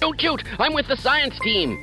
Don't shoot! I'm with the science team!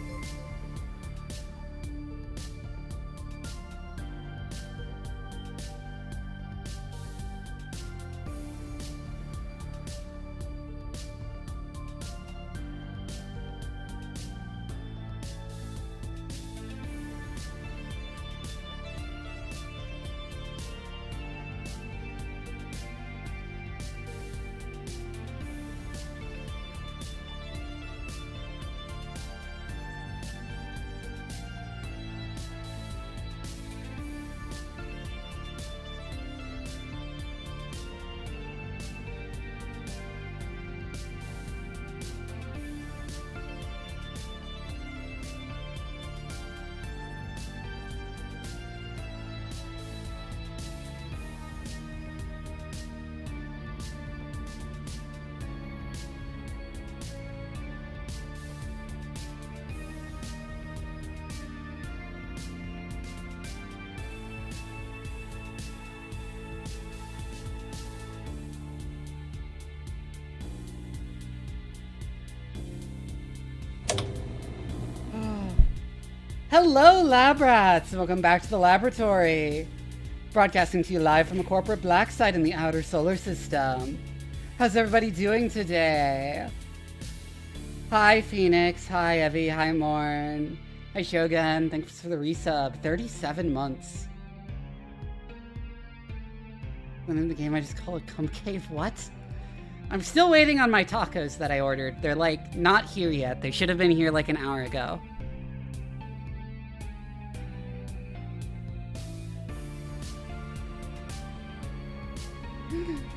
Hello, lab rats! Welcome back to the laboratory. Broadcasting to you live from a corporate black site in the outer solar system. How's everybody doing today? Hi, Phoenix. Hi, Evie. Hi, Morn. Hi, Shogun. Thanks for the resub. 37 months. And in the game, I just call it Cum Cave. What? I'm still waiting on my tacos that I ordered. They're, like, not here yet. They should have been here, like, an hour ago.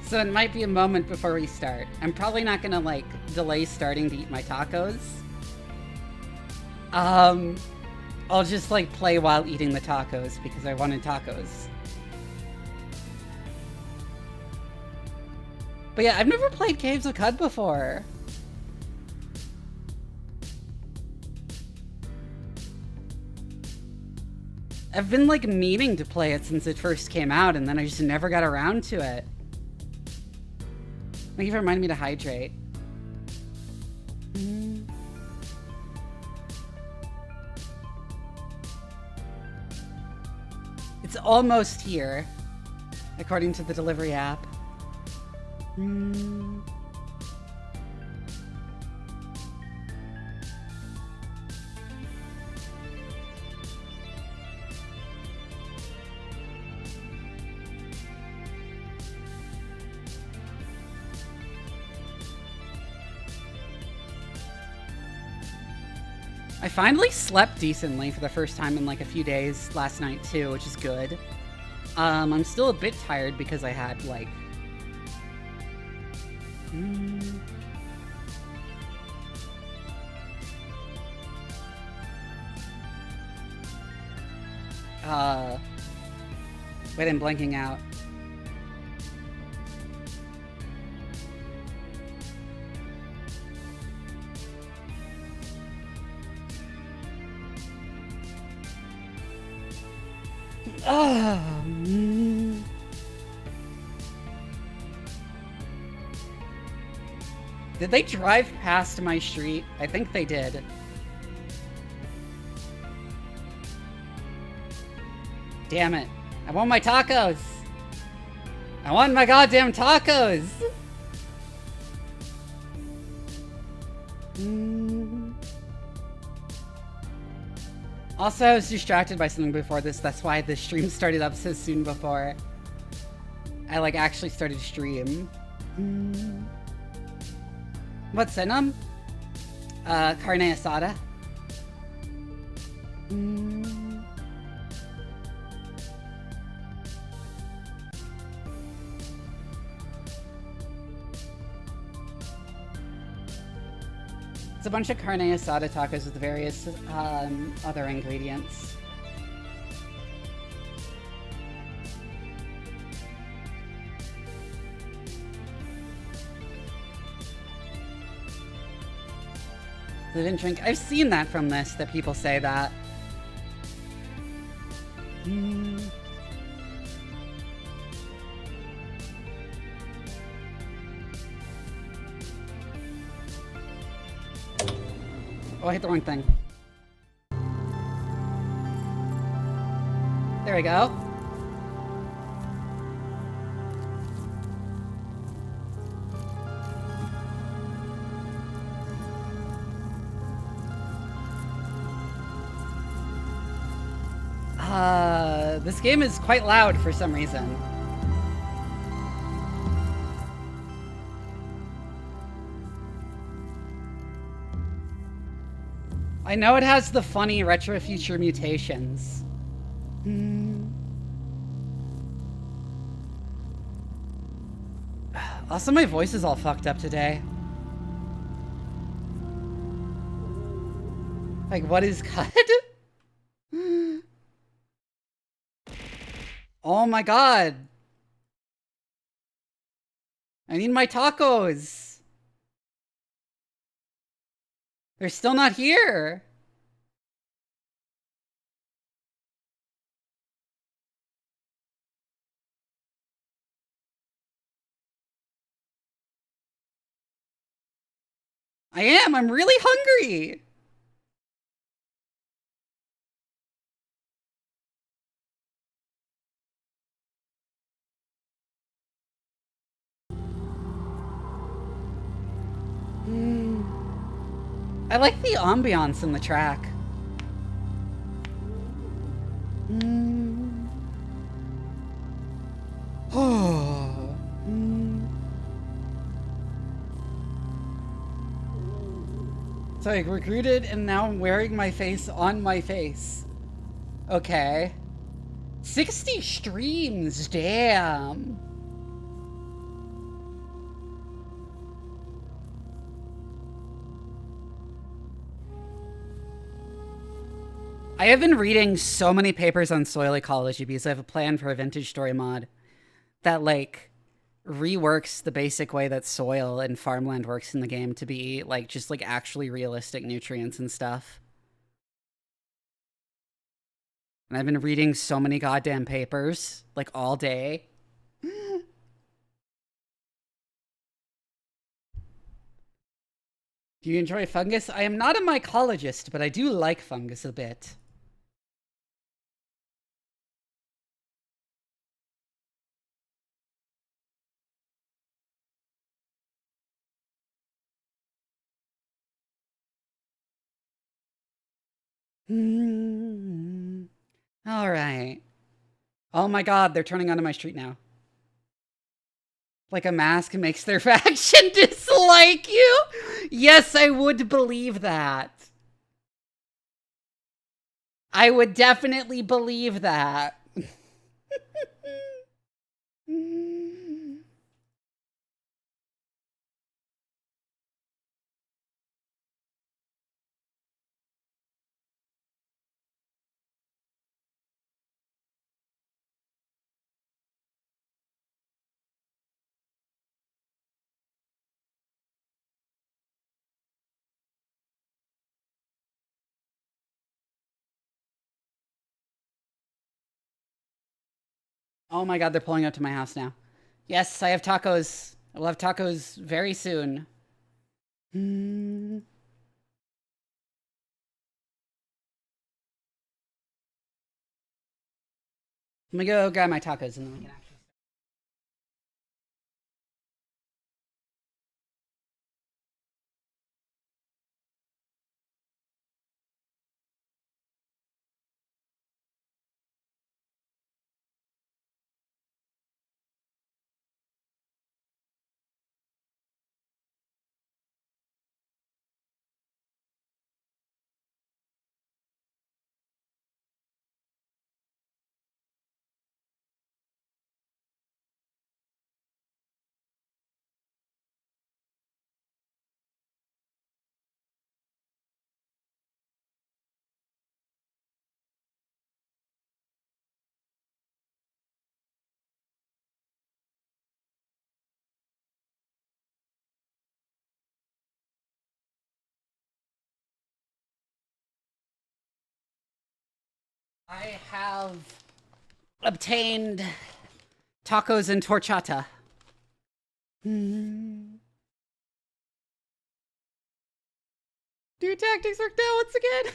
So it might be a moment before we start. I'm probably not gonna, like, delay starting to eat my tacos. I'll just, like, play while eating the tacos because I wanted tacos. But yeah, I've never played Caves of Qud before. I've been, like, meaning to play it since it first came out, and then I just never got around to it. Thank you for reminding me to hydrate. It's almost here, according to the delivery app. I finally slept decently for the first time in like a few days last night too, which is good. I'm still a bit tired because I had like... Wait, I'm blanking out. Did they drive past my street? I think they did. Damn it. I want my tacos! I want my goddamn tacos! Also, I was distracted by something before this. That's why the stream started up so soon before I, like, actually started to stream. What's in them? Carne asada. It's a bunch of carne asada tacos with various other ingredients. They didn't drink. I've seen that from this, that people say that. Oh, I hit the wrong thing. There we go. This game is quite loud for some reason. I know it has the funny retro future mutations. Also, my voice is all fucked up today. Like, what is Qud? Oh my god. I need my tacos. They're still not here. I am. I'm really hungry. I like the ambiance in the track. So I recruited and now I'm wearing my face on my face. Okay. 60 streams, damn. I have been reading so many papers on soil ecology because I have a plan for a vintage story mod that, like, reworks the basic way that soil and farmland works in the game to be, like, just, like, actually realistic nutrients and stuff. And I've been reading so many goddamn papers, like, all day. Do you enjoy fungus? I am not a mycologist, but I do like fungus a bit. All right. Oh my god, they're turning onto my street now. Like a mask makes their faction dislike you? Yes, I would believe that. I would definitely believe that. Oh my god, they're pulling up to my house now. Yes, I have tacos. I will have tacos very soon. Let me go grab my tacos and then we can actually. I have obtained tacos and horchata. Dude, tactics worked out once again.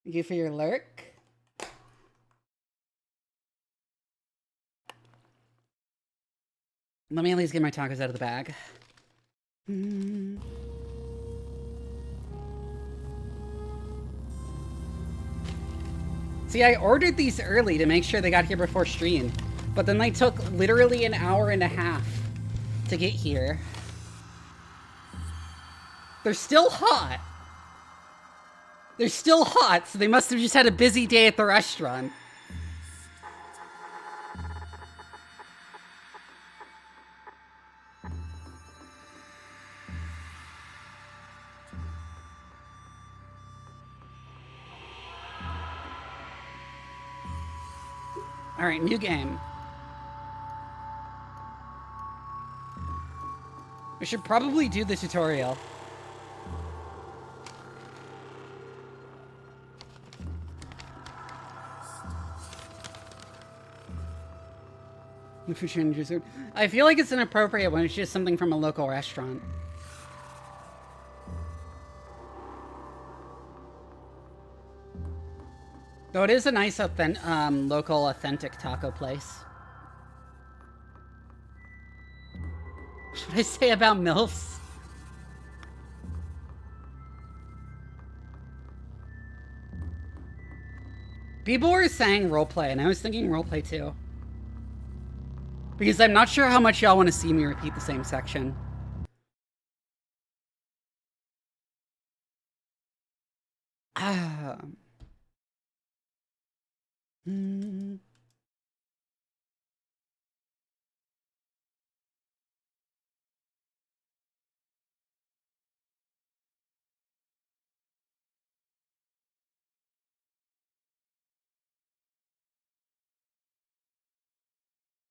Thank you for your lurk. Let me at least get my tacos out of the bag. See, I ordered these early to make sure they got here before stream, but then they took literally an hour and a half to get here. They're still hot. They're still hot, so they must have just had a busy day at the restaurant. All right, new game. We should probably do the tutorial. Food changes. I feel like it's inappropriate when it's just something from a local restaurant. Though it is a nice, local, authentic taco place. What should I say about MILFs? People were saying roleplay, and I was thinking roleplay too. Because I'm not sure how much y'all want to see me repeat the same section.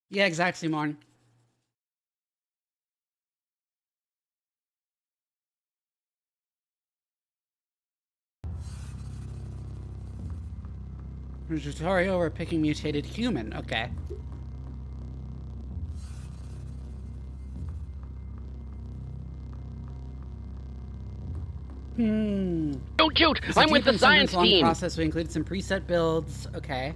Yeah, exactly, Simon. Tutorial, we're picking mutated human. Okay. Don't shoot! I'm with the science team! Process, we included some preset builds. Okay.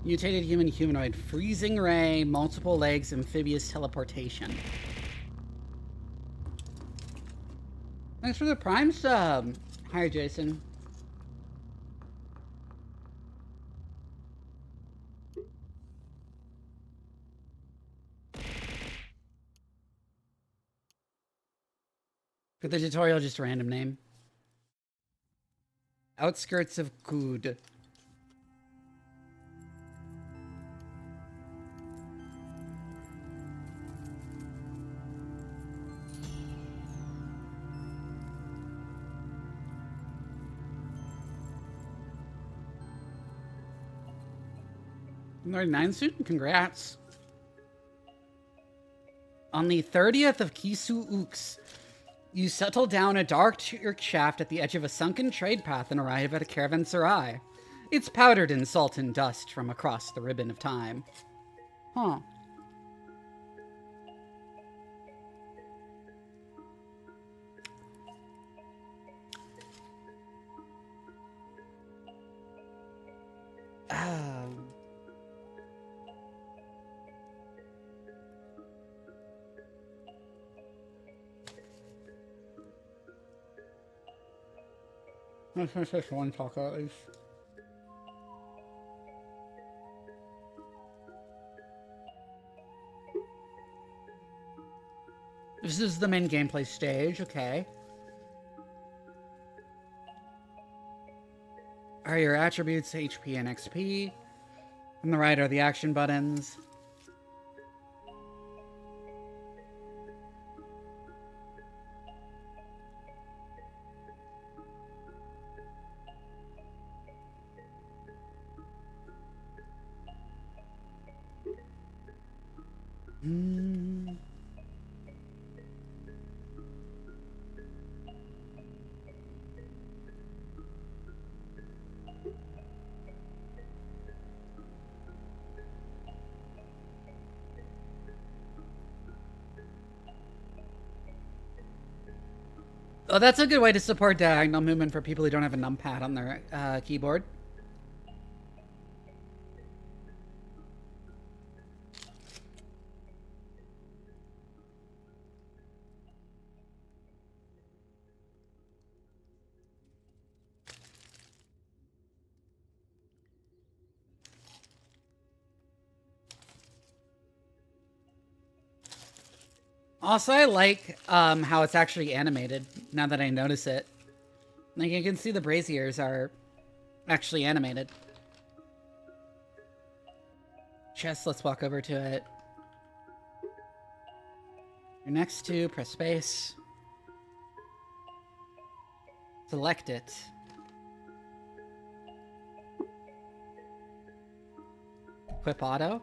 Mutated human humanoid. Freezing ray, multiple legs, amphibious teleportation. Thanks for the Prime sub. Hi, Jason. For the tutorial, just a random name. Outskirts of Qud. Number 9 student, congrats. On the 30th of Kisu Ux, you settle down a dark shaft at the edge of a sunken trade path and arrive at a caravanserai. It's powdered in salt and dust from across the ribbon of time. Huh. Let's finish this one taco at least. This is the main gameplay stage, okay. Are your attributes HP and XP? On the right are the action buttons. Hmm. Oh, that's a good way to support diagonal movement for people who don't have a numpad on their keyboard. Also, I like how it's actually animated, now that I notice it. Like, you can see the braziers are actually animated. Chest, let's walk over to it. You're next to, press space. Select it. Equip auto.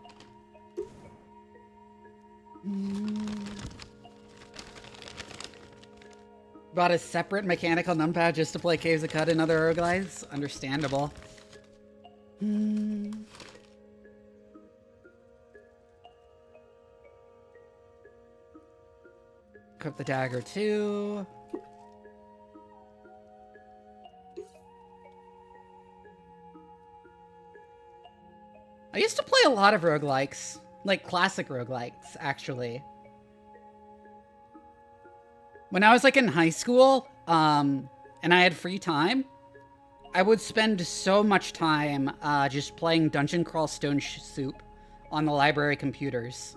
Bought a separate mechanical numpad just to play Caves of Qud and other roguelites? Understandable. Equip the dagger too. I used to play a lot of roguelikes. Like classic roguelikes, actually. When I was like in high school, and I had free time, I would spend so much time just playing Dungeon Crawl Stone Soup on the library computers.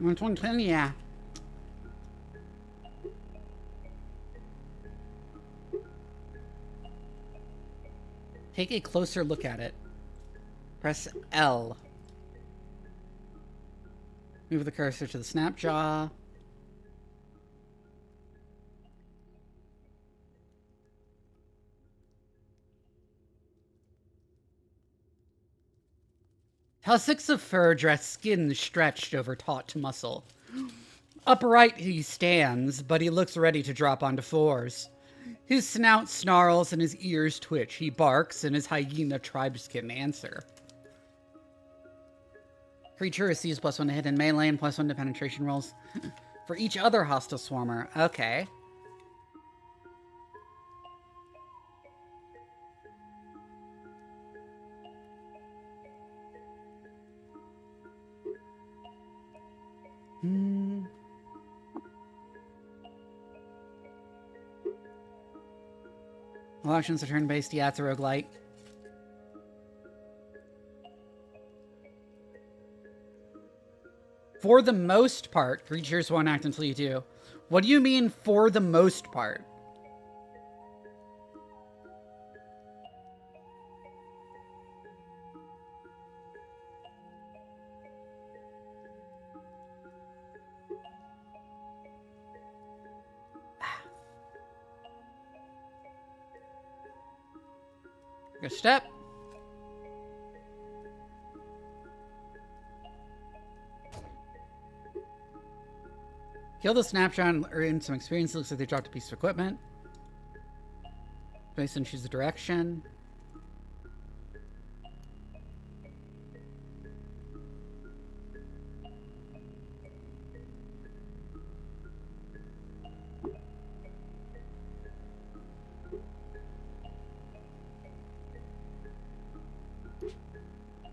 On 2010, yeah. Take a closer look at it. Press L. Move the cursor to the snap jaw. Tussocks of fur dress skin stretched over taut muscle. Upright he stands, but he looks ready to drop onto fours. His snout snarls and his ears twitch. He barks and his hyena tribes can answer. Creature receives +1 to hit in melee and +1 to penetration rolls for each other hostile swarmer. Okay. All actions are turn-based. Yeah, it's a roguelite. For the most part, creatures won't act until you do. What do you mean, for the most part? Go step. Kill the snapshot and earn some experience. Looks like they dropped a piece of equipment. Place and choose the direction.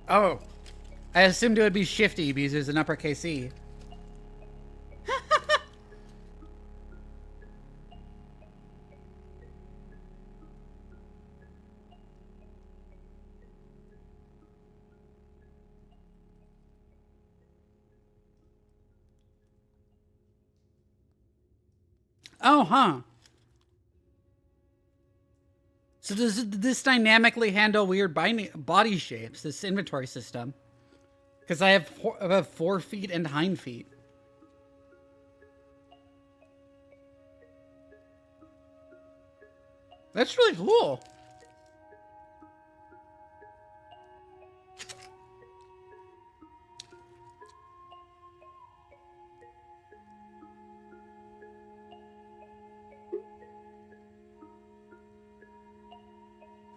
Oh, I assumed it would be shifty because there's an uppercase E. Oh, huh. So does this dynamically handle weird body shapes, this inventory system? Because I have 4 feet and hind feet. That's really cool.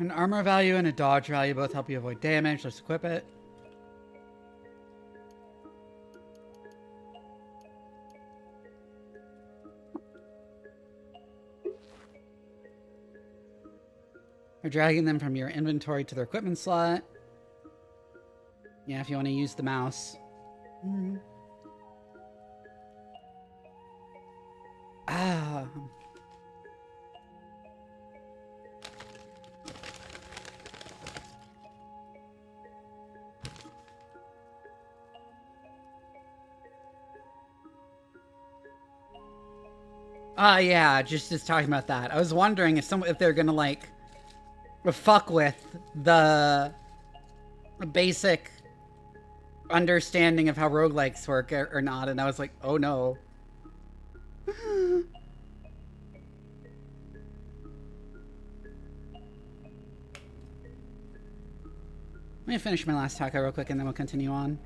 An armor value and a dodge value both help you avoid damage. Let's equip it. Or dragging them from your inventory to their equipment slot. Yeah, if you want to use the mouse. Ah. Yeah, just talking about that. I was wondering if they're gonna like fuck with the basic understanding of how roguelikes work or not, and I was like, oh no. Let me finish my last taco real quick and then we'll continue on.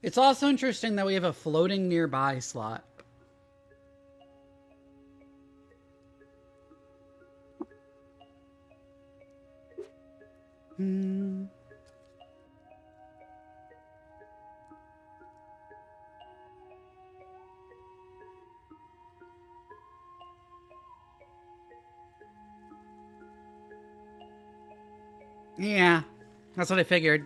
It's also interesting that we have a floating nearby slot. Yeah, that's what I figured.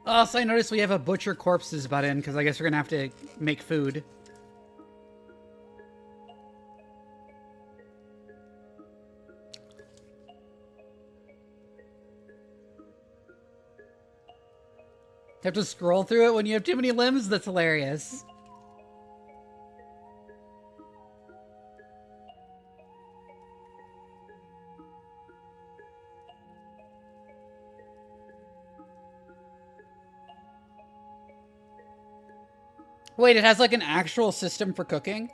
Also, I noticed we have a butcher corpses button because I guess we're gonna have to make food. Have to scroll through it when you have too many limbs? That's hilarious. Wait, it has like an actual system for cooking?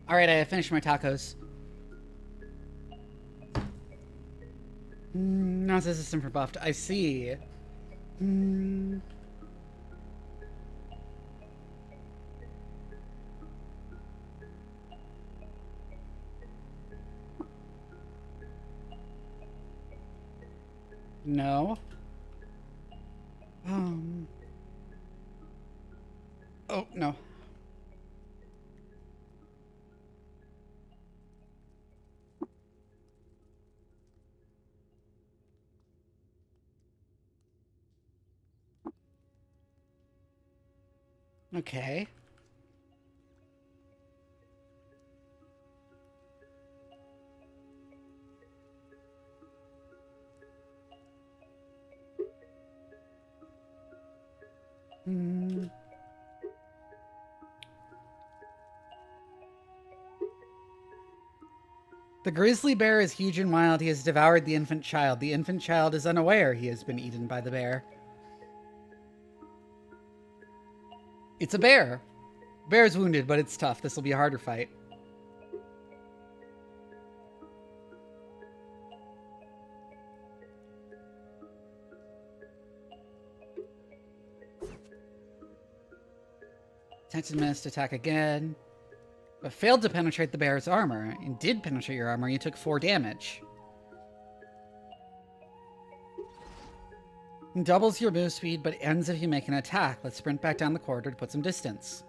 Alright, I finished my tacos. Now it's a system for buffed. I see. No. Oh, no. Okay. The grizzly bear is huge and wild. He has devoured the infant child. The infant child is unaware he has been eaten by the bear. It's a bear. Bear is wounded, but it's tough. This will be a harder fight. Detected missed, attack again. But failed to penetrate the bear's armor. And did penetrate your armor, you took 4 damage. Doubles your move speed, but ends if you make an attack. Let's sprint back down the corridor to put some distance.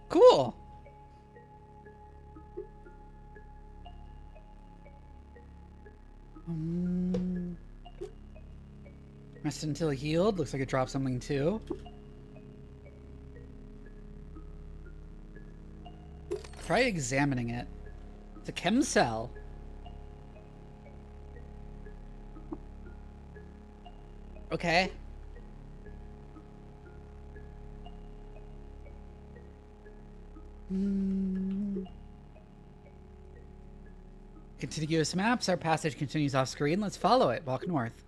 Cool! Rest until healed. Looks like it dropped something too. Try examining it. It's a chem cell. Okay. Contiguous maps. Our passage continues off screen. Let's follow it. Walk north.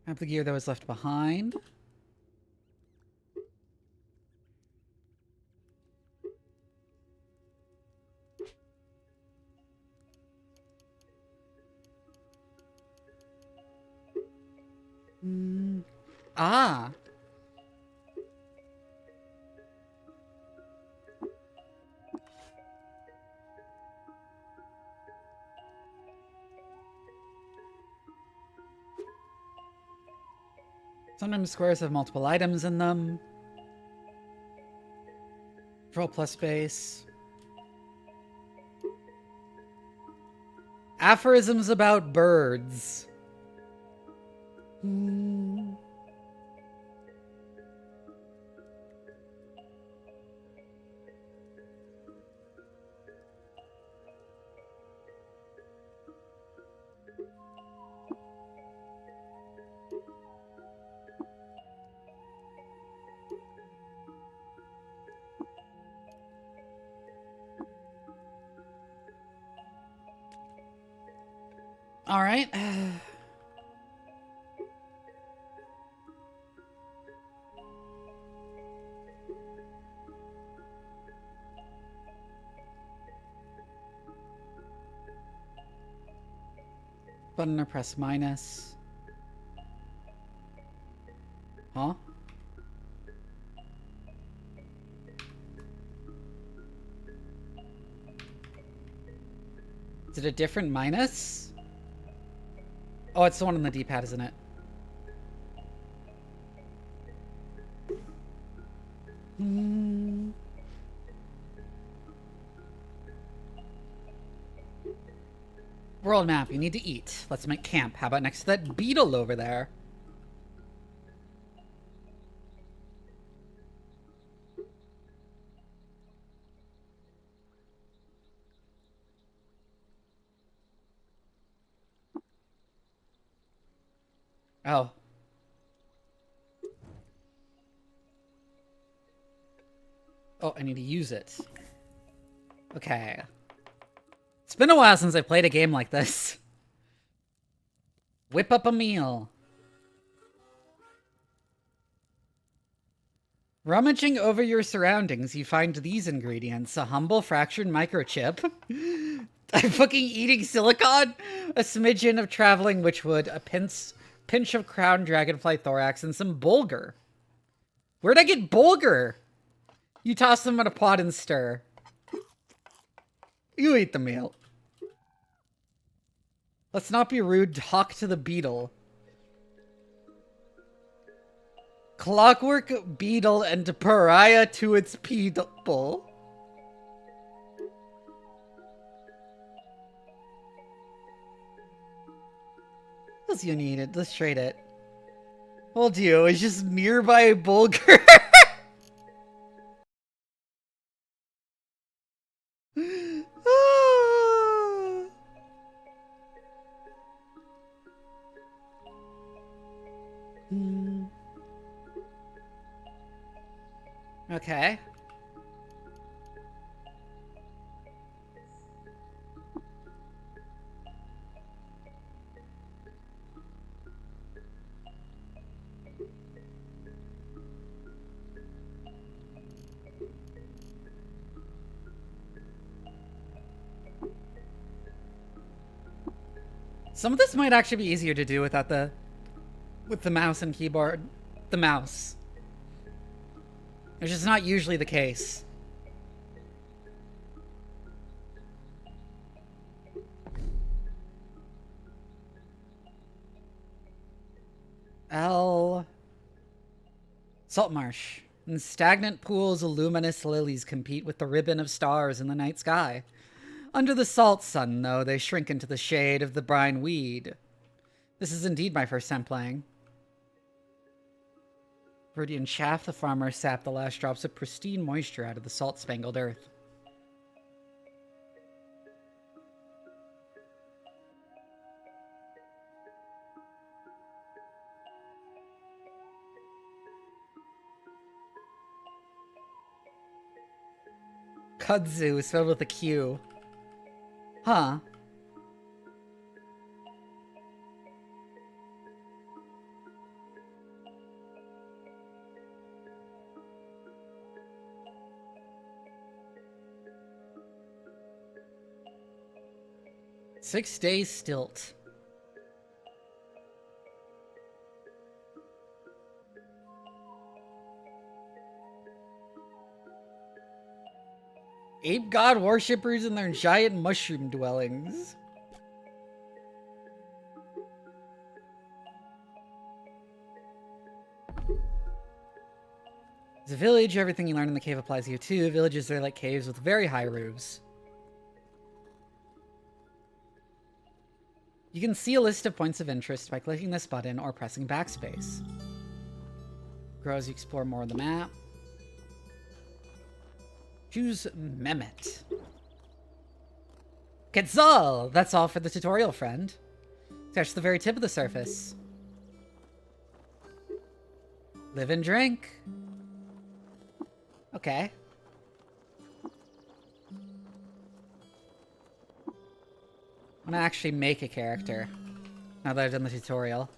Map the gear that was left behind. Ah. Sometimes squares have multiple items in them. Control plus space. Aphorisms about birds. All right. Button or press minus. Huh? Is it a different minus? Oh, it's the one on the D-pad, isn't it? World map, you need to eat. Let's make camp. How about next to that beetle over there? Oh. Oh, I need to use it. Okay. It's been a while since I played a game like this. Whip up a meal. Rummaging over your surroundings, you find these ingredients. A humble fractured microchip. I'm fucking eating silicon. A smidgen of traveling witchwood. A pinch of crown dragonfly thorax. And some bulgur. Where'd I get bulgur? You toss them in a pot and stir. You eat the meal. Let's not be rude. Talk to the beetle. Clockwork beetle and pariah to its people. What else you needed? Let's trade it. Hold you. It's just nearby bulgur. Okay. Some of this might actually be easier to do without with the mouse and keyboard. The mouse. Which is not usually the case. Salt marsh. In stagnant pools, luminous lilies compete with the ribbon of stars in the night sky. Under the salt sun, though, they shrink into the shade of the brine weed. This is indeed my first time playing. Viridian chaff, the farmer sapped the last drops of pristine moisture out of the salt-spangled earth. Kudzu is spelled with a Q. Huh. Six-day stilt. Ape god worshippers in their giant mushroom dwellings. As a village, everything you learn in the cave applies here too. Villages are like caves with very high roofs. You can see a list of points of interest by clicking this button or pressing backspace. Grow as you explore more of the map. Choose Mehmet. Quetzal! That's all for the tutorial, friend. Touch the very tip of the surface. Live and drink. Okay. I'm gonna actually make a character now that I've done the tutorial.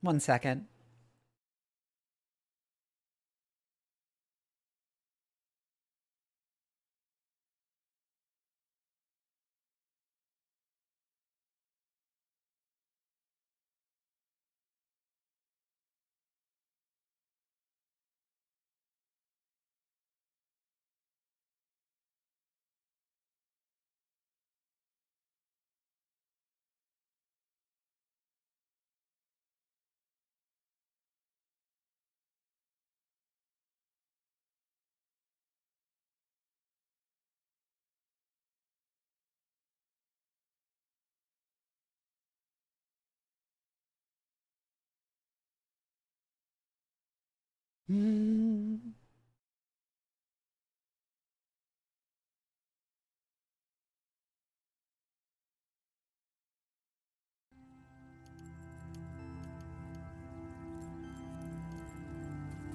One second.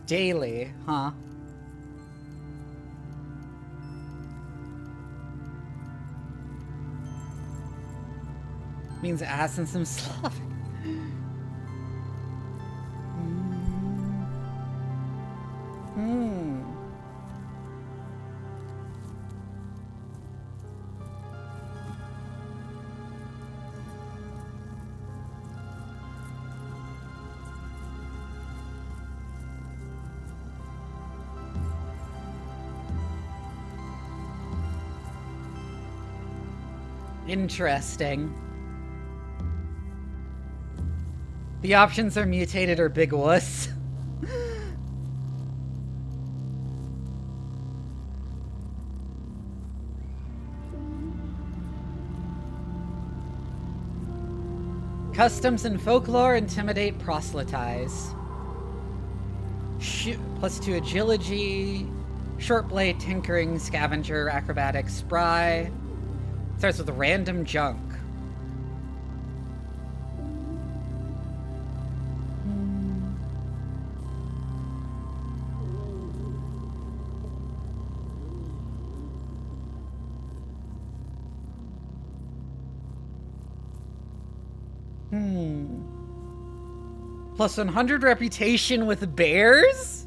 Daily, huh? Means ass and some Slavic. Interesting. The options are mutated or big wuss. Customs and folklore intimidate, proselytize. +2 agility, short blade, tinkering, scavenger, acrobatics, spry. Starts with random junk. +100 reputation with bears?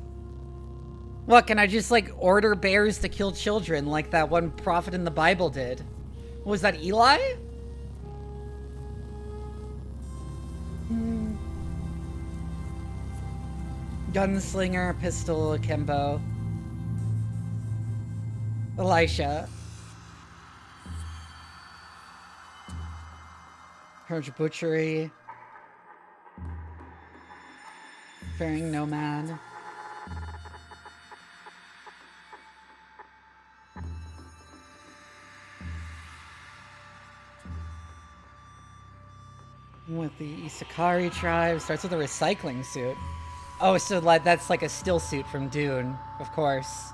What, can I just, like, order bears to kill children like that one prophet in the Bible did? Was that Eli? Gunslinger, pistol, akimbo. Elisha. Purge butchery. Faring nomad. With the Isakari tribe. Starts with a recycling suit. Oh, so like that's like a still suit from Dune, of course.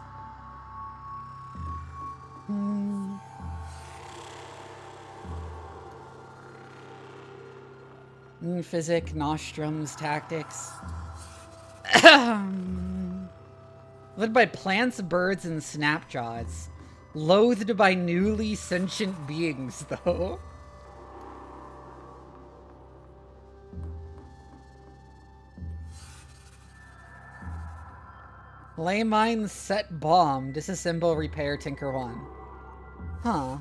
Physic, nostrums, tactics. Led by plants, birds, and snapjaws. Loathed by newly sentient beings, though. Lay mine, set bomb, disassemble, repair, tinker one. Huh.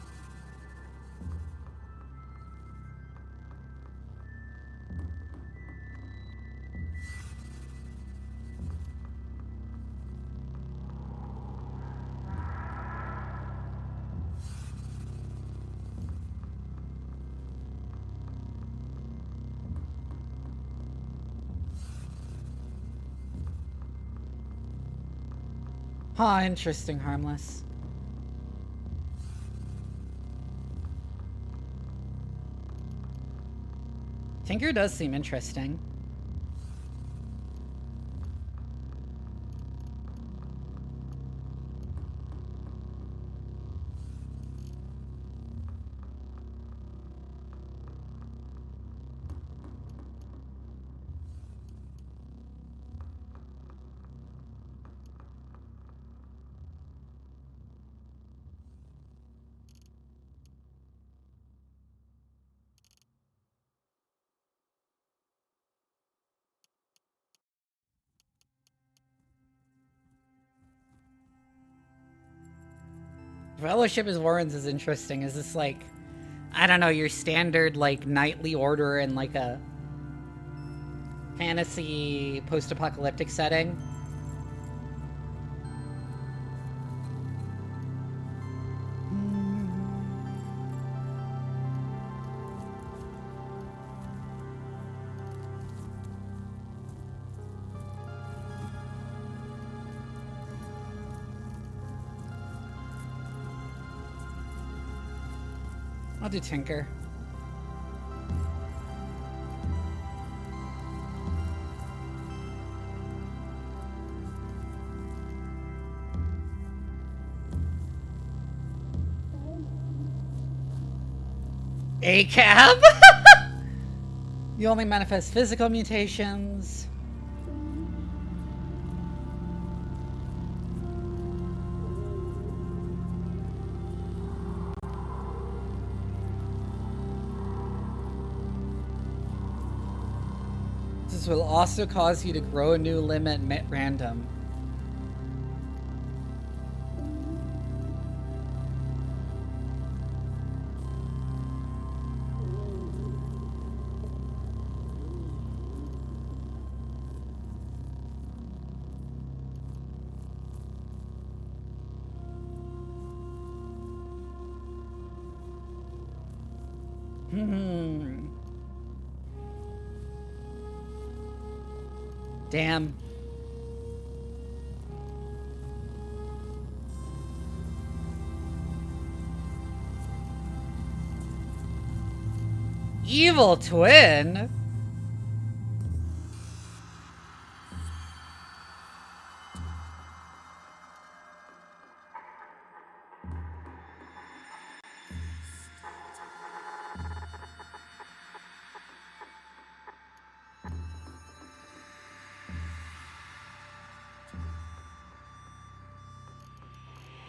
Huh, interesting, harmless. Tinker does seem interesting. Fellowship is Warren's is interesting. Is this like, I don't know, your standard like knightly order in like a fantasy post-apocalyptic setting? I'll do Tinker. A-cab? You only manifest physical mutations. This will also cause you to grow a new limb at random. Damn. Evil twin?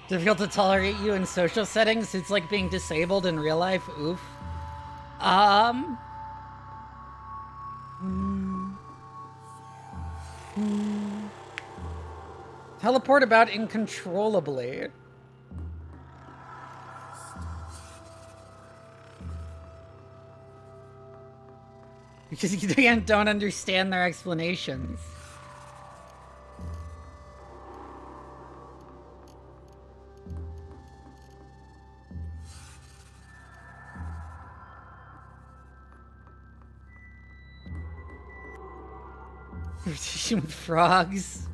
Difficult to tolerate you in social settings. It's like being disabled in real life. Oof. Teleport about incontrollably. Because you don't understand their explanations. Rotation with frogs.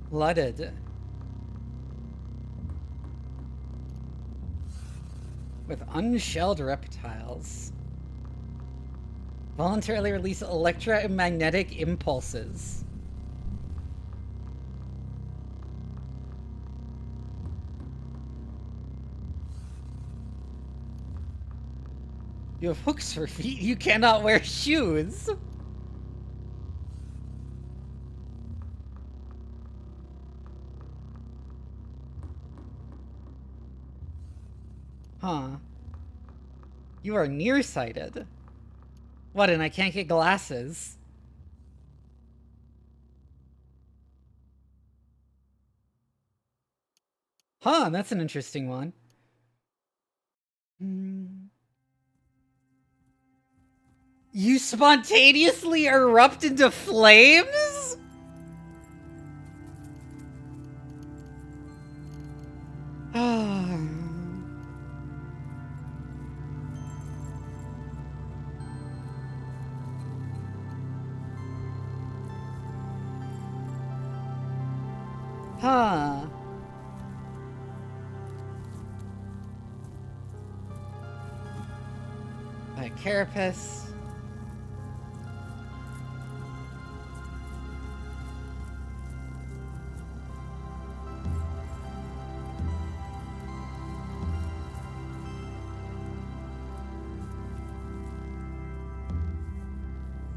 Flooded. With unshelled reptiles. Voluntarily release electromagnetic impulses. You have hooks for feet. You cannot wear shoes. Huh. You are nearsighted. What, and I can't get glasses? Huh, that's an interesting one. You spontaneously erupt into flames? Huh. A carapace.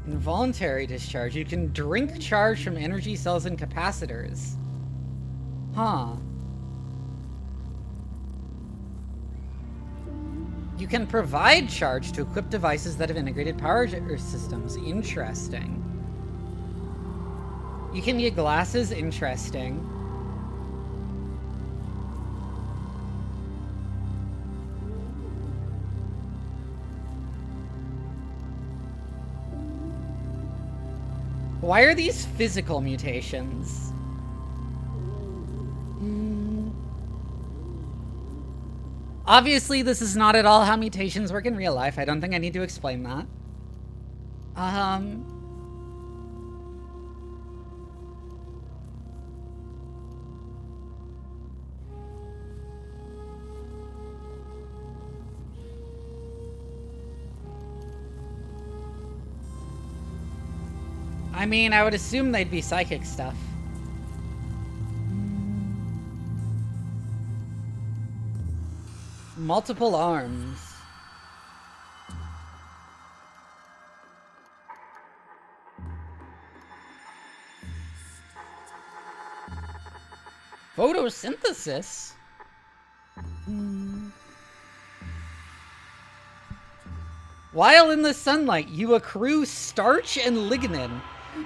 Involuntary discharge. You can drink charge from energy cells and capacitors. Huh. You can provide charge to equip devices that have integrated power systems. Interesting. You can get glasses. Interesting. Why are these physical mutations? Obviously, this is not at all how mutations work in real life. I don't think I need to explain that. I mean, I would assume they'd be psychic stuff. Multiple arms. Photosynthesis? While in the sunlight, you accrue starch and lignin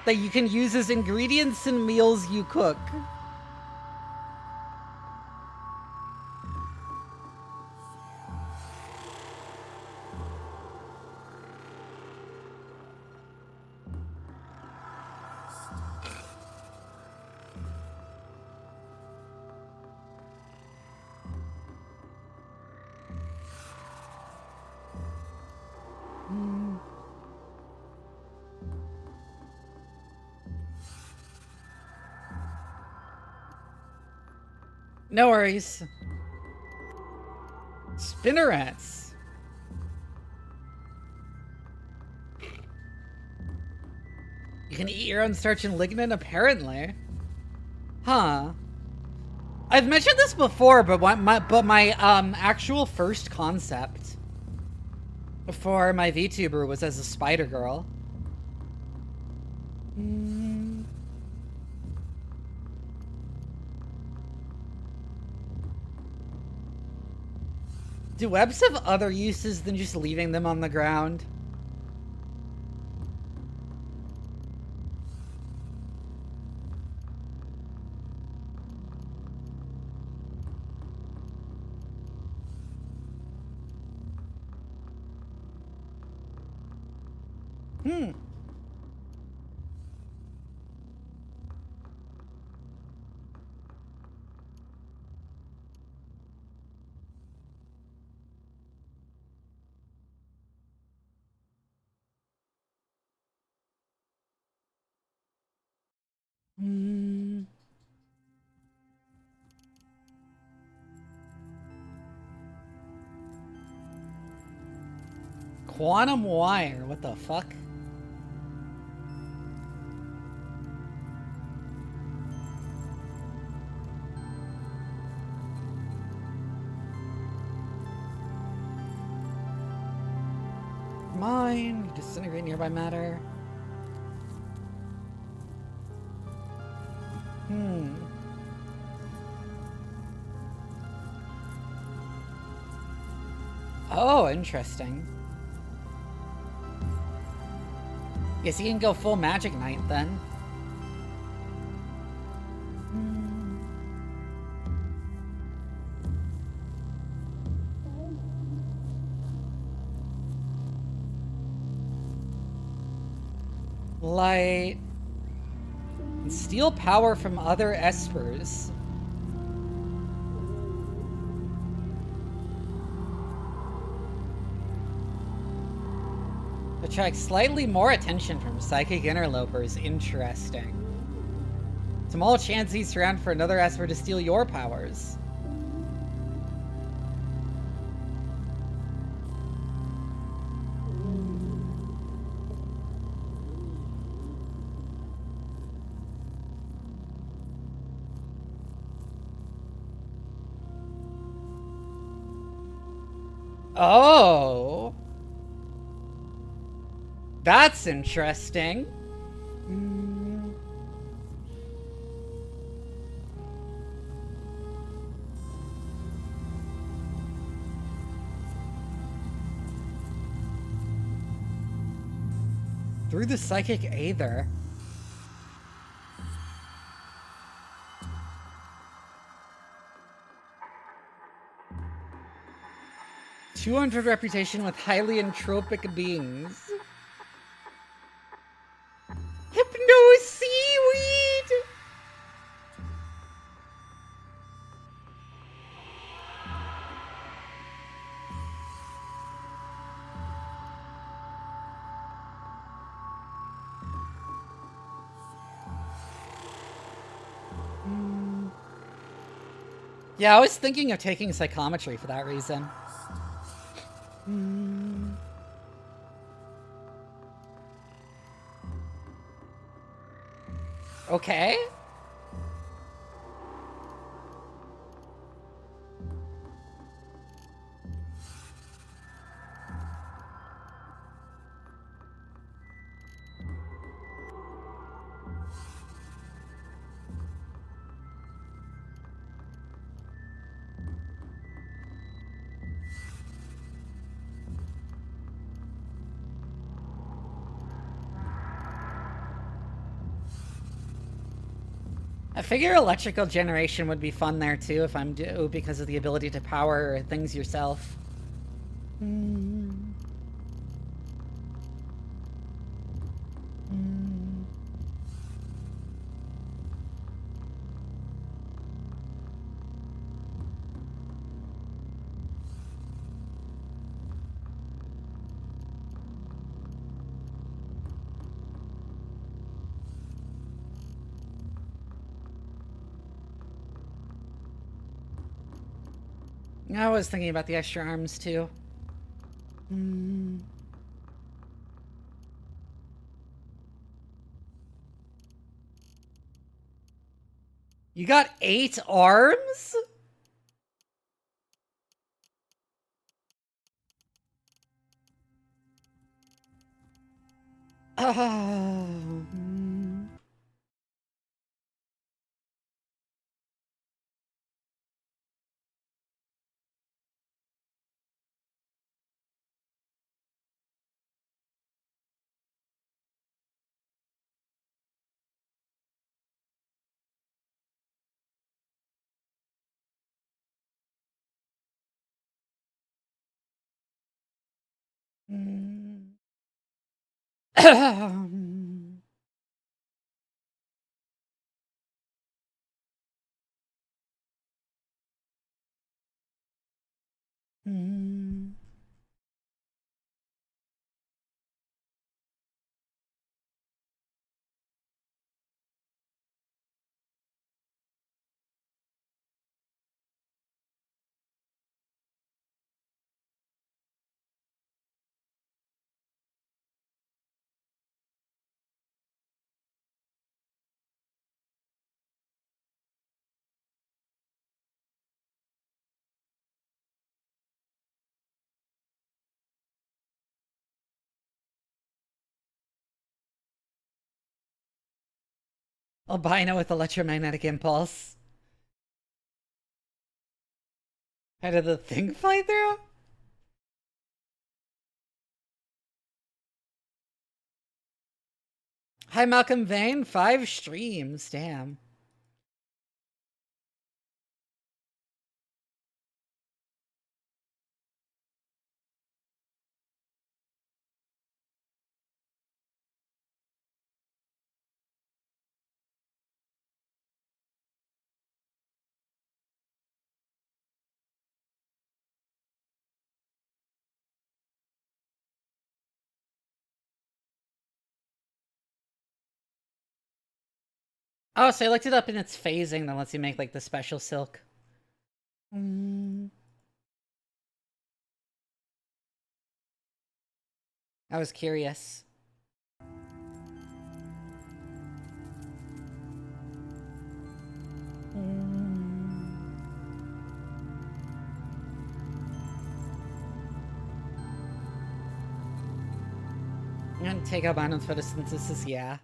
that you can use as ingredients in meals you cook. No worries. Spinnerets. You can eat your own starch and lignin, apparently. Huh. I've mentioned this before, but my actual first concept for my VTuber was as a spider girl. Do webs have other uses than just leaving them on the ground? Hmm. Hmm. Quantum wire, what the fuck? Mine, disintegrate nearby matter. Hmm. Oh, interesting. Guess he can go full Magic Knight then. Light. And steal power from other espers. Attract slightly more attention from psychic interlopers. Interesting. Small chance each round for another esper to steal your powers. Oh. That's interesting. Through the psychic aether. '200 reputation with highly entropic beings. Hypno seaweed! Yeah, I was thinking of taking psychometry for that reason. Okay. I figure electrical generation would be fun there too if I'm due because of the ability to power things yourself. I was thinking about the extra arms too. You got 8 arms? Oh. Albino with electromagnetic impulse. How did the thing fly through? Hi, Malcolm Vane. 5 streams. Damn. Oh, so I looked it up and it's phasing that lets you make like the special silk. I was curious. I'm gonna take albino's photosynthesis, yeah.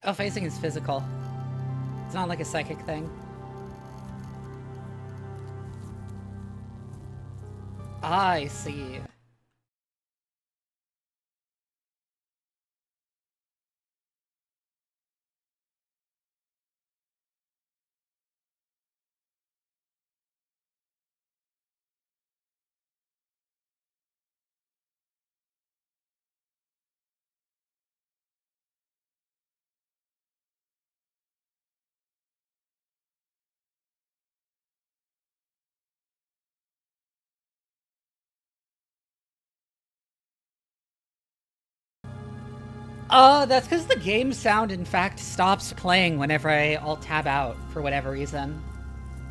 Oh, phasing is physical. It's not like a psychic thing. I see. That's because the game sound, in fact, stops playing whenever I alt-tab out, for whatever reason.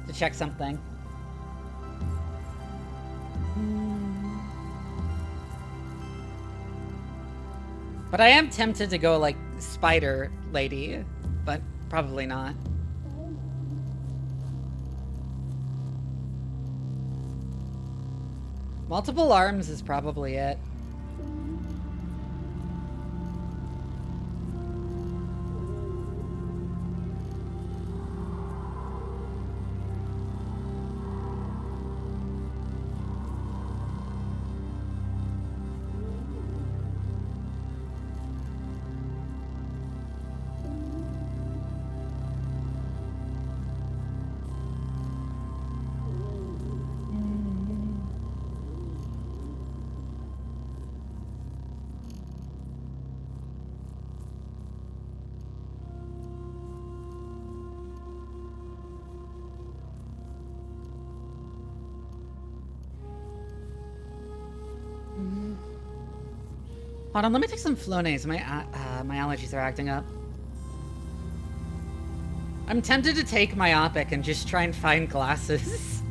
To check something. But I am tempted to go, like, spider lady, but probably not. Multiple arms is probably it. Hold on, let me take some Flonase. My allergies are acting up. I'm tempted to take myopic and just try and find glasses.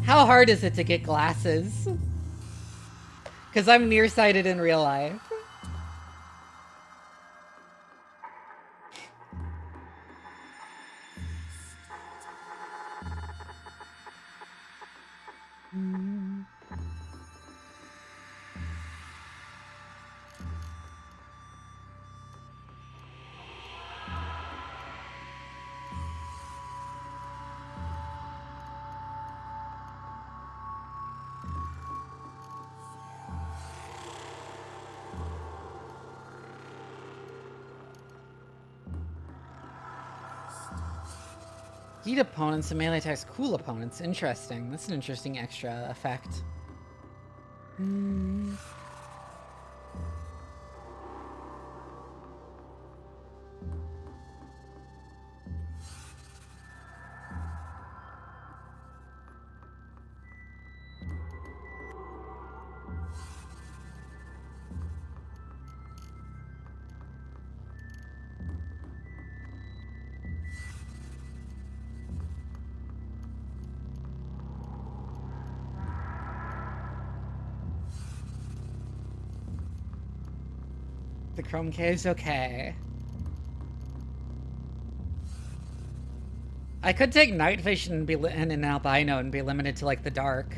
How hard is it to get glasses? Because I'm nearsighted in real life. Heat opponents and melee attacks cool opponents. Interesting. That's an interesting extra effect. The Chrome Cave's okay. I could take night vision and be and an albino and be limited to like the dark.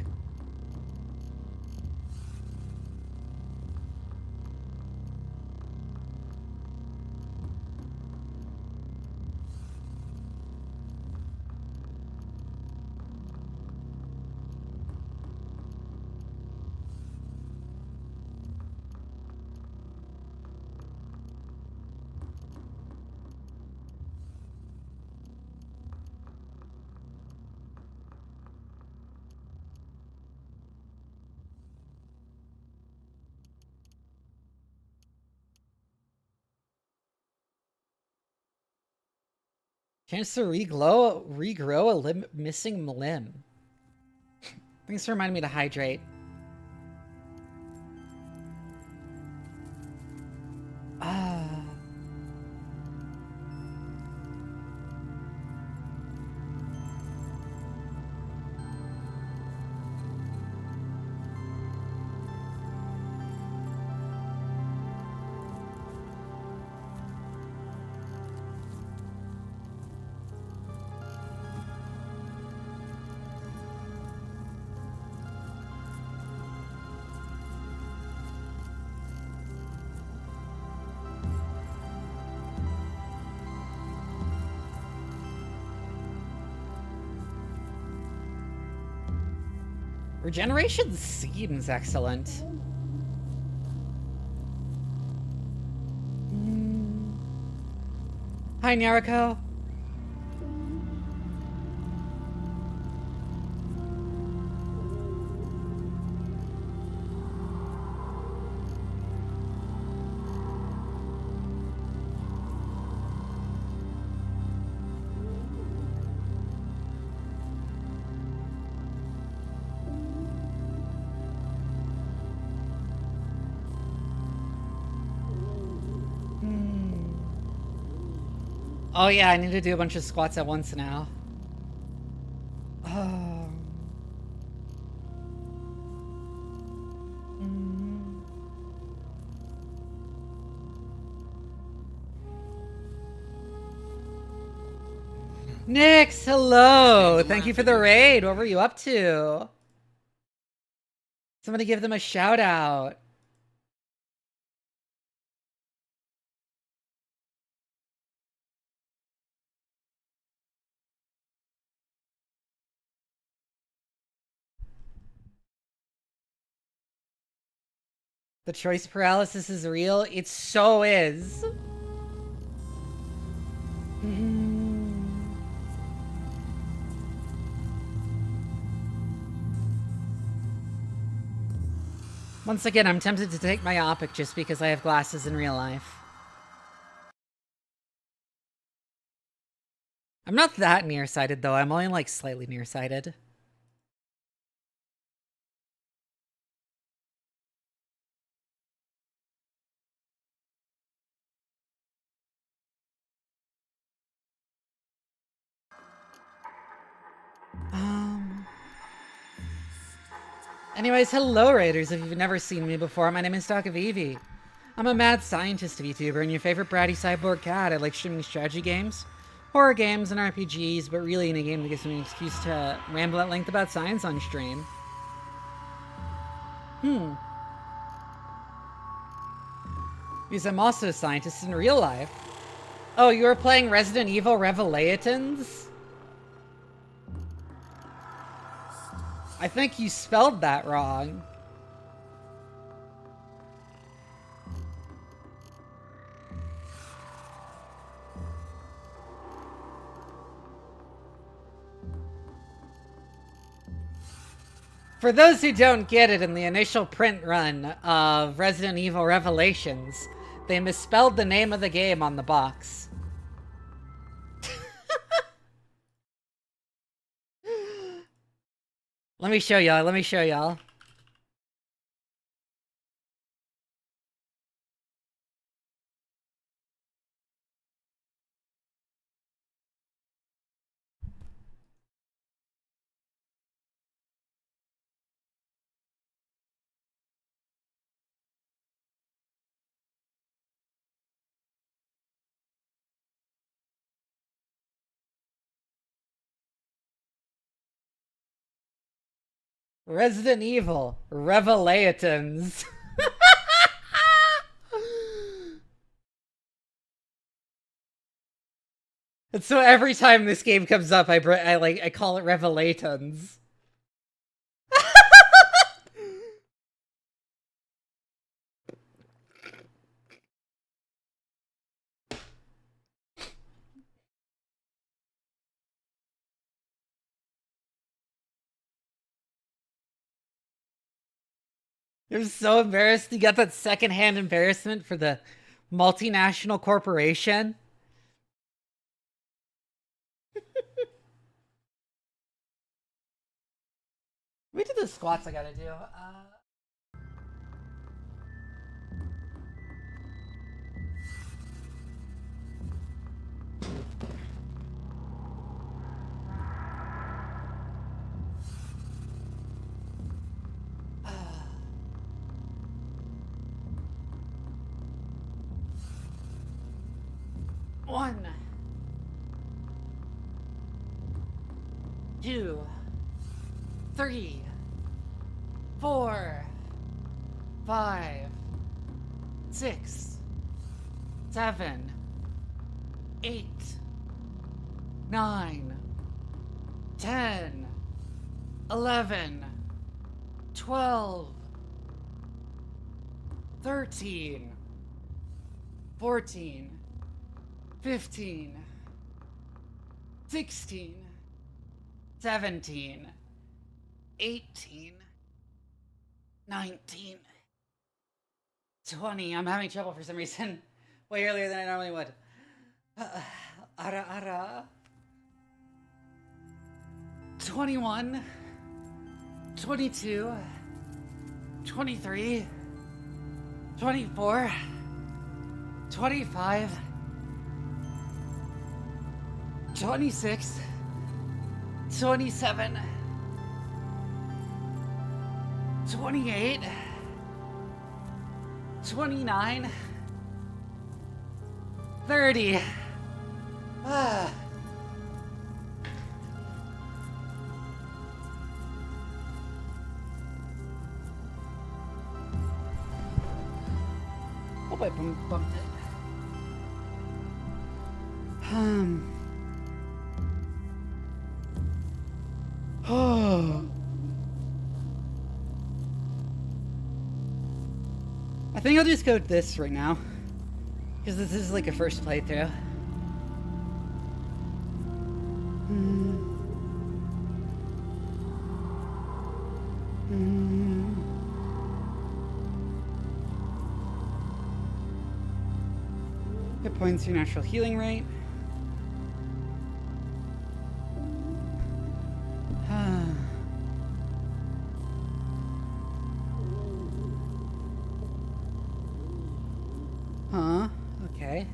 Chance to regrow a missing limb. Thanks for reminding me to hydrate. Ah. Regeneration seems excellent. Hi, Nariko. Oh yeah, I need to do a bunch of squats at once now. Oh. Nyx, hello! Thank you for the raid. What were you up to? Somebody give them a shout out. The choice paralysis is real. It so is. Once again, I'm tempted to take myopic just because I have glasses in real life. I'm not that nearsighted though. I'm only like slightly nearsighted. Anyways, hello Raiders, if you've never seen me before, my name is Vivi. I'm a mad scientist VTuber and your favorite bratty cyborg cat. I like streaming strategy games, horror games, and RPGs, but really any game that gives me an excuse to ramble at length about science on stream. Because I'm also a scientist in real life. Oh, you were playing Resident Evil Revelations? I think you spelled that wrong. For those who don't get it, in the initial print run of Resident Evil Revelations, they misspelled the name of the game on the box. Let me show y'all. Resident Evil Revelations. And so every time this game comes up, I call it Revelations. I'm so embarrassed. You got that secondhand embarrassment for the multinational corporation. Let me do the squats I gotta do. One, 2, 3, 4, 5, 6, 7, 8, 9, 10, 11, 12, 13, 14, 15, 16, 17, 18, 19, 20. I'm having trouble for some reason. Way earlier than I normally would. Ara. 21, 22, 23, 24, 25, 26, 27, 28, 29, 30. Hope I bumped it. I think I'll just go with this right now, because this is like a first playthrough. Hit points, your natural healing rate. Huh? Okay.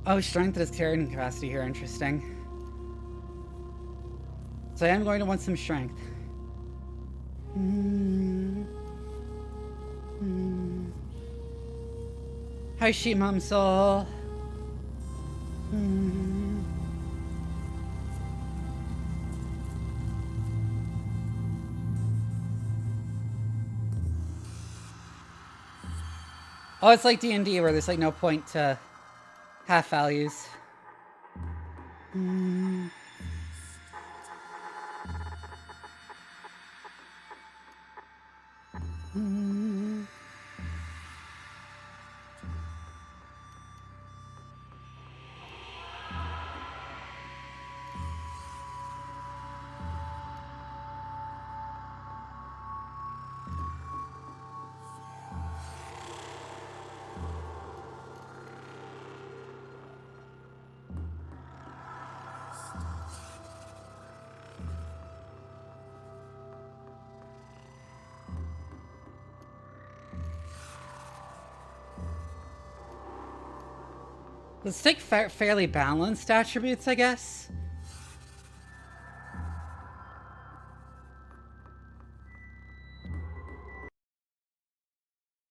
Oh, strength is carrying capacity here. Interesting. So I am going to want some strength. Hi, Sheep Mom Soul. Oh, it's like D&D where there's like no point to half values. Let's take fairly balanced attributes, I guess.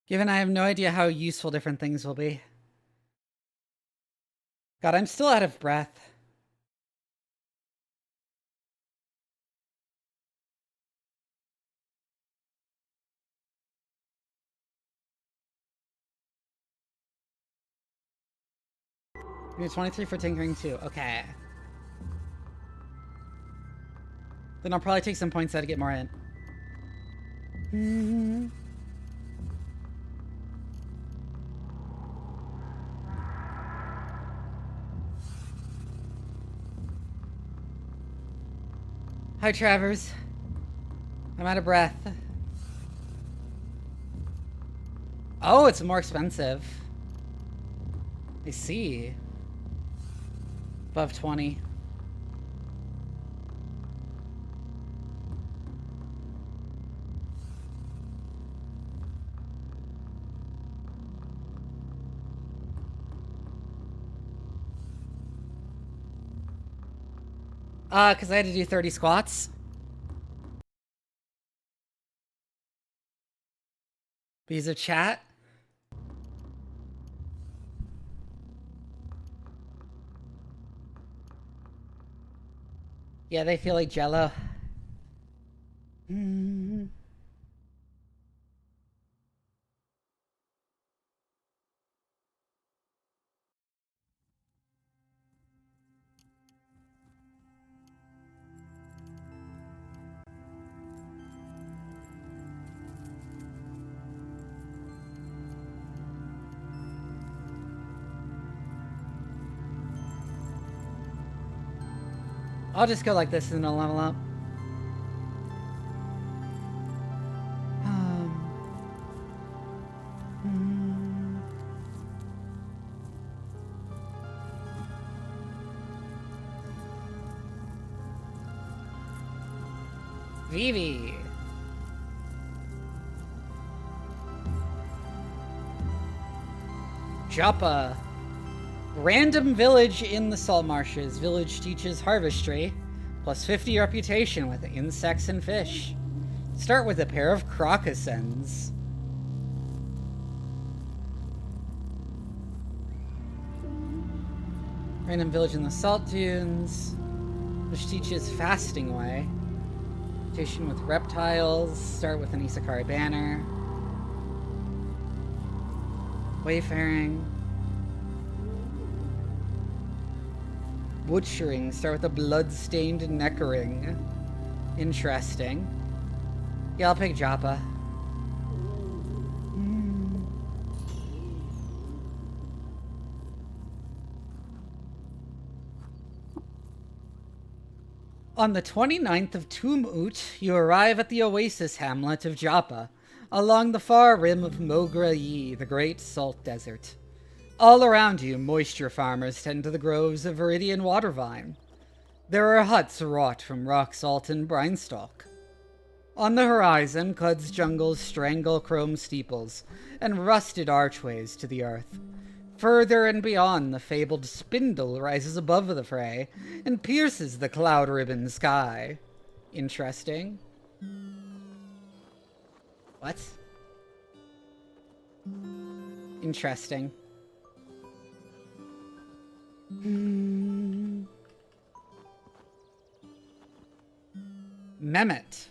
Given I have no idea how useful different things will be. God, I'm still out of breath. Maybe 23 for tinkering too. Okay. Then I'll probably take some points out to get more in. Hi, Travers. I'm out of breath. Oh, it's more expensive. I see. Above 20. Because I had to do 30 squats. Because of chat. Yeah, they feel like jello. I'll just go like this and I'll level up. Vivi. Joppa. Random village in the salt marshes. Village teaches harvestry. Plus 50 reputation with insects and fish. Start with a pair of crocossens. Random village in the salt dunes. Which teaches fasting way. Reputation with reptiles. Start with an Isakari banner. Wayfaring. Butchering. Start with a blood-stained neckering. Interesting. Yeah, I'll pick Joppa. On the 29th of Tumut, you arrive at the oasis hamlet of Joppa, along the far rim of Mogra-Yi, the great salt desert. All around you, moisture farmers tend to the groves of Viridian watervine. There are huts wrought from rock salt and brinestalk. On the horizon, Qud's jungles strangle chrome steeples and rusted archways to the earth. Further and beyond, the fabled spindle rises above the fray and pierces the cloud-ribbon sky. Interesting. What? Interesting. Mehmet.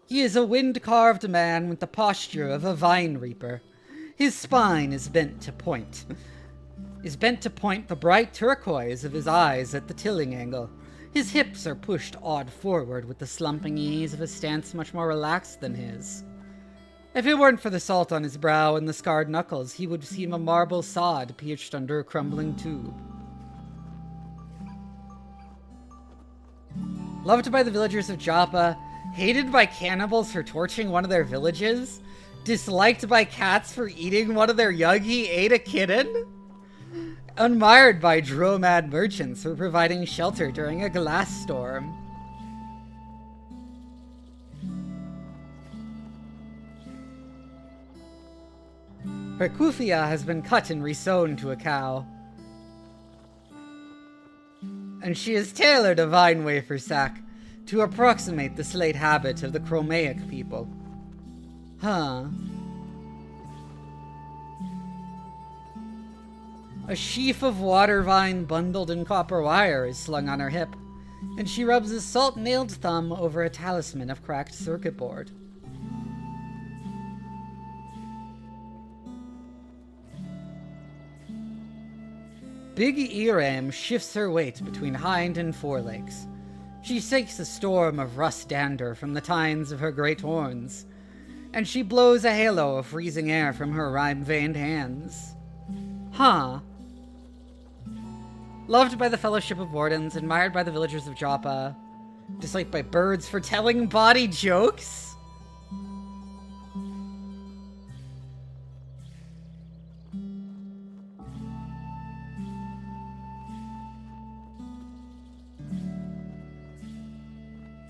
He is a wind-carved man with the posture of a vine reaper. His spine is bent to point the bright turquoise of his eyes at the tilling angle. His hips are pushed odd forward with the slumping ease of a stance much more relaxed than his. If it weren't for the salt on his brow and the scarred knuckles, he would seem a marble sod pierced under a crumbling tube. Loved by the villagers of Joppa, hated by cannibals for torching one of their villages, disliked by cats for eating one of their young he ate a kitten, admired by dromad merchants for providing shelter during a glass storm. Her kufia has been cut and resewn to a cow, and she has tailored a vine wafer sack to approximate the slate habit of the Chromaic people. Huh. A sheaf of water vine bundled in copper wire is slung on her hip, and she rubs a salt-nailed thumb over a talisman of cracked circuit board. Big Eram shifts her weight between hind and forelegs. She shakes a storm of rust dander from the tines of her great horns, and she blows a halo of freezing air from her rime-veined hands. Huh. Loved by the Fellowship of Wardens, admired by the villagers of Joppa, disliked by birds for telling body jokes?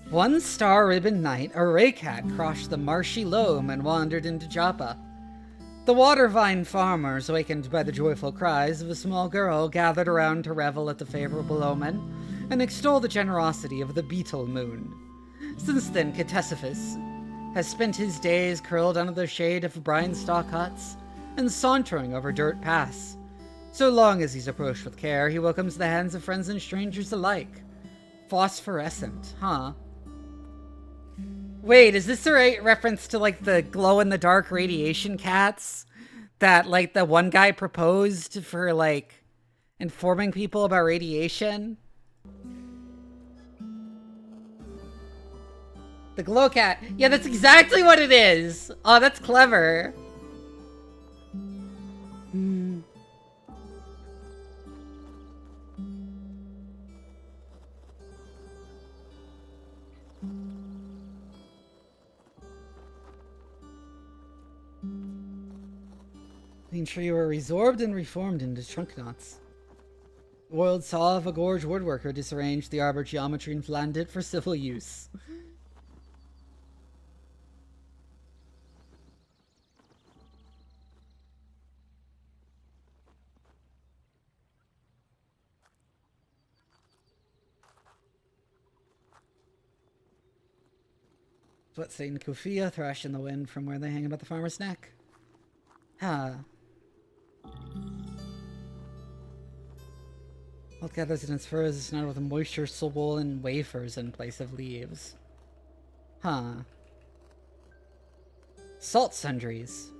One star-ribbon night, a raycat crossed the marshy loam and wandered into Joppa. The water-vine farmers, awakened by the joyful cries of a small girl, gathered around to revel at the favorable omen and extol the generosity of the beetle moon. Since then, Ctesiphus has spent his days curled under the shade of brine-stalk huts and sauntering over dirt paths. So long as he's approached with care, he welcomes the hands of friends and strangers alike. Phosphorescent, huh? Wait, is this a reference to, like, the glow-in-the-dark radiation cats that, like, the one guy proposed for, like, informing people about radiation? The glow cat. Yeah, that's exactly what it is! Oh, that's clever. Clean tree were resorbed and reformed into trunk knots. The oiled saw of a gorge woodworker disarranged the arbor geometry and flattened it for civil use. Sweat-stained kufia thrash in the wind from where they hang about the farmer's neck. Huh. Alt gathers in its furs is not with moisture-swollen wafers in place of leaves. Huh. Salt sundries.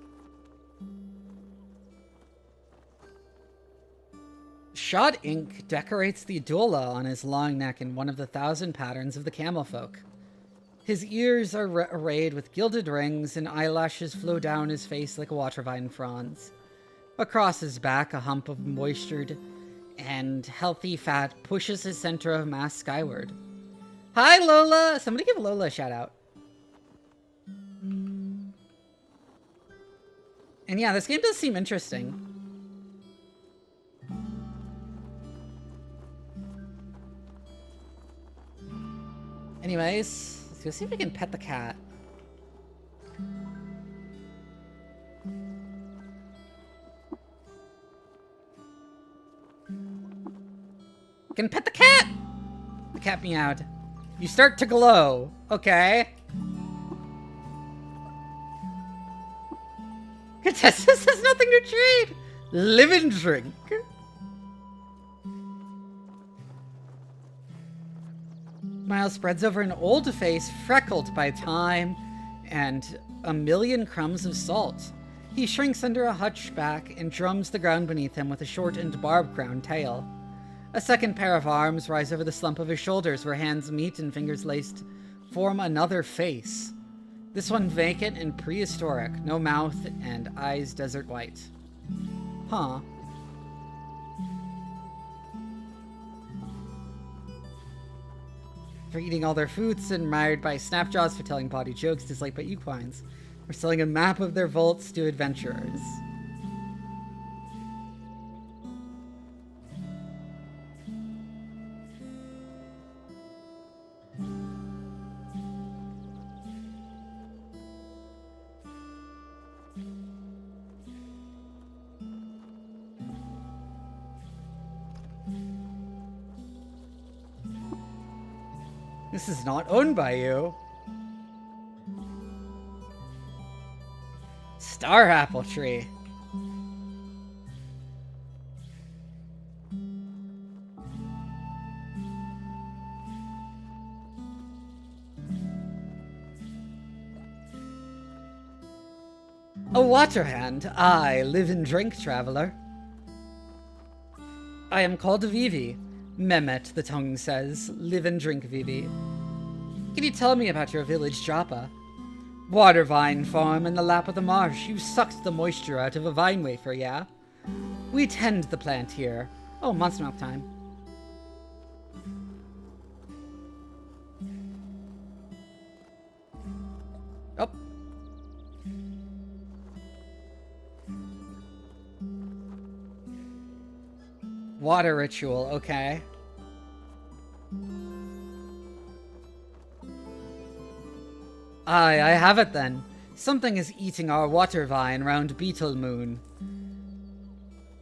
Shod ink decorates the adola on his long neck in one of the 1,000 patterns of the camel folk. His ears are arrayed with gilded rings, and eyelashes flow down his face like water-vine fronds. Across his back, a hump of moistured and healthy fat pushes his center of mass skyward. Hi, Lola! Somebody give Lola a shout-out. And yeah, this game does seem interesting. Anyways, let's go see if we can pet the cat. Can pet the cat! The cat meowed. You start to glow, okay? Contessa says nothing to trade! Live and drink. Miles spreads over an old face freckled by time and a million crumbs of salt. He shrinks under a hunchback and drums the ground beneath him with a short and barbed-crowned tail. A second pair of arms rise over the slump of his shoulders where hands meet and fingers laced form another face. This one vacant and prehistoric, no mouth and eyes desert white. Huh. For eating all their foods, admired by snapjaws for telling bawdy jokes disliked by equines. We're selling a map of their vaults to adventurers. This is not owned by you. Star apple tree. A water hand. I live and drink, traveler. I am called Vivi. Mehmet, the tongue says. Live and drink, Vivi. Can you tell me about your village, Joppa? Water vine farm in the lap of the marsh. You sucked the moisture out of a vine wafer, yeah? We tend the plant here. Oh, monster milk time. Oh. Water ritual, okay. Aye, I have it then. Something is eating our water vine round Beetle Moon.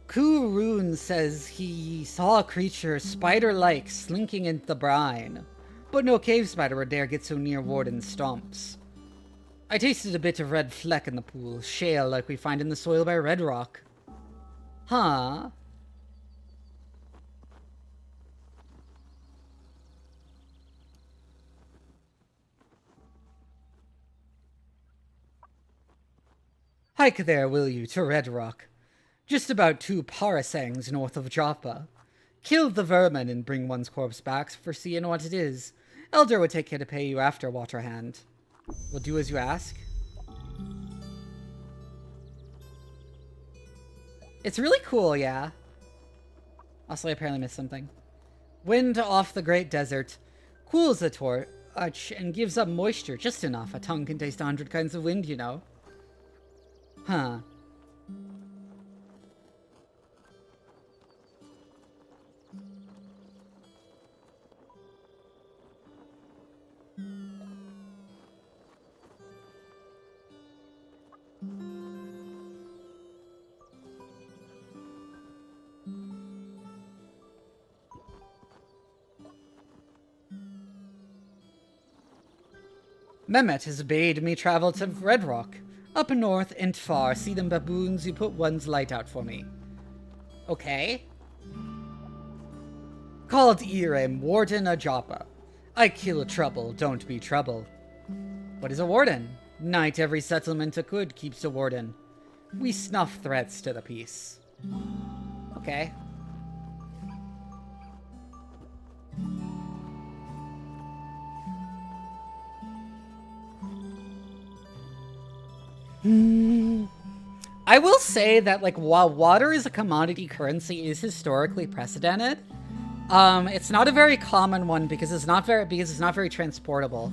Kurun says he saw a creature spider-like slinking into the brine, but no cave spider would dare get so near Warden Stomps. I tasted a bit of red fleck in the pool, shale like we find in the soil by Red Rock. Huh? Hike there, will you, to Red Rock. Just about 2 parasangs north of Joppa. Kill the vermin and bring one's corpse back for seeing what it is. Elder would take care to pay you after, Waterhand. We'll do as you ask. It's really cool, yeah. Also, I apparently missed something. Wind off the great desert. Cools the torch and gives up moisture just enough. A tongue can taste 100 kinds of wind, you know. Huh. Mehmet has bade me travel to Red Rock. Up north and far, see them baboons who put one's light out for me. Okay. Called Irem, Warden of Joppa. I kill trouble, don't be trouble. What is a warden? Knight every settlement of Qud keeps a warden. We snuff threats to the peace. Okay. I will say that, like, while water is a commodity currency is historically precedented, it's not a very common one because it's not very transportable.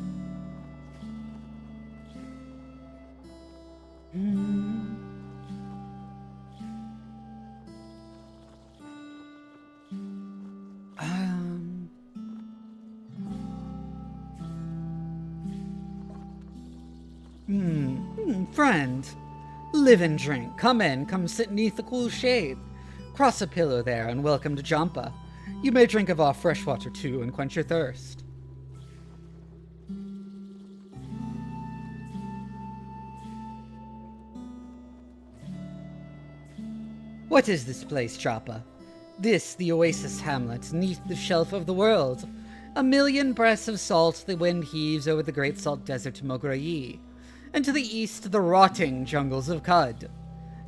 Friend. Live and drink. Come in. Come sit neath the cool shade. Cross a pillow there and welcome to Joppa. You may drink of our fresh water too and quench your thirst. What is this place, Choppa? This, the oasis hamlet, neath the shelf of the world. A million breaths of salt the wind heaves over the great salt desert to Mograyi, and to the east the rotting jungles of Qud.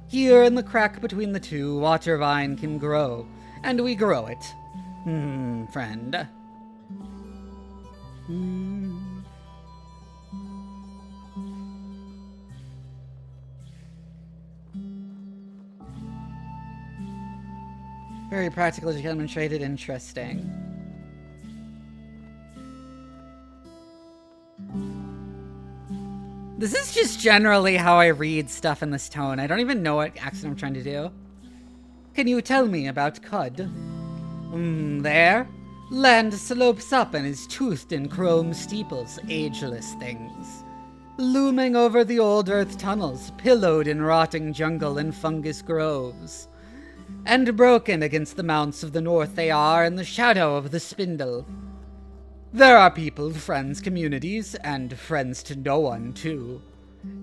Here in the crack between the two, water vine can grow, and we grow it. Friend. Very practical, demonstrated, interesting. This is just generally how I read stuff in this tone. I don't even know what accent I'm trying to do. Can you tell me about Qud? There? Land slopes up and is toothed in chrome steeples, ageless things. Looming over the old earth tunnels, pillowed in rotting jungle and fungus groves. And broken against the mounts of the north they are in the shadow of the spindle. There are people, friends, communities, and friends to no one, too.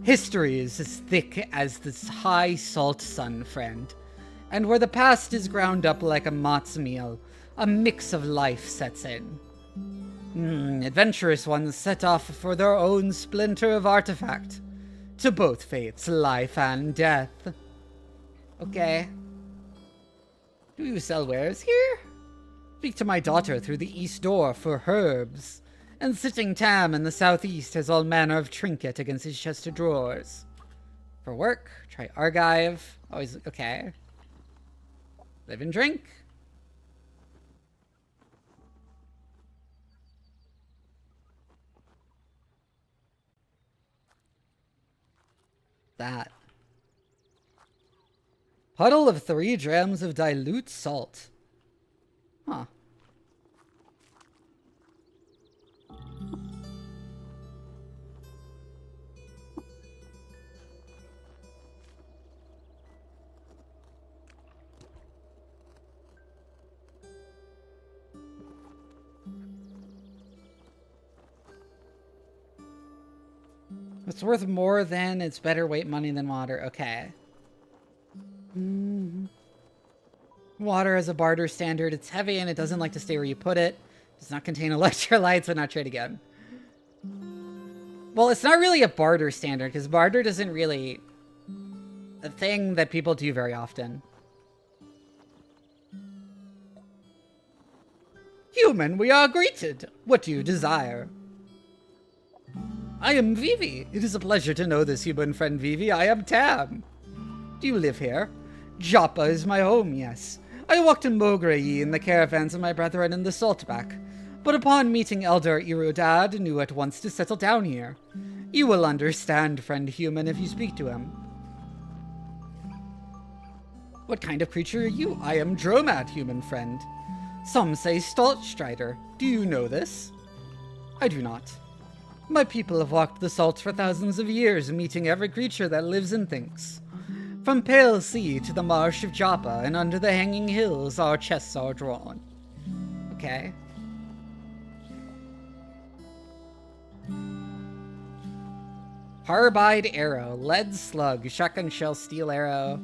History is as thick as this high salt sun, friend. And where the past is ground up like a matzo meal, a mix of life sets in. Adventurous ones set off for their own splinter of artifact. To both fates, life and death. Okay. Do you sell wares here? Speak to my daughter through the east door for herbs. And sitting Tam in the southeast has all manner of trinket against his chest of drawers. For work, try Argive. Always, okay. Live and drink. That. Puddle of 3 drams of dilute salt. Huh. It's worth more than it's better weight money than water. Okay. Water is a barter standard. It's heavy and it doesn't like to stay where you put it. Does not contain electrolytes, so not trade again. Well, it's not really a barter standard because barter isn't really a thing that people do very often. Human, we are greeted. What do you desire? I am Vivi. It is a pleasure to know this human friend, Vivi. I am Tam. Do you live here? Joppa is my home, yes. I walked in Mograyi in the caravans of my brethren in the Saltback, but upon meeting Elder Irodad, knew at once to settle down here. You will understand, friend human, if you speak to him. What kind of creature are you? I am Dromad, human friend. Some say Staltstrider. Do you know this? I do not. My people have walked the salt for thousands of years, meeting every creature that lives and thinks. From Pale Sea to the marsh of Joppa, and under the hanging hills, our chests are drawn. Okay. Harbide arrow, lead slug, shotgun shell, steel arrow.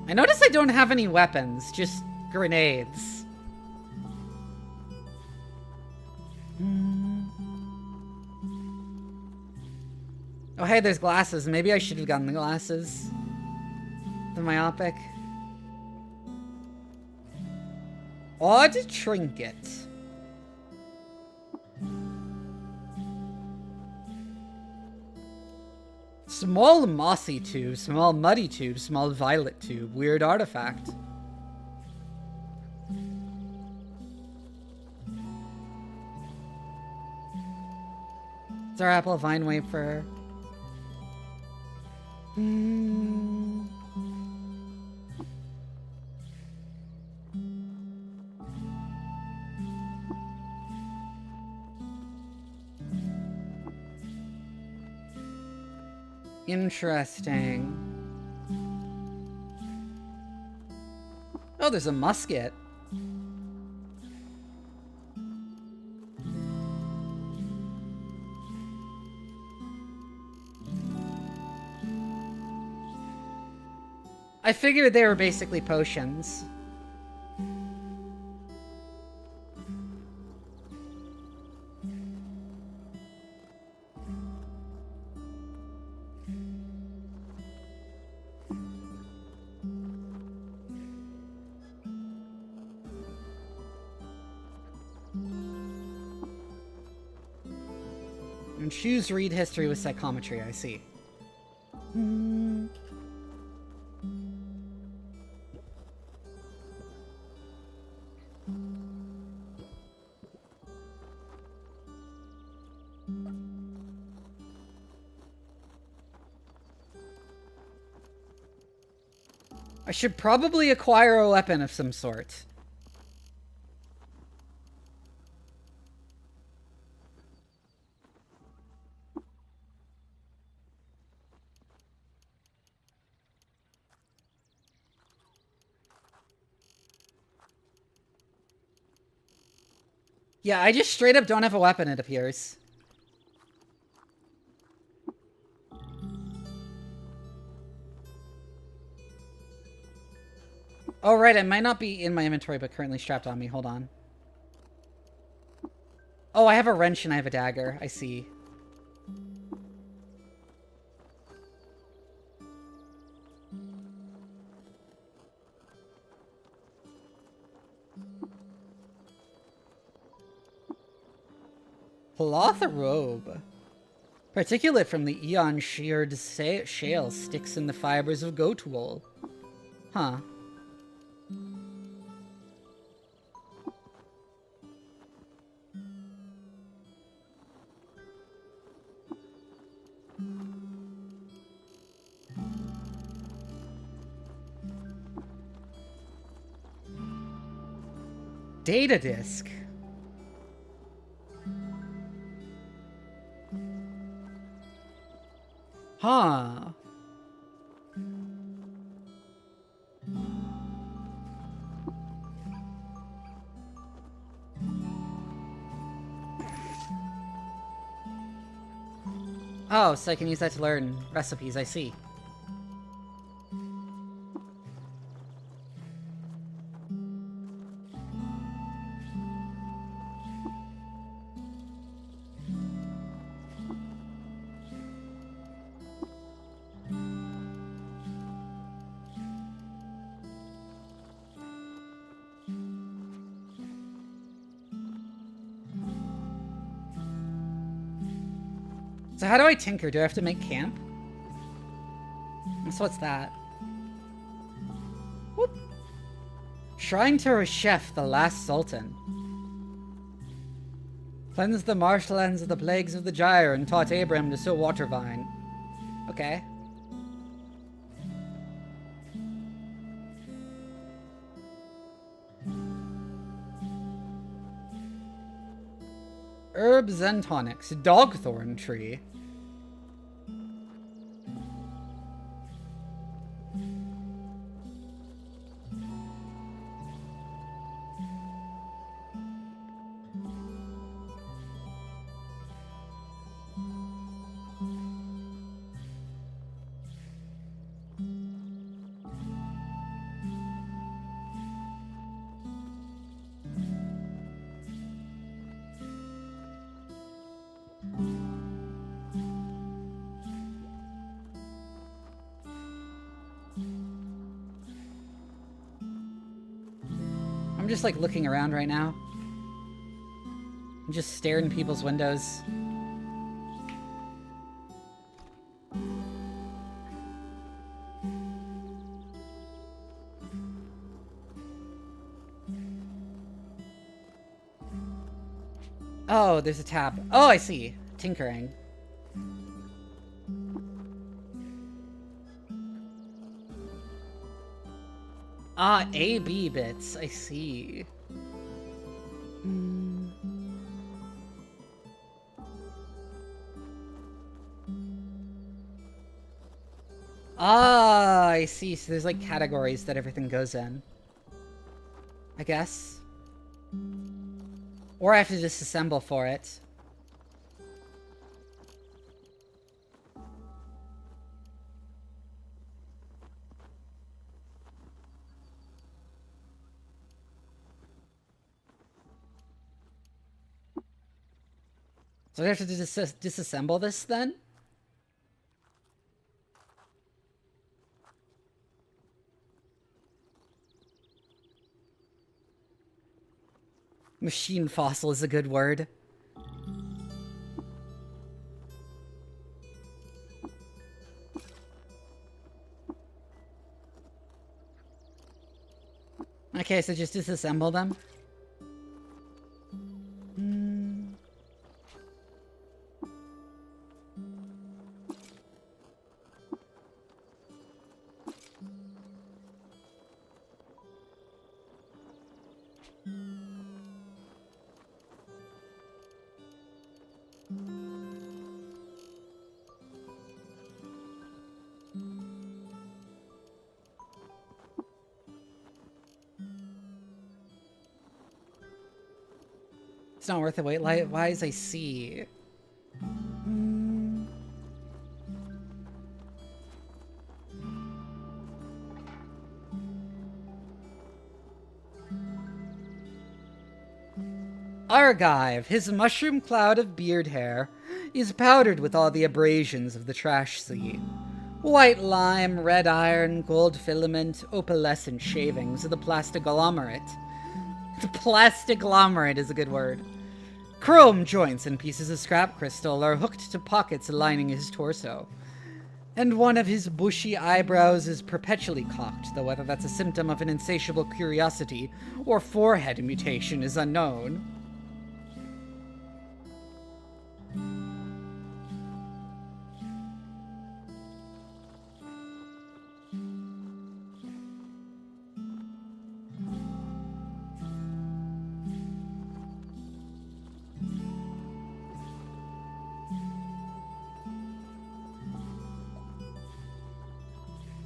I notice I don't have any weapons, just grenades. Oh hey, there's glasses. Maybe I should have gotten the glasses. The myopic. Odd trinket. Small mossy tube, small muddy tube, small violet tube, weird artifact. It's our apple vine wafer. Interesting. Oh, there's a musket. I figured they were basically potions. And choose read history with psychometry, I see. I should probably acquire a weapon of some sort. Yeah, I just straight up don't have a weapon, it appears. Oh, right, it might not be in my inventory, but currently strapped on me. Hold on. Oh, I have a wrench and I have a dagger. I see. Cloth robe. Particulate from the eon-sheared shale sticks in the fibers of goat wool. Huh. Data disk. Huh. Oh, so I can use that to learn recipes, I see. So how do I tinker? Do I have to make camp? So what's that? Whoop. Shrine to Reshef, the last sultan. Cleansed the marshlands of the plagues of the gyre and taught Abraham to sow water vine. Okay. Herbs and tonics. Dogthorn tree. I'm just like looking around right now. I'm just staring at people's windows. Oh, there's a tab. Oh, I see. Tinkering. Ah, AB bits. I see. Ah, I see. So there's like categories that everything goes in, I guess. Or I have to disassemble for it. So I have to disassemble this then? Machine fossil is a good word. Okay, so just disassemble them. It's not worth the wait. Why is I see? Argive, his mushroom cloud of beard hair, is powdered with all the abrasions of the trash sea. White lime, red iron, gold filament, opalescent shavings of the plastiglomerate. The plastiglomerate is a good word. Chrome joints and pieces of scrap crystal are hooked to pockets lining his torso. And one of his bushy eyebrows is perpetually cocked, though whether that's a symptom of an insatiable curiosity or forehead mutation is unknown.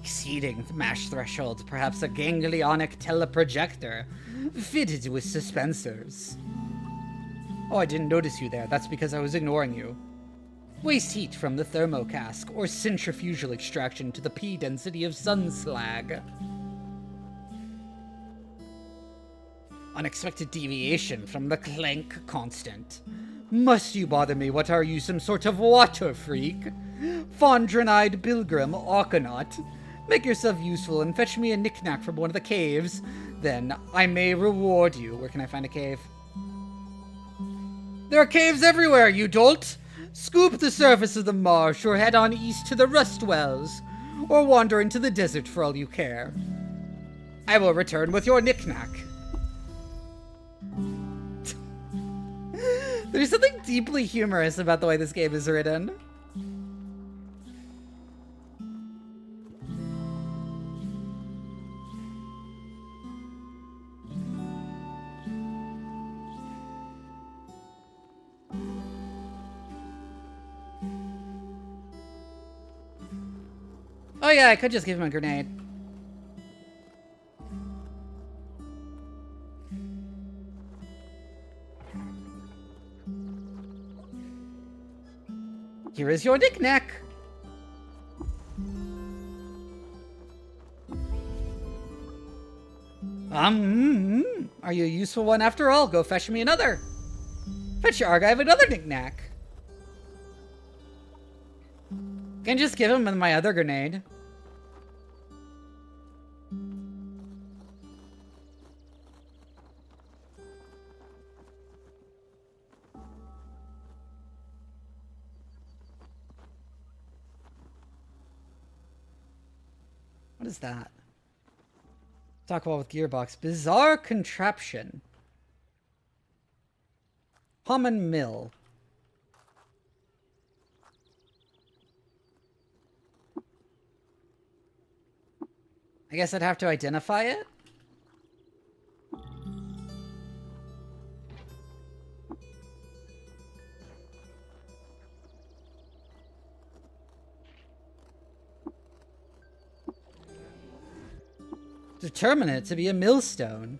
Exceeding the mash threshold, perhaps a ganglionic teleprojector, fitted with suspensors. Oh, I didn't notice you there. That's because I was ignoring you. Waste heat from the thermocask, or centrifugal extraction to the P density of sun slag. Unexpected deviation from the Clank constant. Must you bother me? What are you, some sort of water freak? Fondren-eyed pilgrim, Argonaut. Make yourself useful and fetch me a knick-knack from one of the caves. Then I may reward you. Where can I find a cave? There are caves everywhere, you dolt! Scoop the surface of the marsh or head on east to the rust wells. Or wander into the desert for all you care. I will return with your knick-knack. There's something deeply humorous about the way this game is written. Oh yeah, I could just give him a grenade. Here is your knick-knack. Are you a useful one after all? Go fetch me another. Fetch your archive another knick-knack. Can just give him my other grenade. What is that? Talk about with gearbox. Bizarre contraption. Common mill. I guess I'd have to identify it. Determine it to be a millstone.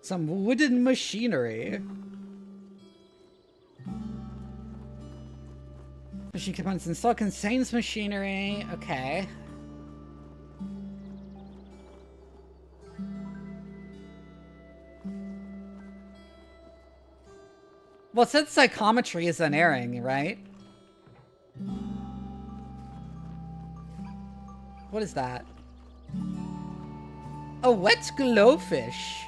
Some wooden machinery. Machine components installed contains machinery. Okay. Well, it said psychometry is unerring, right? What is that? A wet glowfish.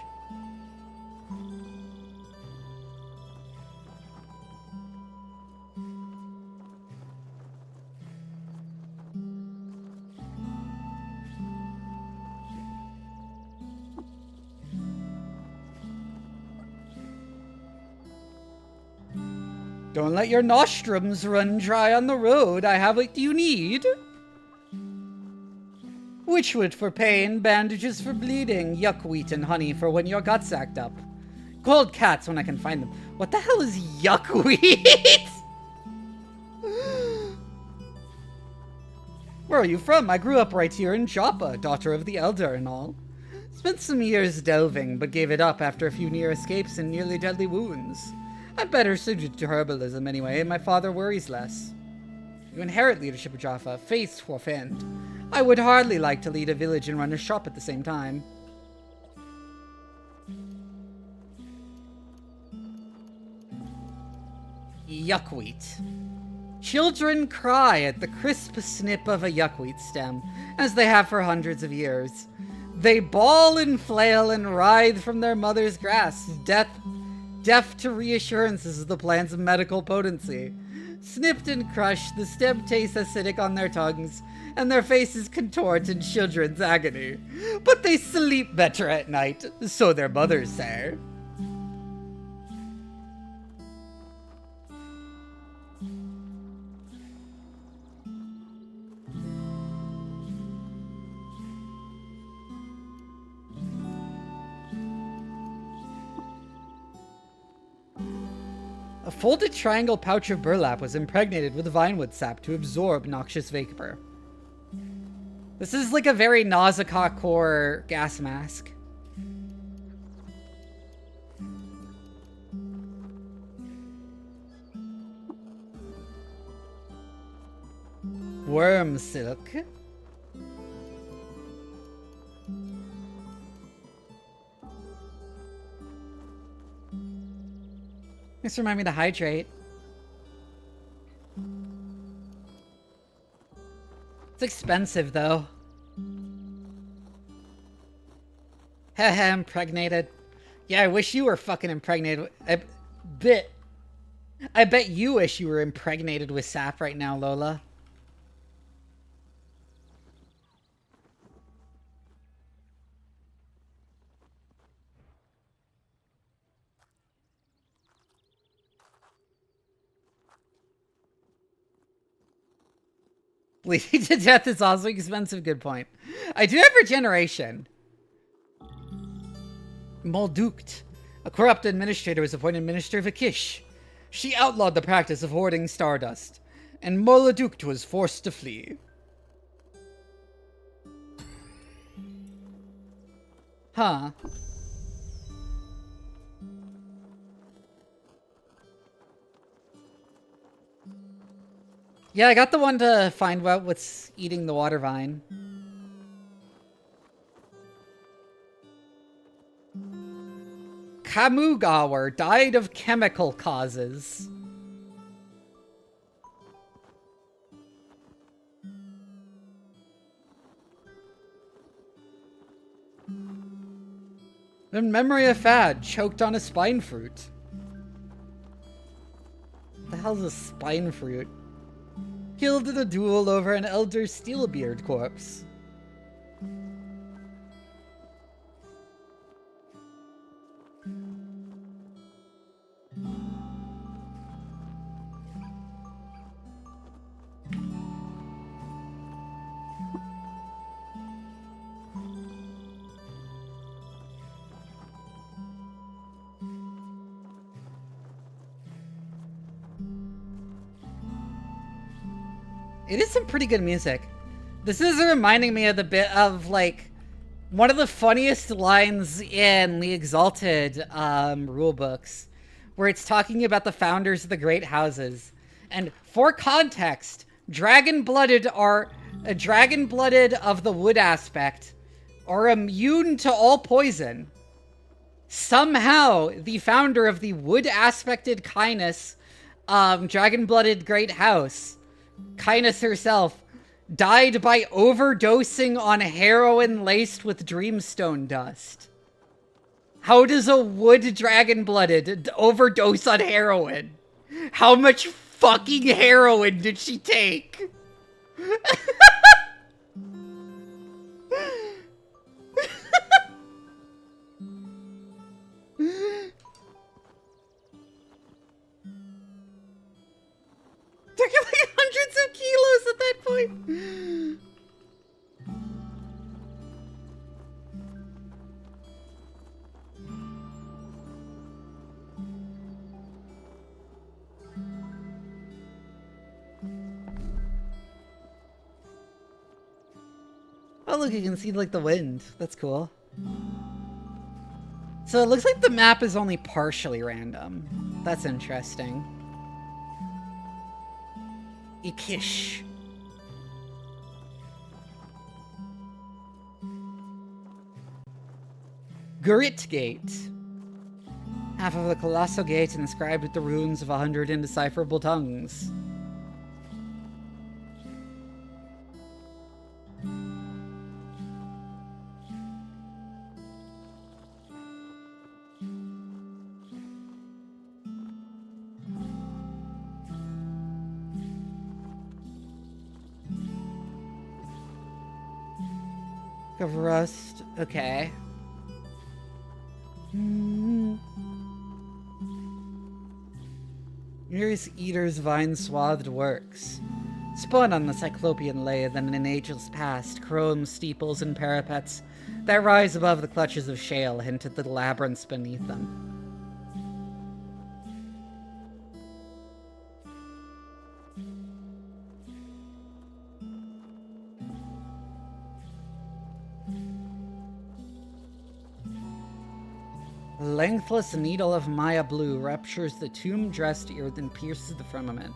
Don't let your nostrums run dry on the road. I have what you need. Witchwood for pain, bandages for bleeding, yuckweed and honey for when your guts act up. Cold cats when I can find them. What the hell is yuckweed? Where are you from? I grew up right here in Joppa, daughter of the elder and all. Spent some years delving, but gave it up after a few near escapes and nearly deadly wounds. I'm better suited to herbalism anyway, and my father worries less. You inherit leadership of Jaffa, faith to offend. I would hardly like to lead a village and run a shop at the same time. Yuckweed. Children cry at the crisp snip of a yuckweed stem, as they have for hundreds of years. They bawl and flail and writhe from their mother's grasp, deaf to reassurances of the plant's medical potency. Snipped and crushed, the stem tastes acidic on their tongues, and their faces contort in children's agony. But they sleep better at night, so their mothers say. A folded triangle pouch of burlap was impregnated with vinewood sap to absorb noxious vapor. This is like a very Nausicaa core gas mask. Worm silk. Just remind me to hydrate. It's expensive, though. Haha, impregnated. Yeah, I wish you were fucking impregnated. I bet you wish you were impregnated with sap right now, Lola. Bleeding to death is also expensive, good point. I do have regeneration. Moldukt. A corrupt administrator was appointed Minister of Akish. She outlawed the practice of hoarding stardust, and Moldukt was forced to flee. Huh. Yeah, I got the one to find out what's eating the water vine. Kamugawar died of chemical causes. In memory of Fad, choked on a spine fruit. What the hell's a spine fruit? Killed in a duel over an elder Steelbeard corpse. It is some pretty good music. This is reminding me of the bit of, like, one of the funniest lines in the Exalted rulebooks, where it's talking about the founders of the great houses. And for context, dragon-blooded of the wood aspect are immune to all poison. Somehow, the founder of the wood-aspected Kindness, dragon-blooded great house, Kindness herself, died by overdosing on heroin laced with dreamstone dust. How does a wood dragon-blooded overdose on heroin? How much fucking heroin did she take? They're like hundreds of kilos at that point. Oh look, you can see like the wind. That's cool. So it looks like the map is only partially random. That's interesting. Ikish. Gurit Gate. Half of the colossal gate inscribed with the runes of 100 indecipherable tongues. Of rust. Okay. Here's Eater's vine-swathed works. Spun on the cyclopean lathe and in ages past, chrome steeples and parapets that rise above the clutches of shale hint at the labyrinths beneath them. Lengthless needle of Maya blue ruptures the tomb-dressed earth and pierces the firmament.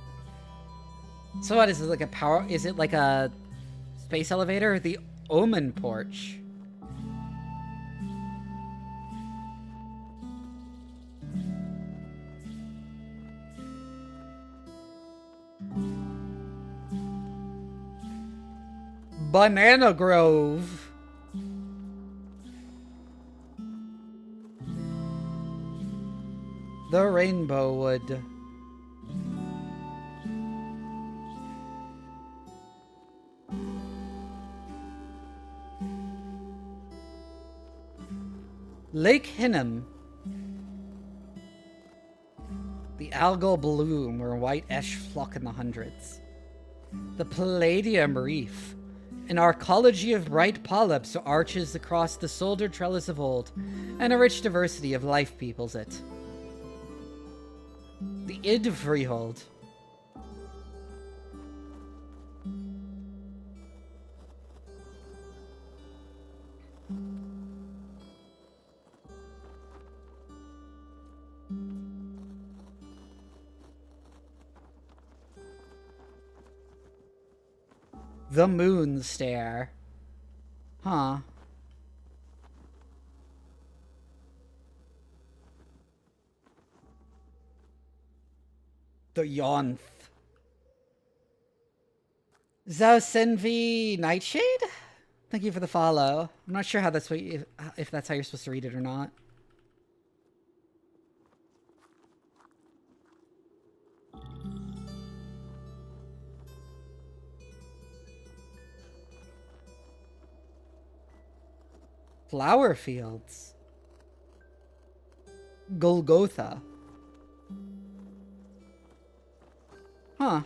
So what is it, like a power? Is it like a space elevator? The Omen Porch. Banana Grove. The Rainbow Wood. Lake Hinnom. The algal bloom where white esh flock in the hundreds. The Palladium Reef. An arcology of bright polyps arches across the solder trellis of old, and a rich diversity of life peoples it. The Id Freehold. The Moon Stair. Huh. The Yonth. Zausenvi Nightshade? Thank you for the follow. I'm not sure how that's what if that's how you're supposed to read it or not. Flower fields. Golgotha. Huh.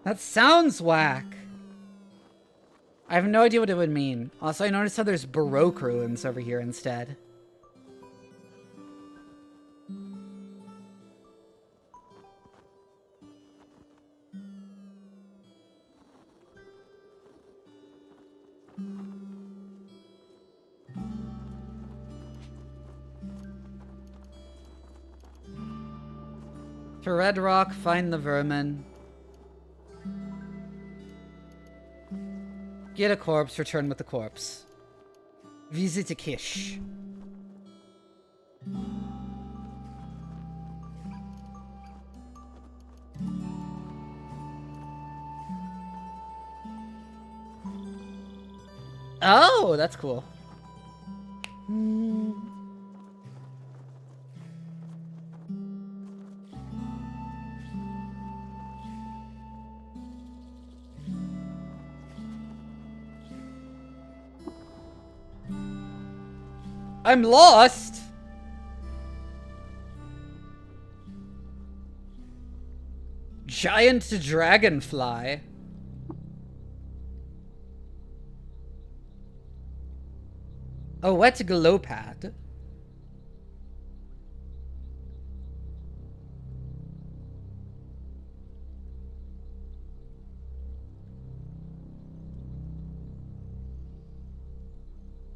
That sounds whack. I have no idea what it would mean. Also, I noticed how there's Baroque ruins over here instead. To Red Rock, find the vermin. Get a corpse, return with the corpse. Visit a Kish. Oh, that's cool. I'm lost! Giant dragonfly. A wet glow pad.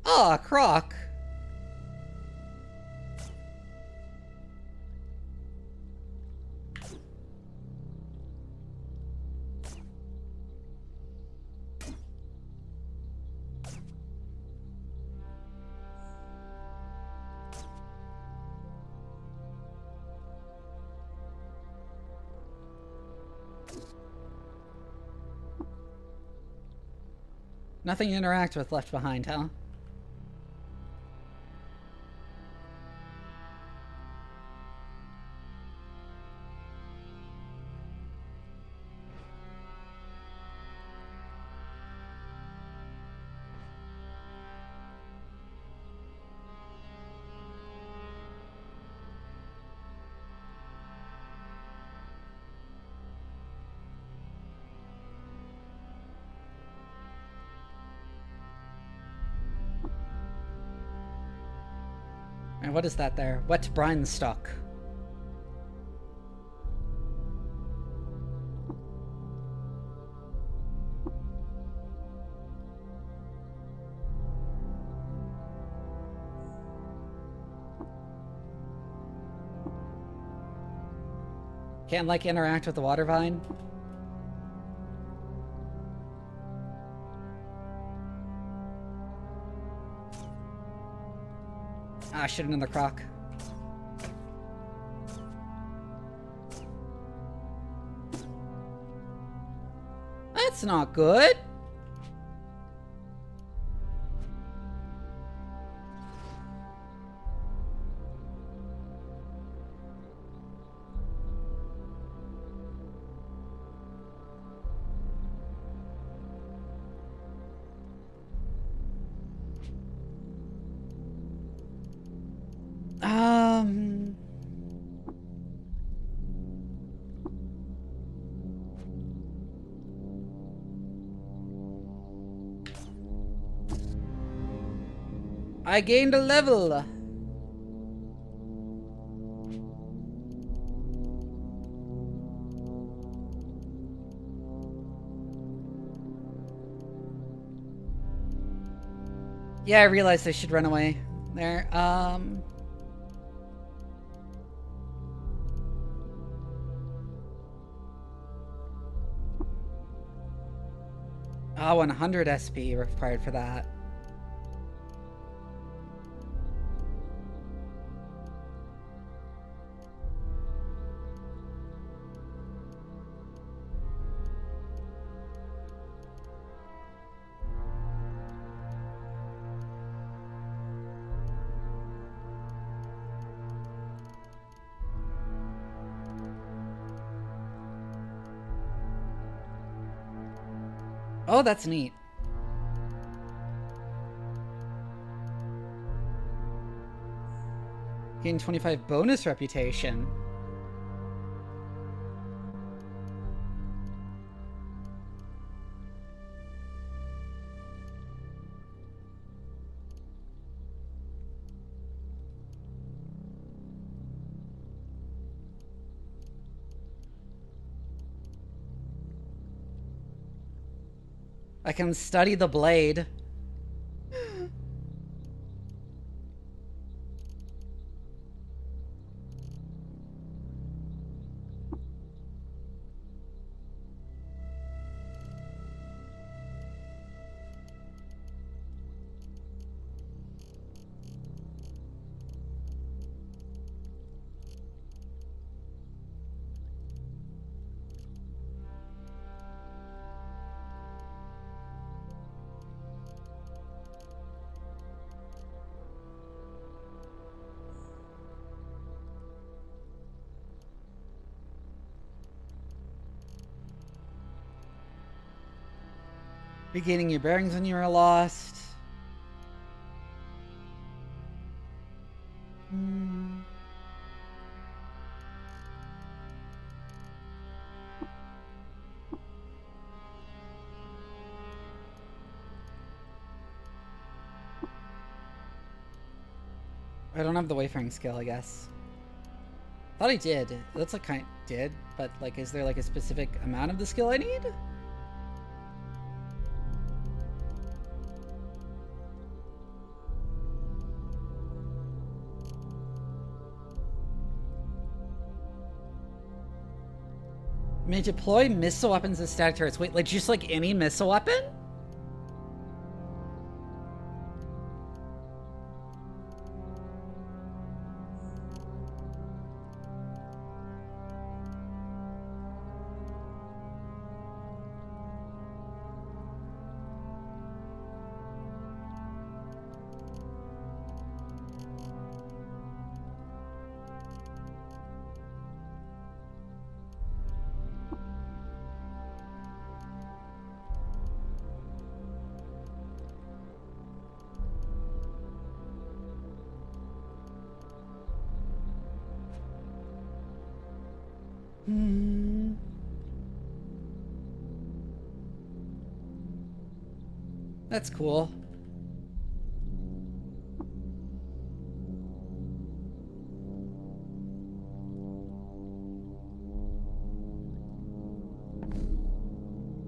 Ah, Croc. Nothing to interact with left behind, huh? And what is that there? Wet brine stock. Can't, like, interact with the water vine? Ah, I should have done the croc. That's not good. I gained a level. Yeah, I realized I should run away there. Oh, 100 SP required for that. Oh, that's neat. Gain 25 bonus reputation. I can study the blade. Regaining your bearings when you are lost. I don't have the wayfaring skill, I guess. Thought I did. It looks like I did, but like, is there like a specific amount of the skill I need? May deploy missile weapons as static turrets. Wait, like just like any missile weapon? That's cool.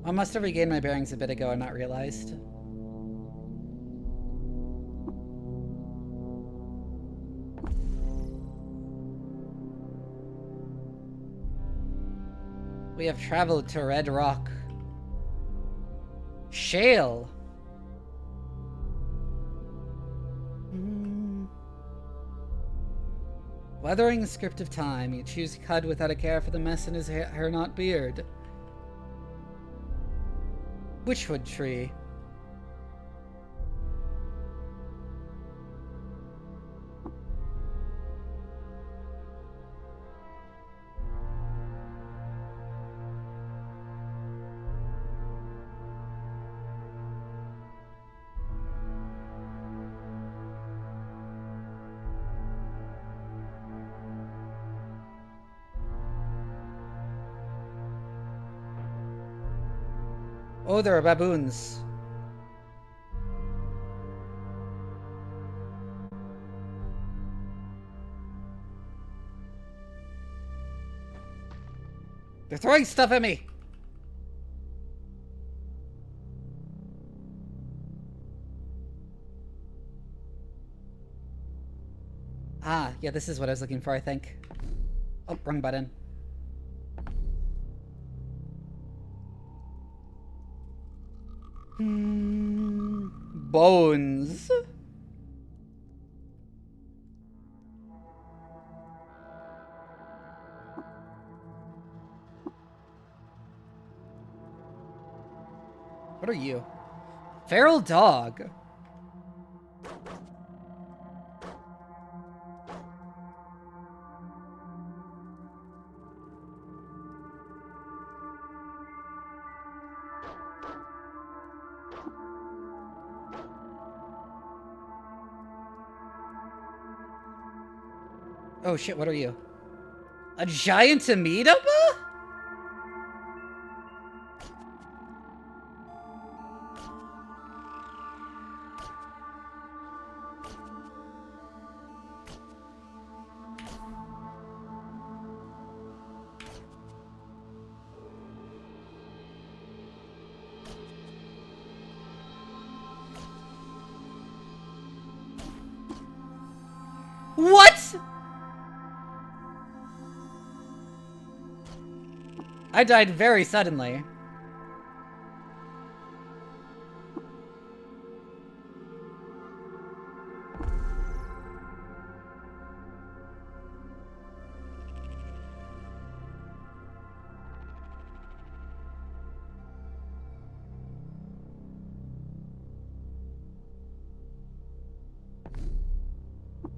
I must have regained my bearings a bit ago and not realized. We have traveled to Red Rock. Shale. Weathering the script of time, you choose Qud without a care for the mess in his hair not beard. Witchwood tree. Oh, there are baboons. They're throwing stuff at me. Ah, yeah, this is what I was looking for, I think. Oh, wrong button. Bones. What are you? Feral dog. Oh shit, what are you? A giant amoeba? What? I died very suddenly.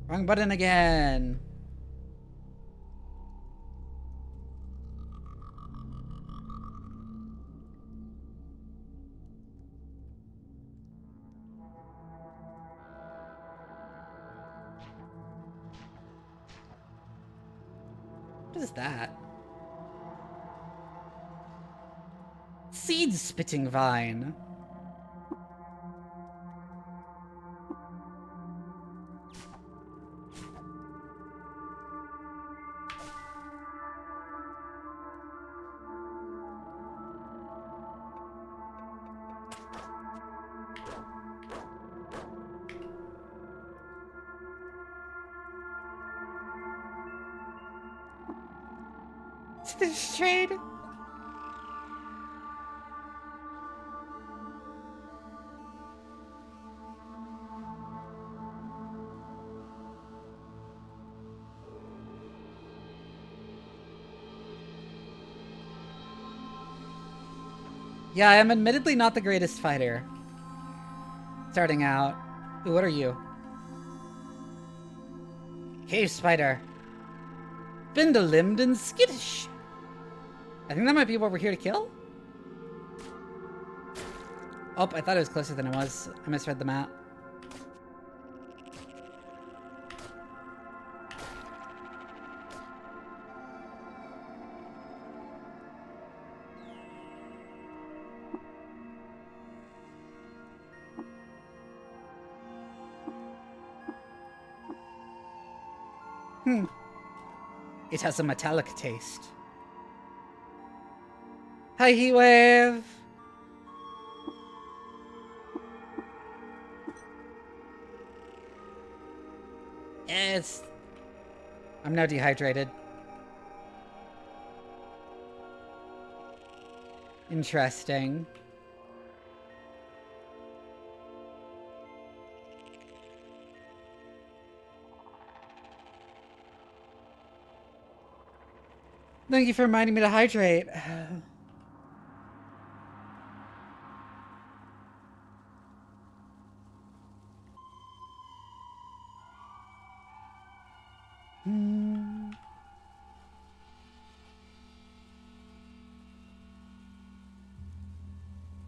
Wrong button again. What is that? Seed-spitting vine. This trade. Yeah, I am admittedly not the greatest fighter. Starting out. Ooh, what are you? Cave spider. Spindle-limbed and skittish. I think that might be what we're here to kill. Oh, I thought it was closer than it was. I misread the map. It has a metallic taste. Hi, Heatwave! I'm now dehydrated. Interesting. Thank you for reminding me to hydrate.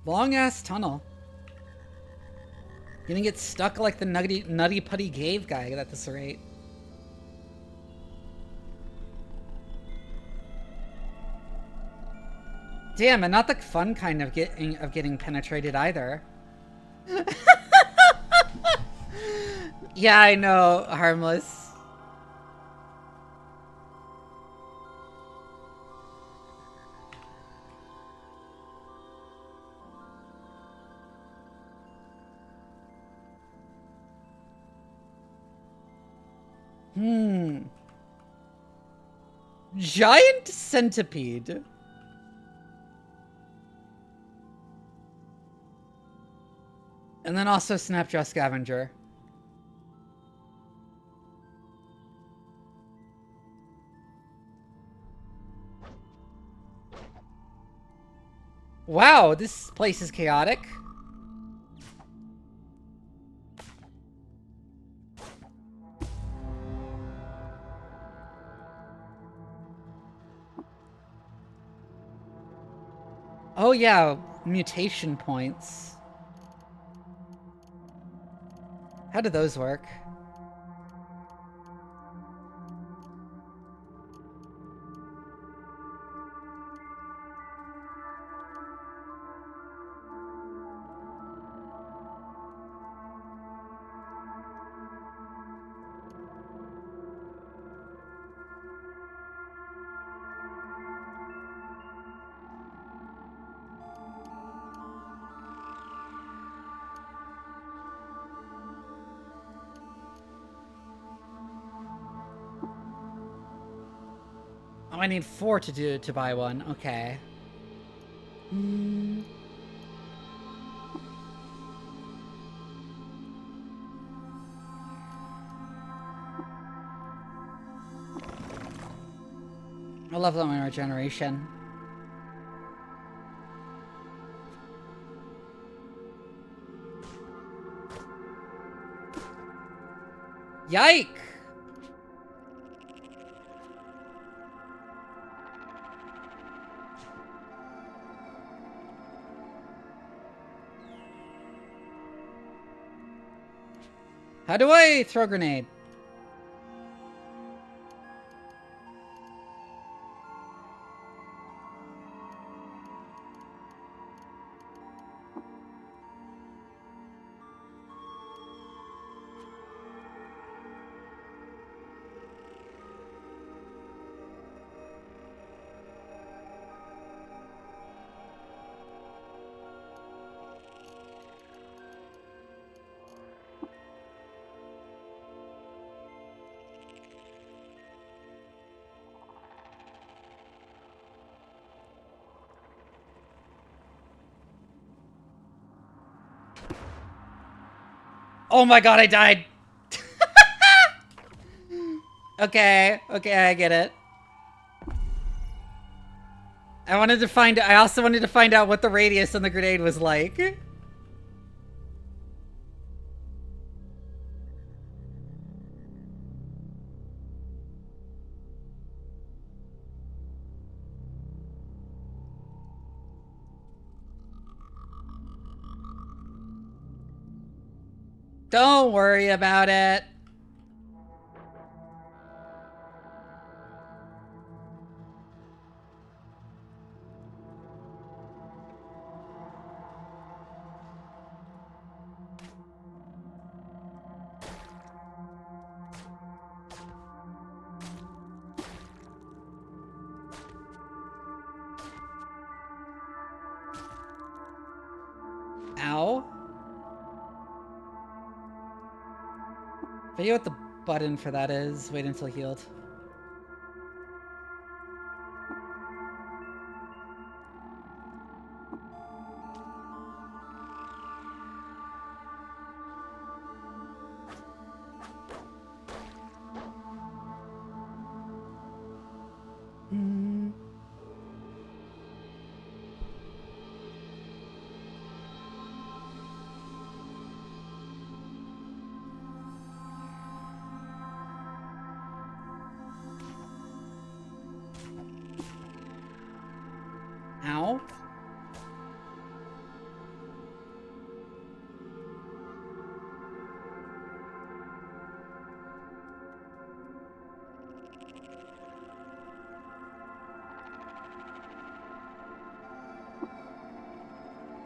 Long ass tunnel. You're gonna get stuck like the nutty putty cave guy at this rate. Damn, and not the fun kind of getting penetrated either. Yeah, I know, harmless. Giant centipede. And then also Snapjaw Scavenger. Wow, this place is chaotic. Oh yeah, mutation points. How do those work? Oh, I need 4 to buy one. Okay. I love that my regeneration. Yike! How do I throw a grenade? Oh my god, I died! Okay, I get it. I also wanted to find out what the radius on the grenade was like. Don't worry about it. Ow. Forget what the button for that is. Wait until healed. Ow.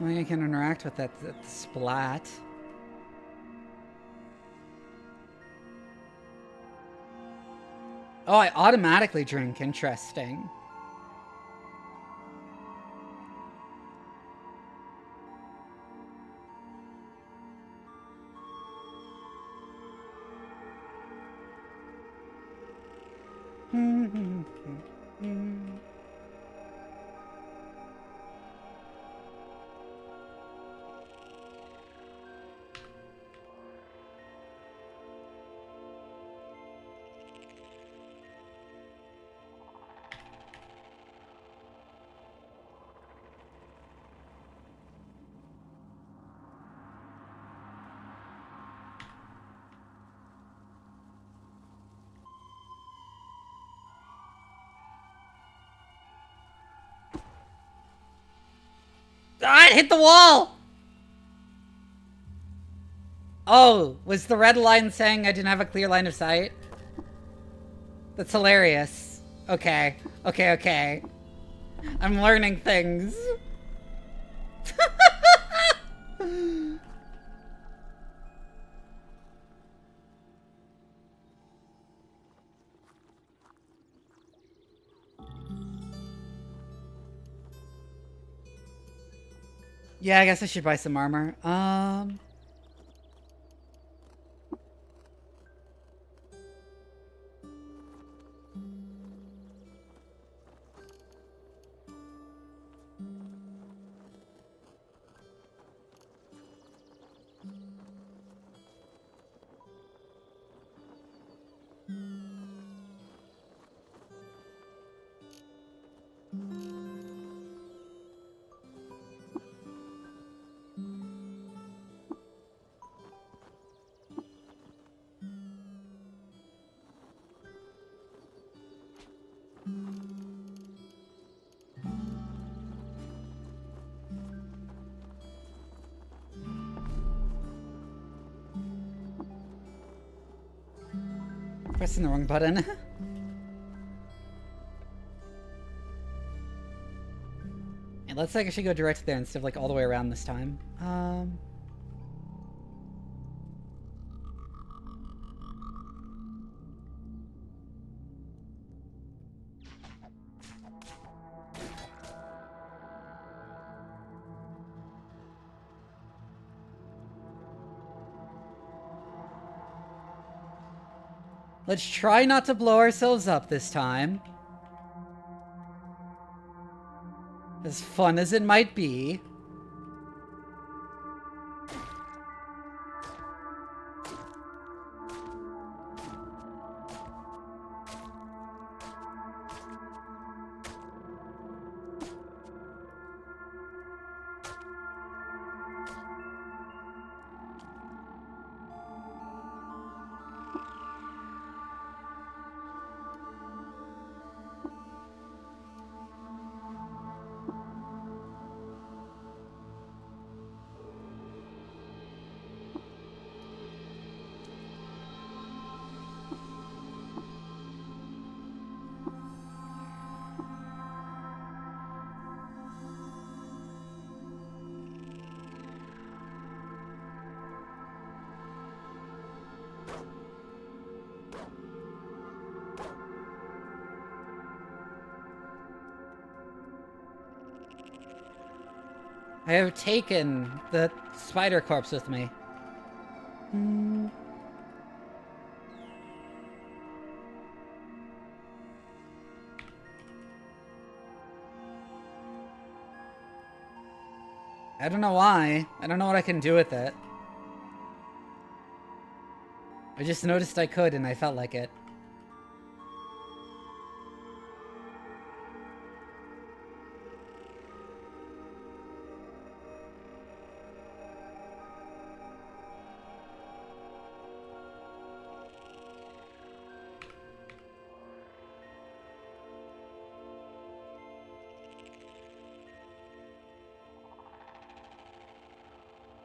I think I can interact with that splat. Oh, I automatically drink. Interesting. Ah, it hit the wall! Oh, was the red line saying I didn't have a clear line of sight? That's hilarious. Okay. I'm learning things. Yeah, I guess I should buy some armor. Pressing the wrong button. It looks like I should go direct there instead of like all the way around this time. Let's try not to blow ourselves up this time. As fun as it might be. I have taken the spider corpse with me. I don't know why. I don't know what I can do with it. I just noticed I could and I felt like it.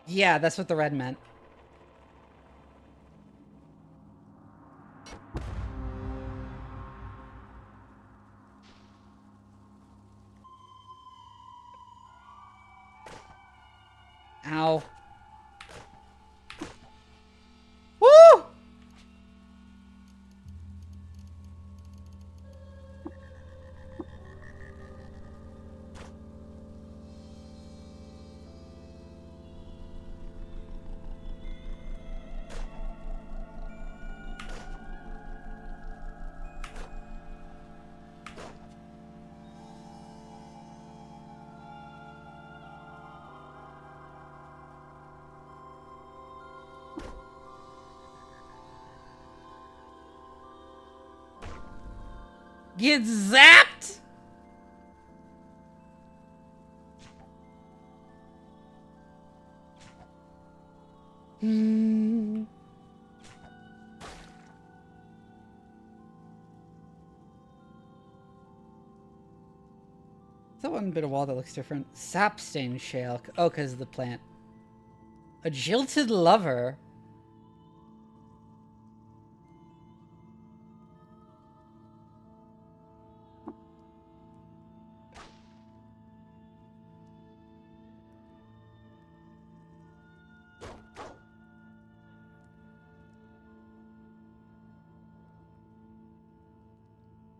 Yeah, that's what the red meant. Ow. Woo! Get zapped! Is that one bit of wall that looks different? Sap stained shale. Oh, because of the plant. A jilted lover.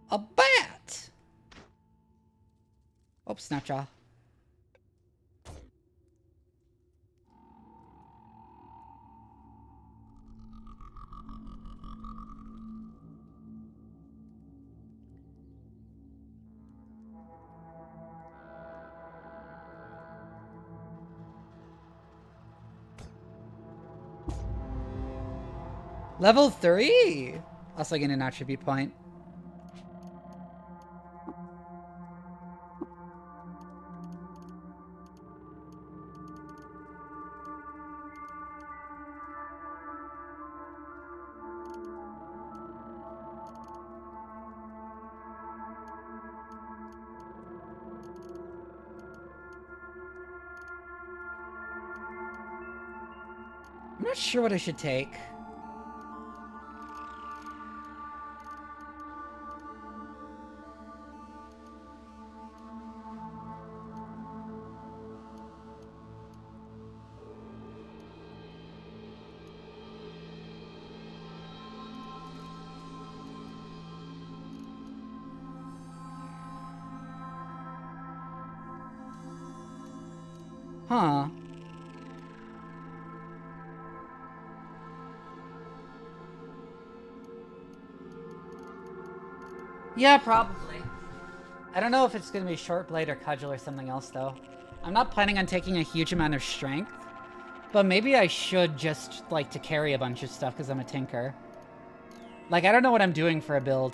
A bat! Oh, Snapjaw. Level 3! Also getting an attribute point. I'm not sure what I should take. Huh. Yeah, probably. I don't know if it's going to be short blade or cudgel or something else, though. I'm not planning on taking a huge amount of strength, but maybe I should just, like, to carry a bunch of stuff because I'm a tinker. Like, I don't know what I'm doing for a build.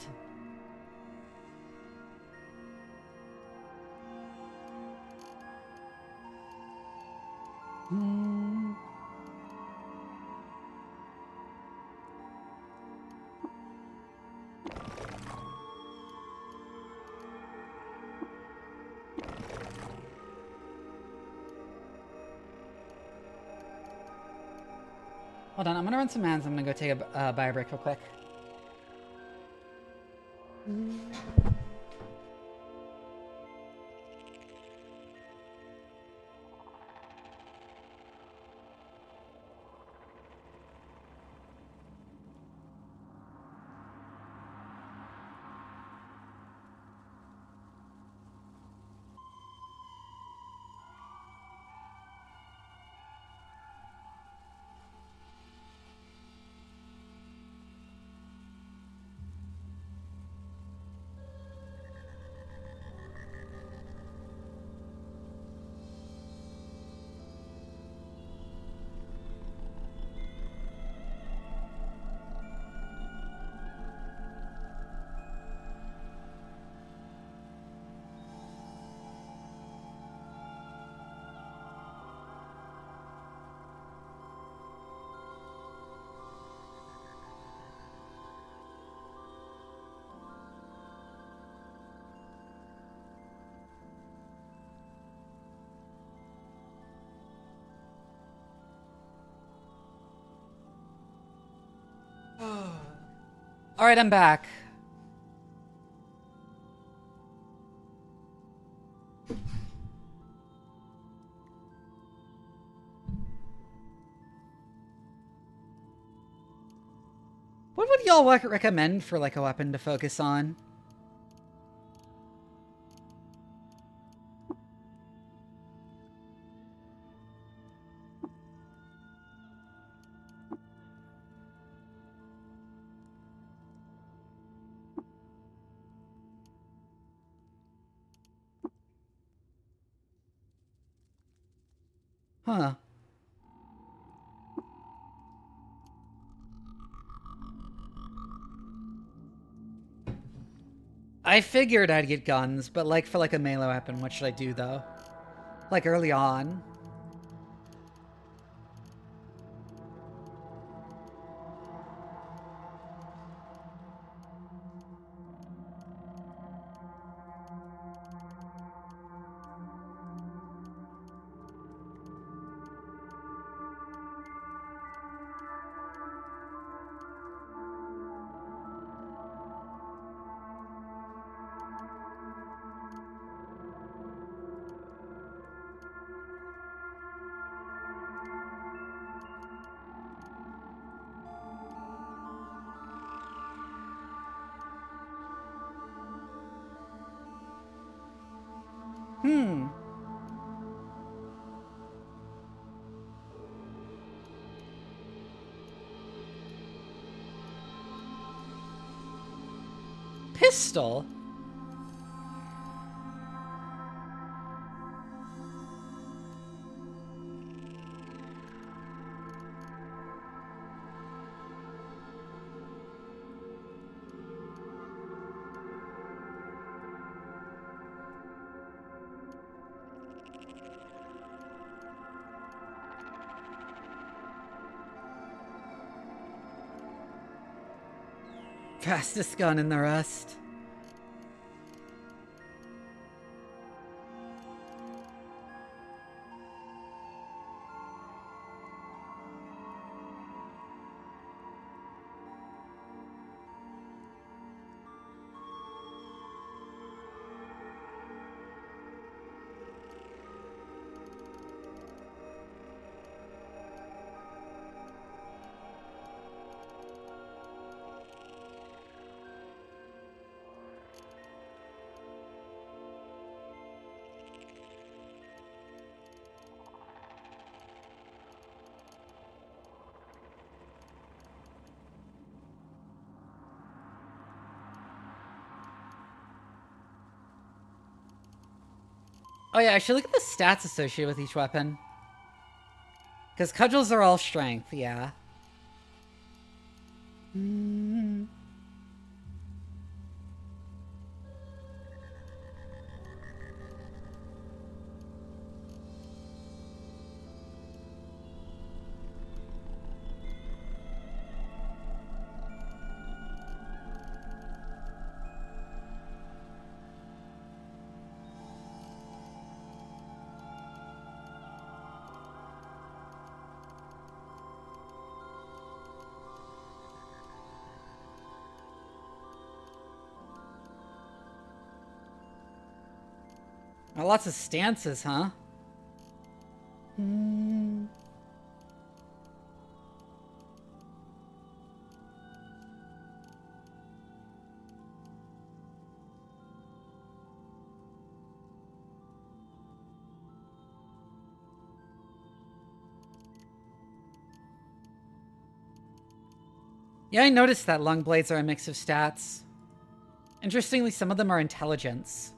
Hold on, I'm gonna run some hands. I'm gonna go take a bio break real quick. Alright, I'm back. What would y'all recommend for, like, a weapon to focus on? Huh. I figured I'd get guns, but like for like a melee weapon, what should I do though? Like early on. Pistol? Fastest gun in the Rust. Oh yeah, I should look at the stats associated with each weapon. Because cudgels are all strength, yeah. Oh, lots of stances, huh? Yeah, I noticed that long blades are a mix of stats. Interestingly, some of them are intelligence.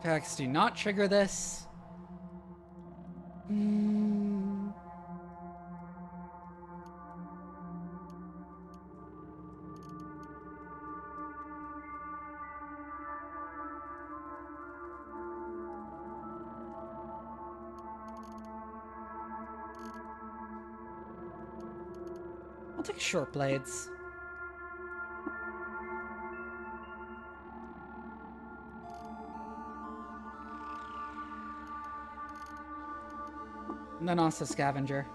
Packs do not trigger this. I'll take short blades. And then also scavenger.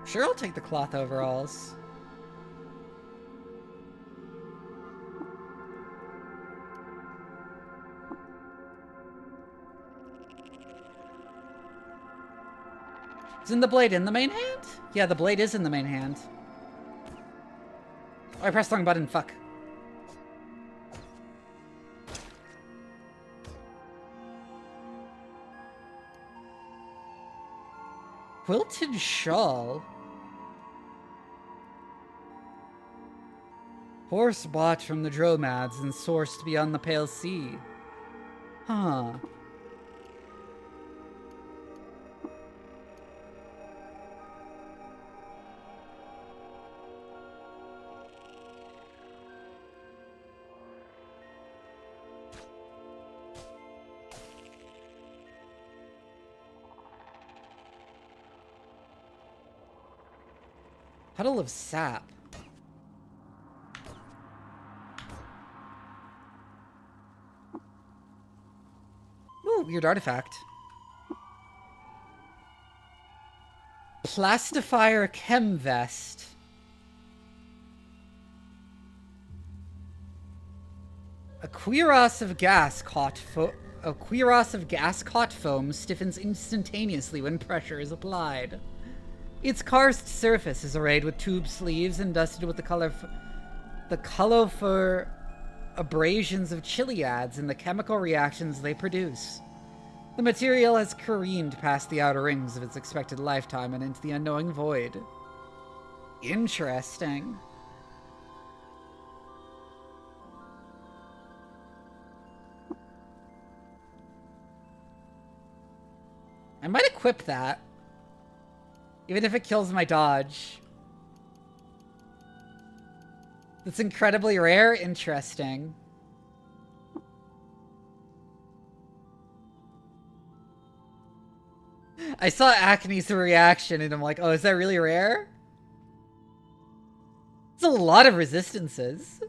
Sure, I'll take the cloth overalls. Isn't the blade in the main hand? Yeah, the blade is in the main hand. Oh, I pressed the wrong button, fuck. Quilted shawl? Horse bought from the dromads and sourced beyond the Pale Sea. Huh. Puddle of sap. Ooh, weird artifact. Plastifier chem vest. A cuirass of gas caught foam stiffens instantaneously when pressure is applied. Its karst surface is arrayed with tube sleeves and dusted with the colorful abrasions of chiliads and the chemical reactions they produce. The material has careened past the outer rings of its expected lifetime and into the unknowing void. Interesting. I might equip that. Even if it kills my dodge. That's incredibly rare. Interesting. I saw Acne's reaction and I'm like, oh, is that really rare? It's a lot of resistances.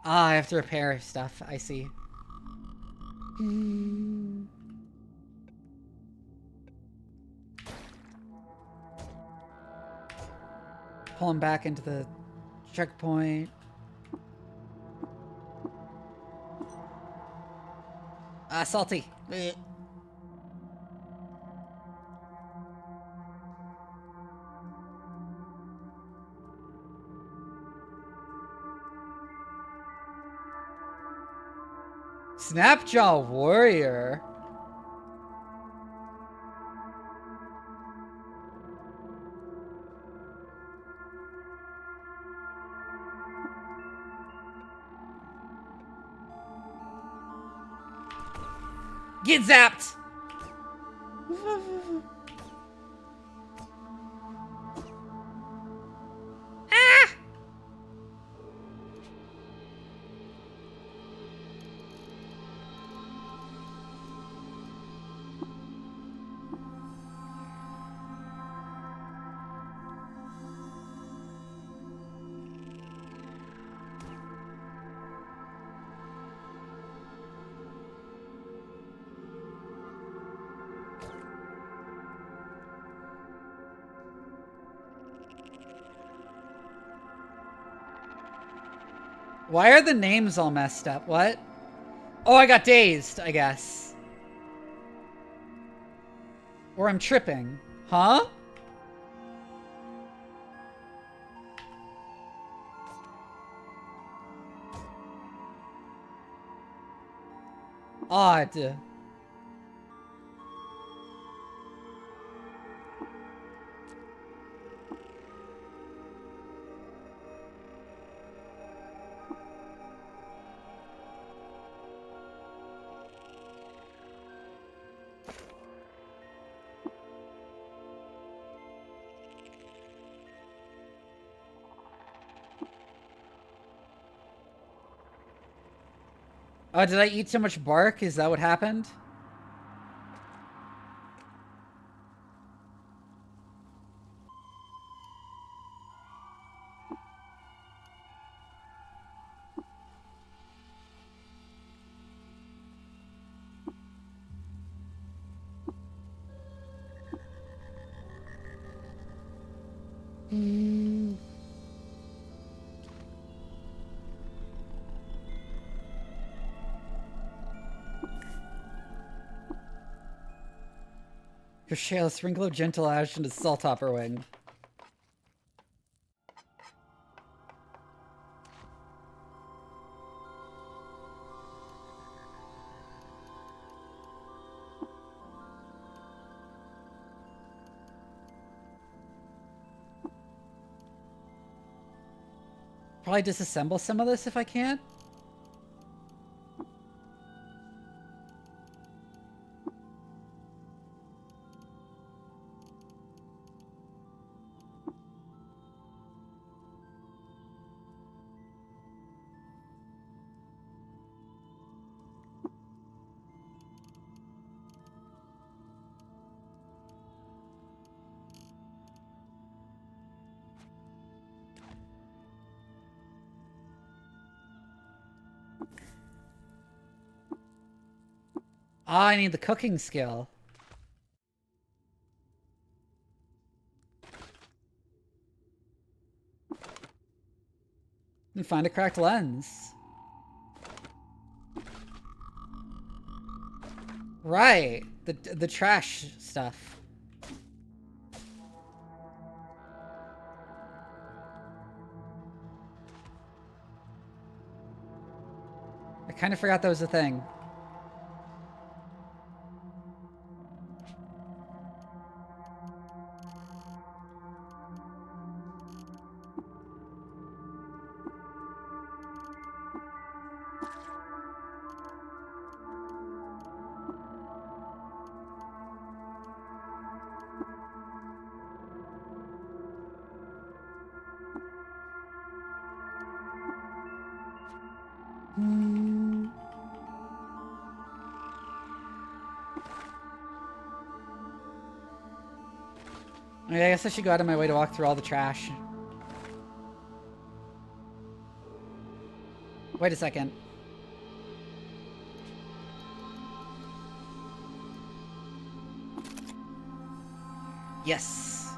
Ah, I have to repair stuff. I see. Pull him back into the checkpoint. Ah, salty. Blech. Snapjaw warrior. Get zapped! Ah! Why are the names all messed up? What? Oh, I got dazed, I guess. Or I'm tripping. Huh? Odd. Oh, did I eat too much bark? Is that what happened? Shale, sprinkle of gentle ash into salt hopper wing. Probably disassemble some of this if I can. Ah, I need the cooking skill. And find a cracked lens. Right, the trash stuff. I kind of forgot that was a thing. I guess I should go out of my way to walk through all the trash. Wait a second. Yes.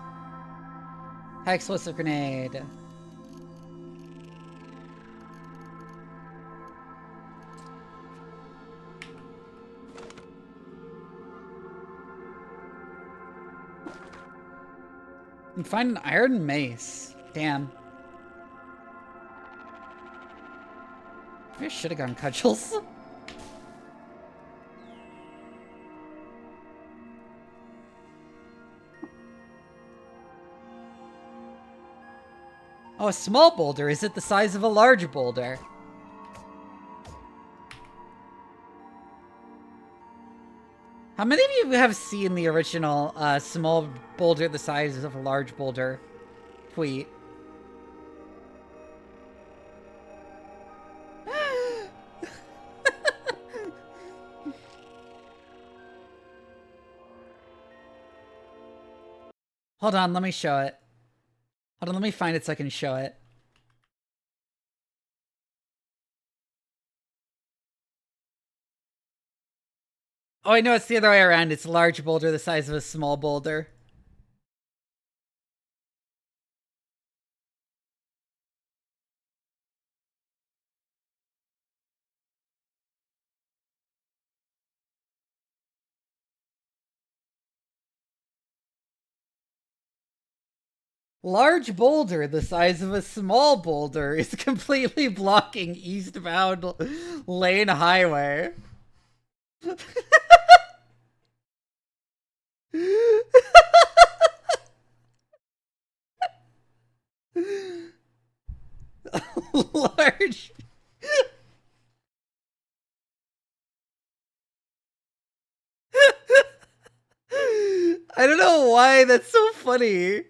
High explosive grenade. And find an iron mace. Damn. Maybe I should have gone cudgels. Oh, a small boulder. Is it the size of a large boulder? How many of you have seen the original small boulder the size of a large boulder tweet? Hold on, let me show it. Hold on, let me find it so I can show it. Oh, I know it's the other way around. It's a large boulder the size of a small boulder. Large boulder the size of a small boulder is completely blocking eastbound lane highway. Large. I don't know why that's so funny.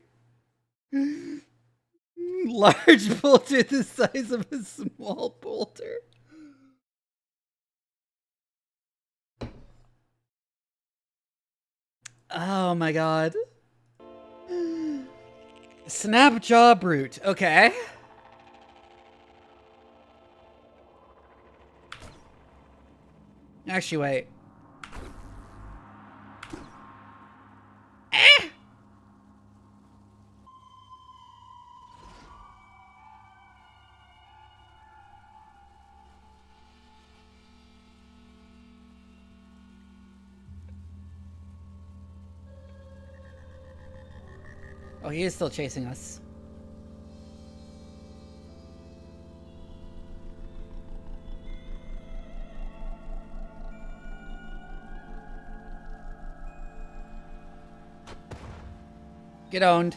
Large boulder the size of a small boulder. Oh my god. Snap jaw brute. Okay. Actually, wait. Oh, he is still chasing us. Get owned.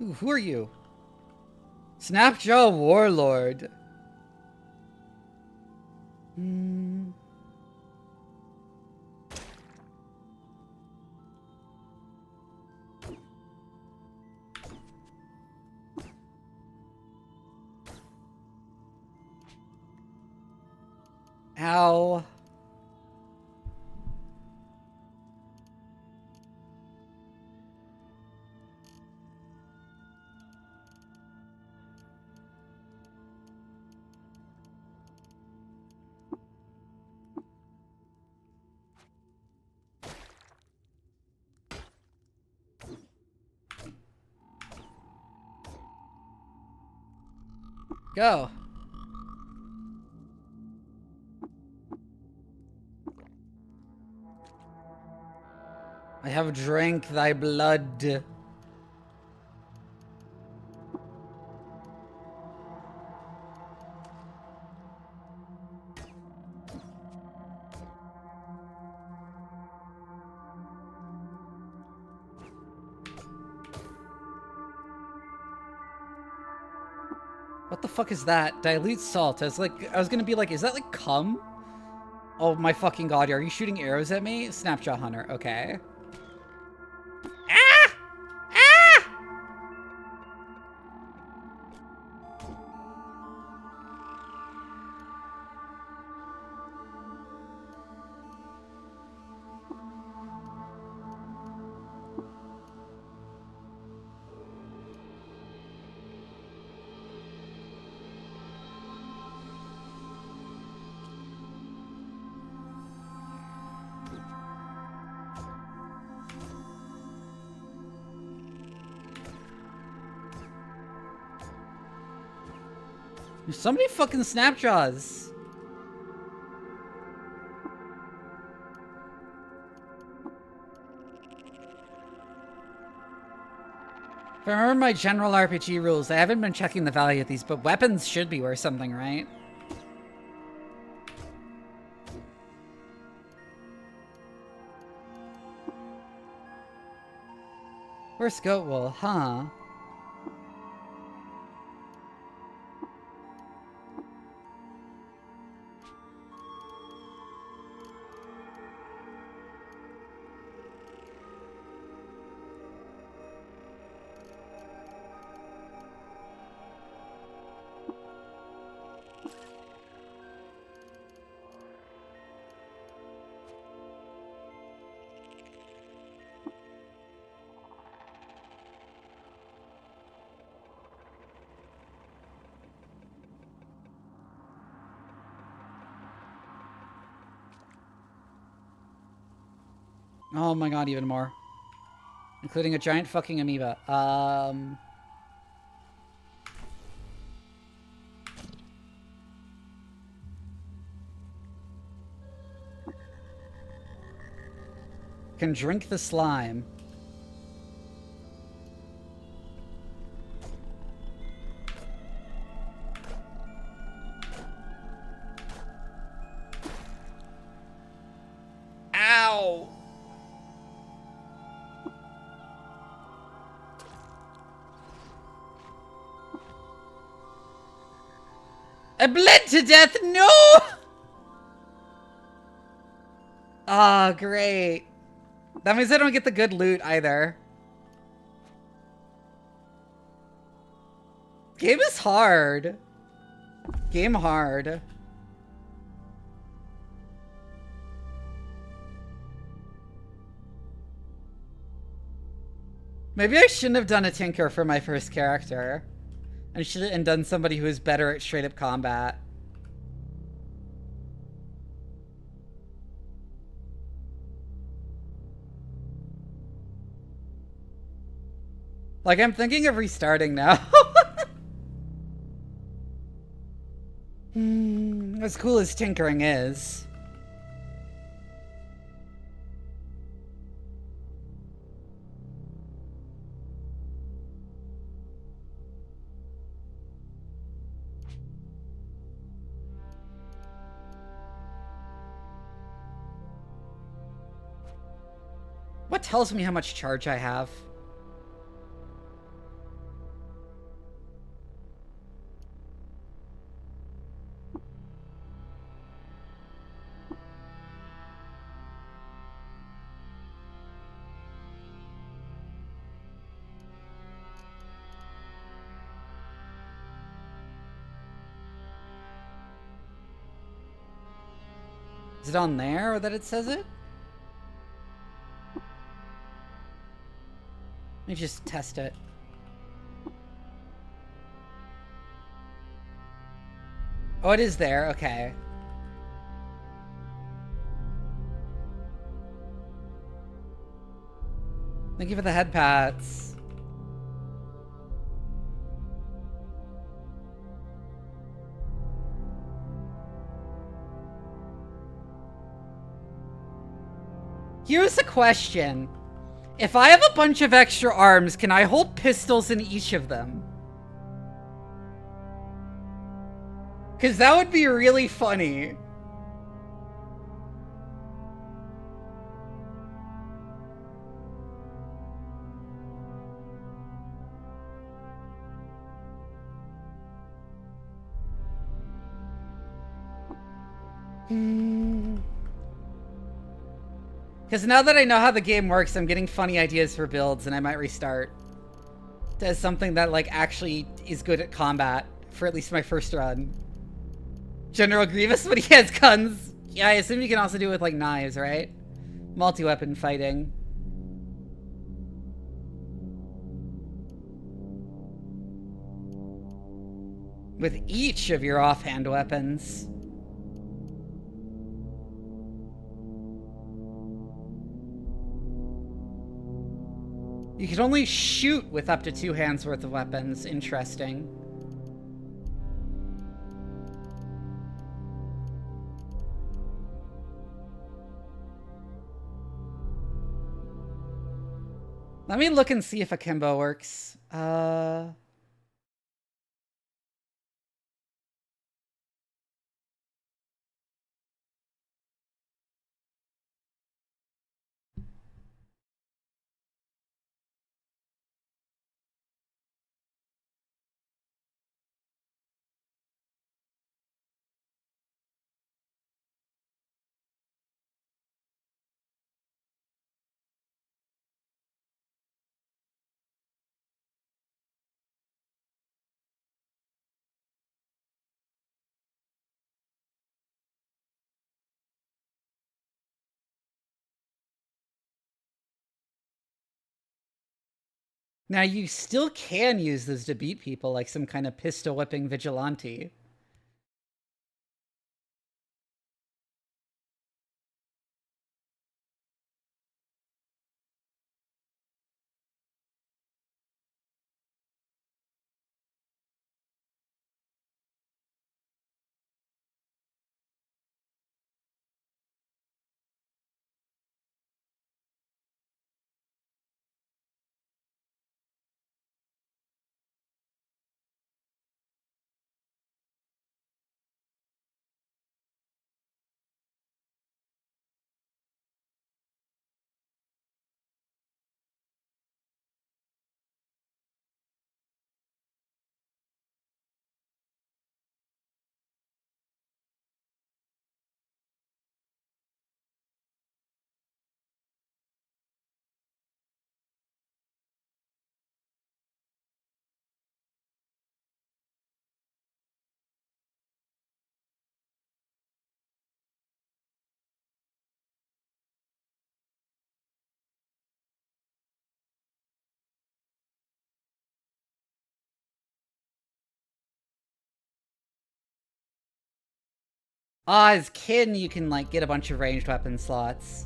Ooh, who are you? Snapjaw Warlord. Ow. Go. I have drank thy blood. What the fuck is that? Dilute salt. I was gonna be like, is that like cum? Oh my fucking god, are you shooting arrows at me? Snapjaw Hunter, okay. Ah! Ah! There's so many fucking Snapjaws. If I remember my general RPG rules, I haven't been checking the value of these, but weapons should be worth something, right? Where's goat wool, huh? Oh my god, even more. Including a giant fucking amoeba. Can drink the slime. Ow! I bled to death! No! Ah, oh, great. That means I don't get the good loot either. Game is hard. Game hard. Maybe I shouldn't have done a tinker for my first character. I should have done somebody who is better at straight up combat. Like, I'm thinking of restarting now. As cool as tinkering is. What tells me how much charge I have? Is it on there or that it says it? Let me just test it. Oh, it is there. Okay. Thank you for the head pats. Here's a question. If I have a bunch of extra arms, can I hold pistols in each of them? Because that would be really funny. Because now that I know how the game works, I'm getting funny ideas for builds, and I might restart to something that, like, actually is good at combat for at least my first run. General Grievous, but he has guns. Yeah, I assume you can also do it with, like, knives, right? Multi-weapon fighting. With each of your offhand weapons. You can only shoot with up to 2 hands worth of weapons. Interesting. Let me look and see if akimbo works. Now, you still can use this to beat people like some kind of pistol-whipping vigilante. As kin, you can, like, get a bunch of ranged weapon slots.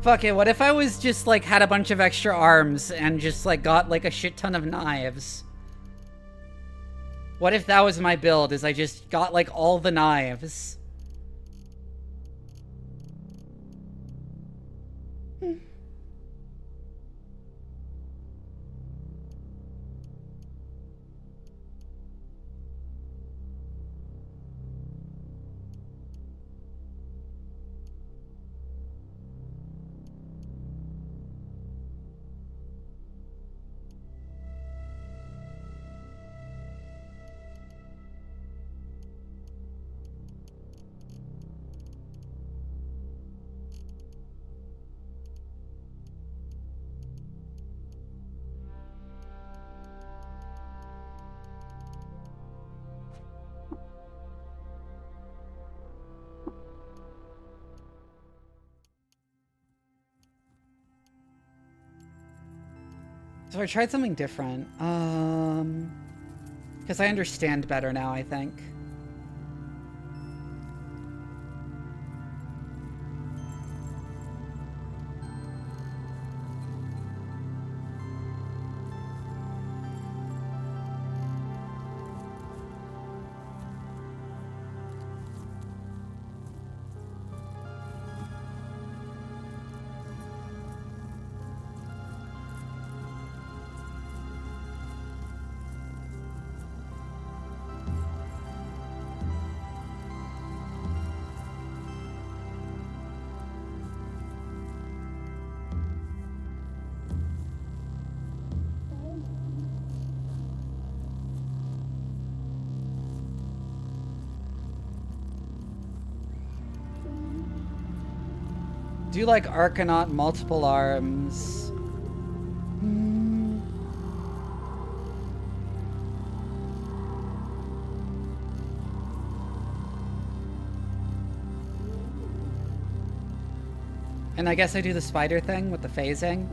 Fuck it, what if I was just, like, had a bunch of extra arms and just, like, got, like, a shit ton of knives? What if that was my build, is I just got, like, all the knives? So I tried something different. Because I understand better now, I think. Do you like Arcanaut multiple arms? And I guess I do the spider thing with the phasing.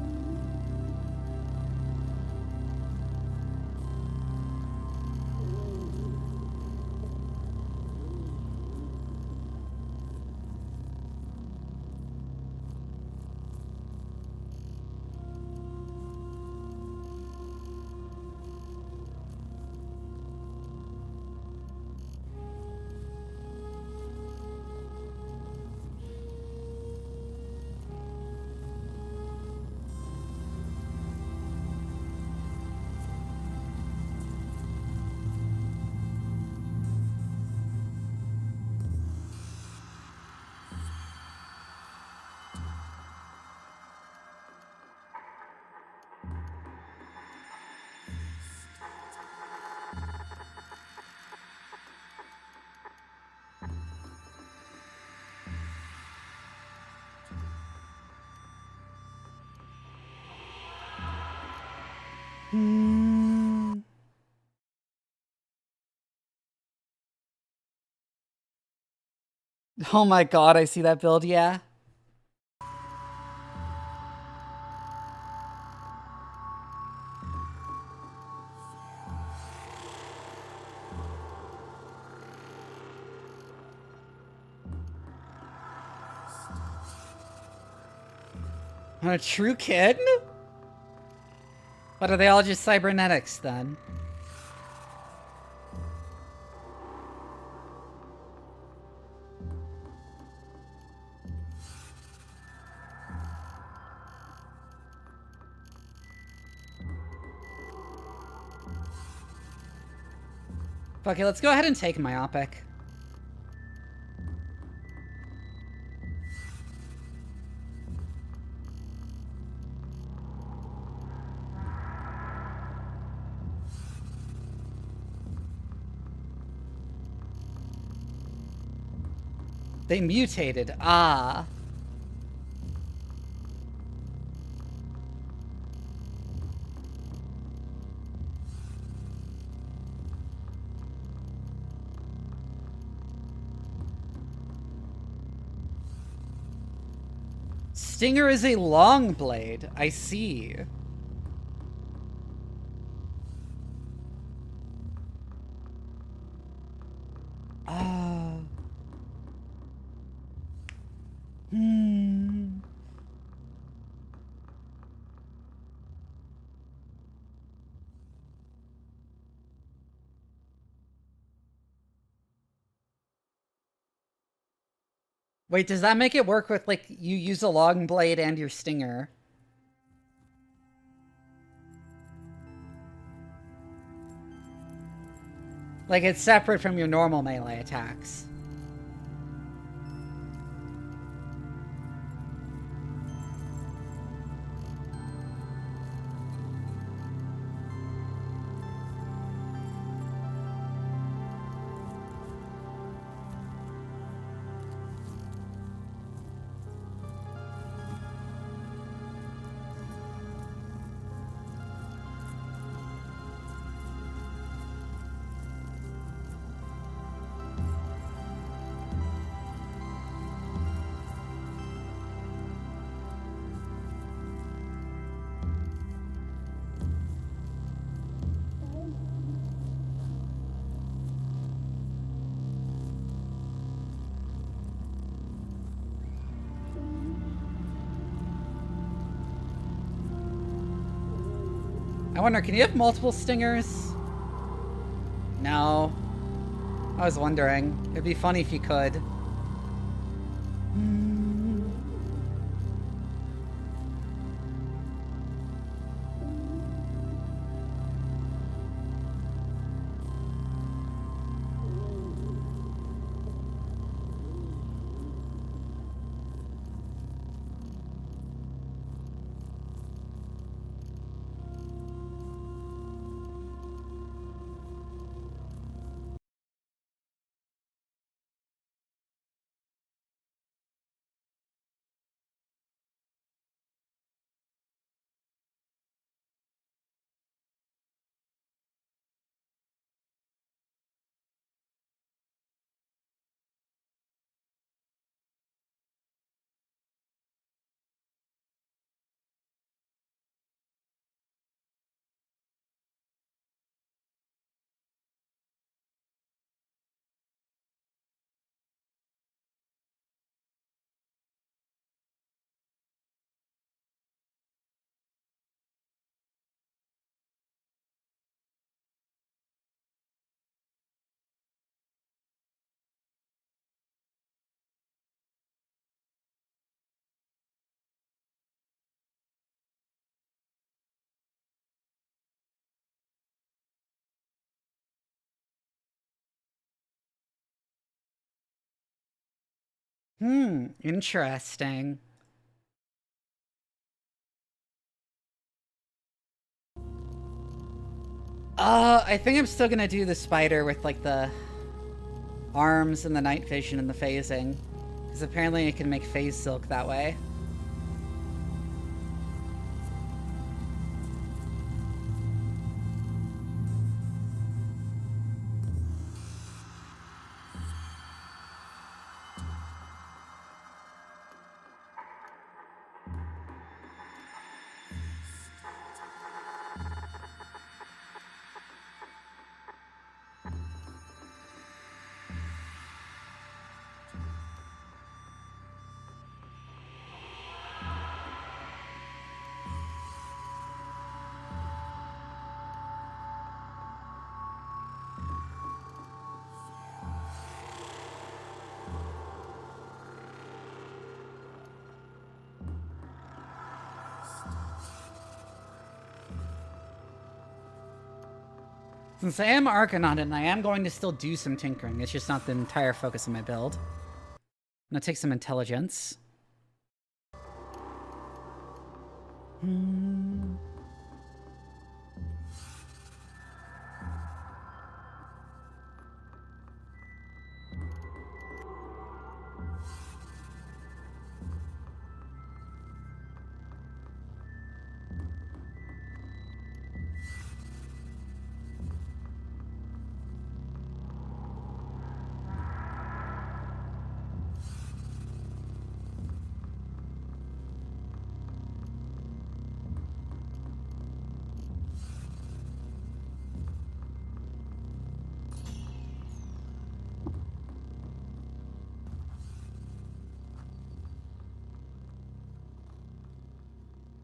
Oh my god, I see that build, yeah. A true kid? But are they all just cybernetics then? Okay, let's go ahead and take myopic. They mutated. Ah. Stinger is a long blade. I see. Ah. Wait, does that make it work with, like, you use a long blade and your stinger? Like, it's separate from your normal melee attacks. I wonder, can you have multiple stingers? No. I was wondering. It'd be funny if you could. Interesting. I think I'm still gonna do the spider with, like, the arms and the night vision and the phasing. Because apparently it can make phase silk that way. Since I am Arcanauted and I am going to still do some tinkering, it's just not the entire focus of my build. I'm gonna take some intelligence.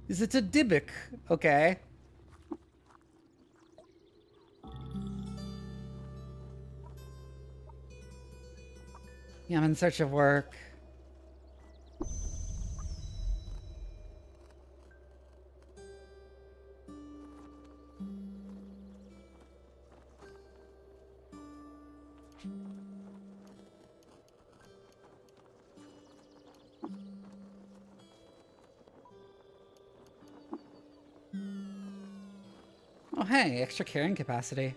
Is it a Dybbuk? Okay. Yeah, I'm in search of work. Oh, hey, extra carrying capacity.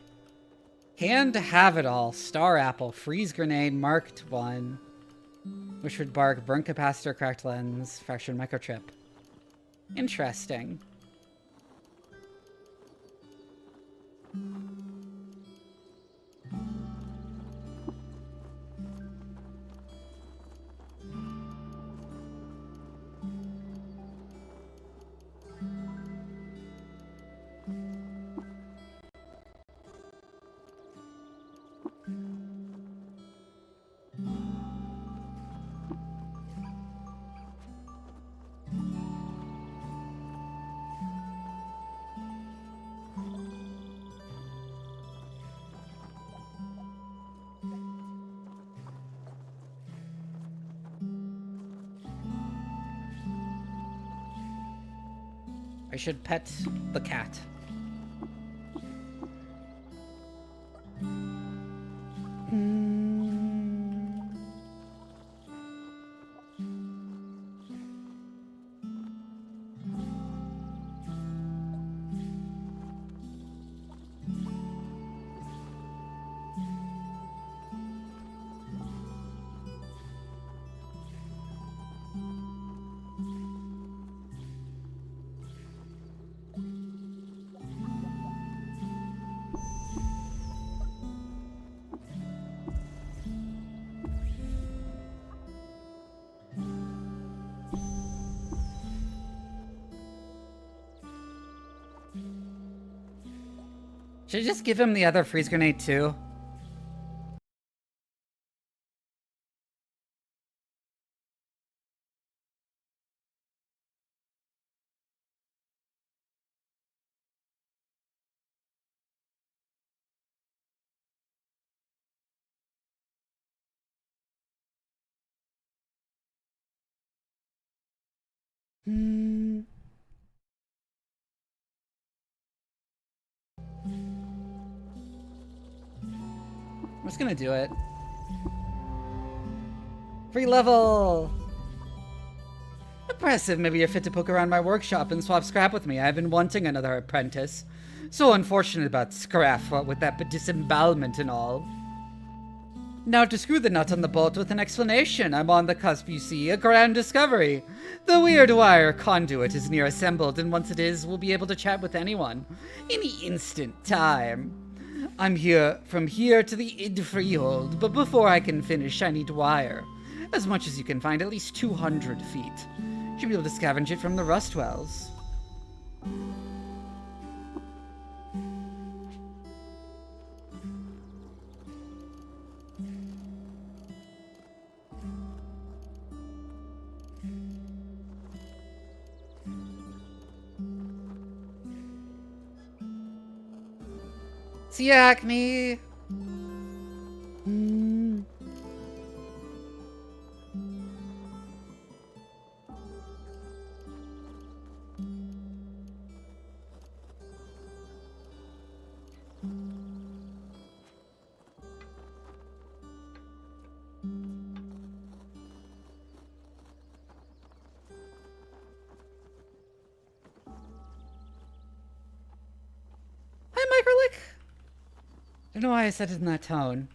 Hand to have it all. Star apple, freeze grenade, marked 1. Wishwood bark, burnt capacitor, cracked lens, fractured microchip. Interesting. I should pet the cat. Should I just give him the other freeze grenade too? I'm just gonna do it. Free level! Impressive. Maybe you're fit to poke around my workshop and swap scrap with me. I've been wanting another apprentice. So unfortunate about scrap, what with that disembowelment and all. Now to screw the nut on the bolt with an explanation. I'm on the cusp, you see, a grand discovery. The weird wire conduit is near assembled, and once it is, we'll be able to chat with anyone. Any instant time. I'm here, from here to the id freehold, but before I can finish, I need wire. As much as you can find, at least 200 feet. Should be able to scavenge it from the rust wells. See ya, Acme! Hi, Microlick! I don't know why I said it in that tone.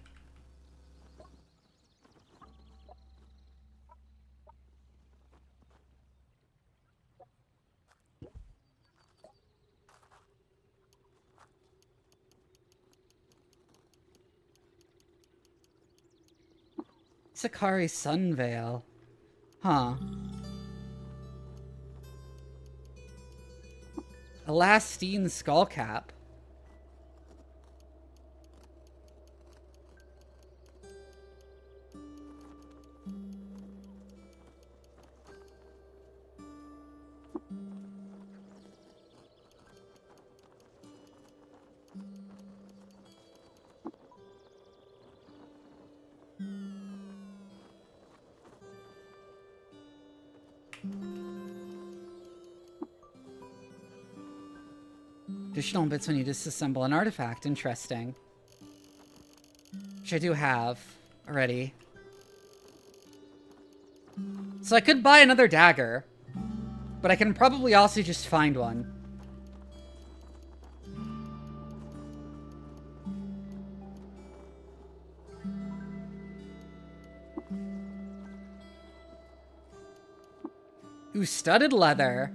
Sakari Sunveil. Huh. Elastine Skullcap. Additional bits when you disassemble an artifact. Interesting. Which I do have already. So I could buy another dagger, but I can probably also just find one. Ooh, studded leather.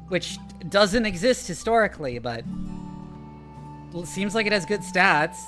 Which doesn't exist historically, but it seems like it has good stats.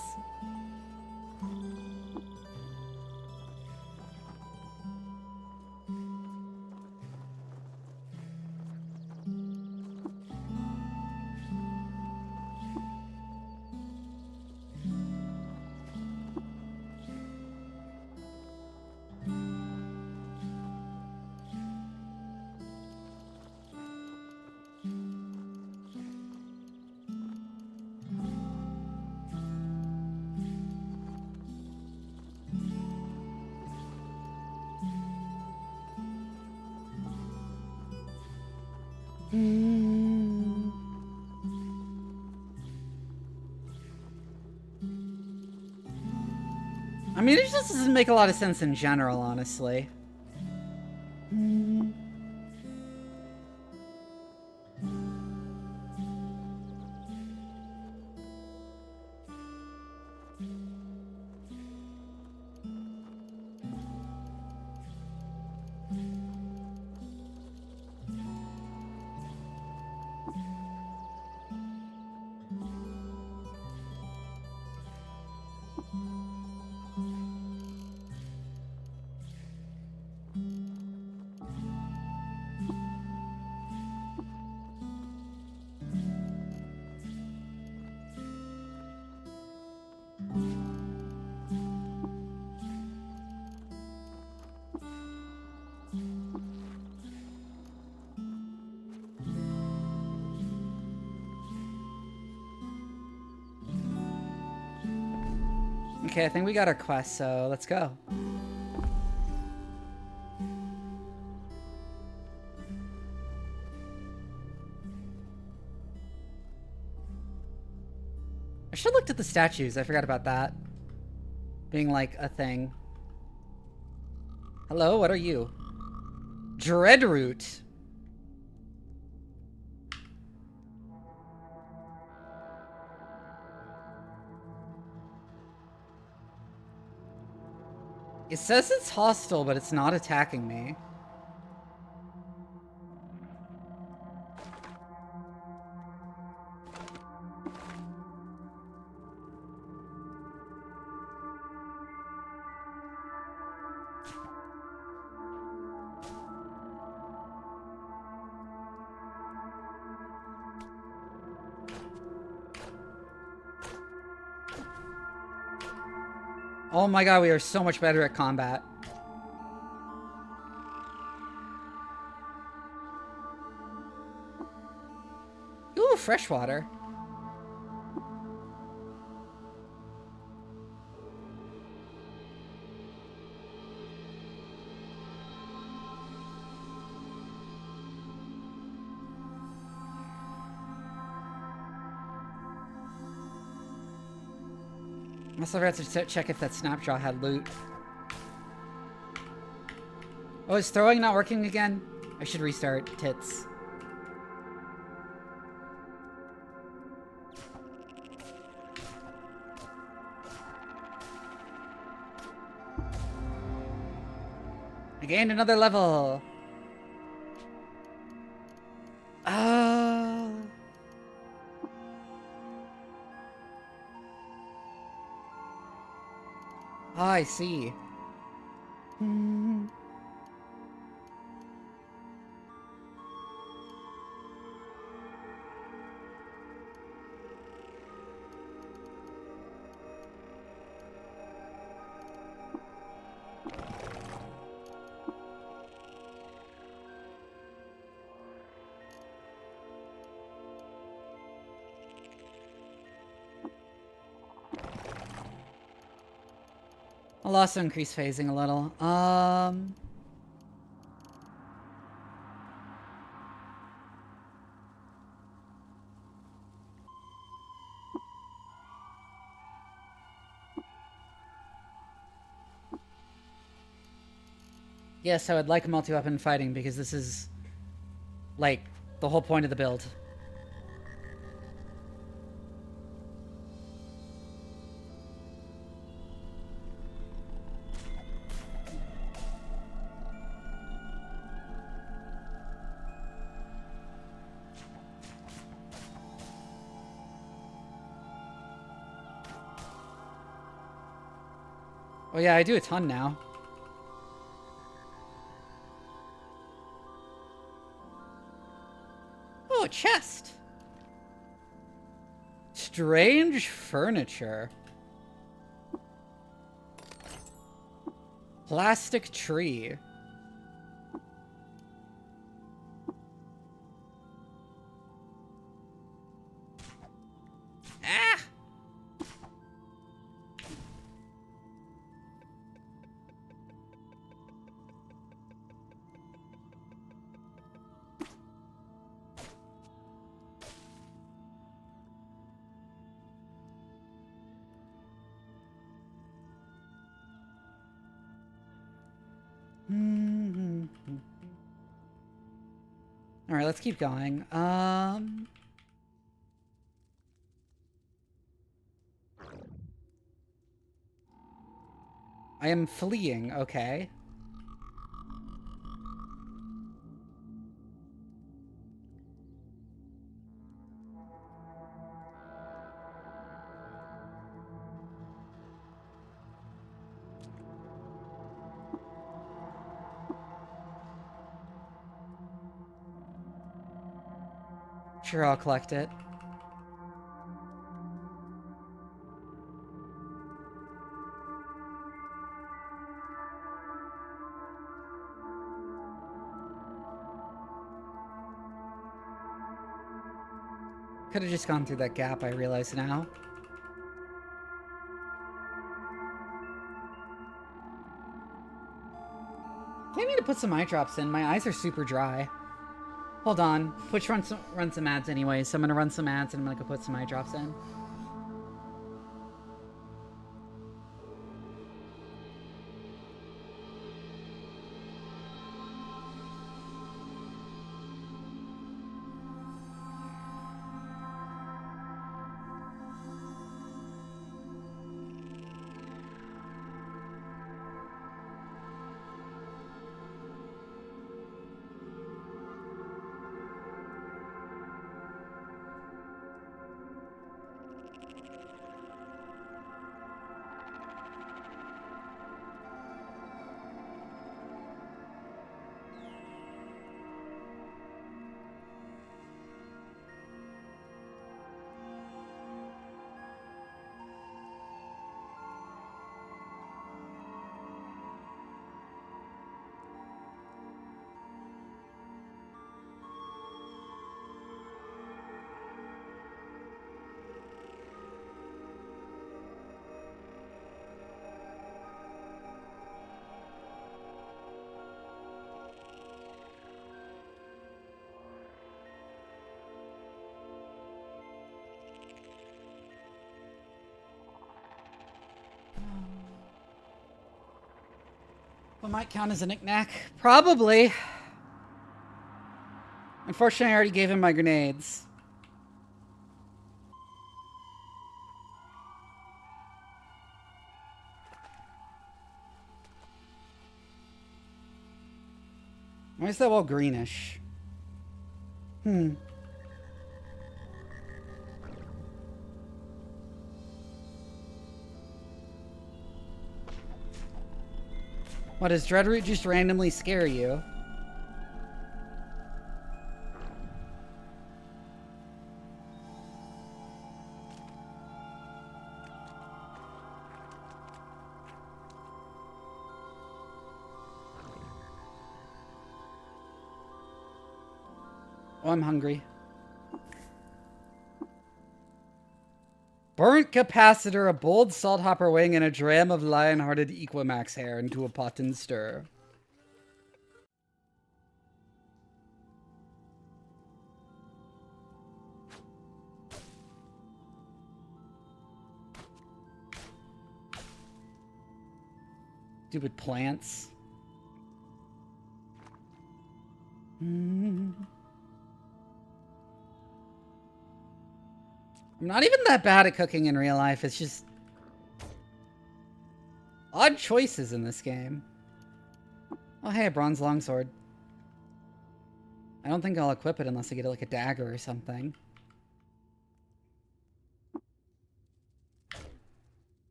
I mean, it just doesn't make a lot of sense in general, honestly. Okay, I think we got our quest, so let's go. I should have looked at the statues. I forgot about that. Being like a thing. Hello, what are you? Dreadroot. It says it's hostile, but it's not attacking me. Oh my god, we are so much better at combat. Ooh, freshwater. Also forgot to check if that snapshot had loot. Oh, is throwing not working again? I should restart tits. I gained another level. Oh, I see. I'll also increase phasing a little. Yes, I would like multi-weapon fighting because this is, like, the whole point of the build. Oh yeah, I do a ton now. Oh, a chest. Strange furniture. Plastic tree. Ah! All right, let's keep going. I am fleeing, okay. Sure, I'll collect it. Could have just gone through that gap, I realize now. I need to put some eye drops in. My eyes are super dry. Hold on. Twitch run some ads anyway, so I'm gonna run some ads and I'm gonna go put some eye drops in. What might count as a knick-knack? Probably. Unfortunately, I already gave him my grenades. Why is that wall greenish? What, does Dreadroot just randomly scare you? Oh, I'm hungry. Burnt capacitor, a bold salt hopper wing, and a dram of lion-hearted Equimax hair into a pot and stir. Stupid plants. I'm not even that bad at cooking in real life. It's just odd choices in this game. Oh, hey, a bronze longsword. I don't think I'll equip it unless I get like a dagger or something.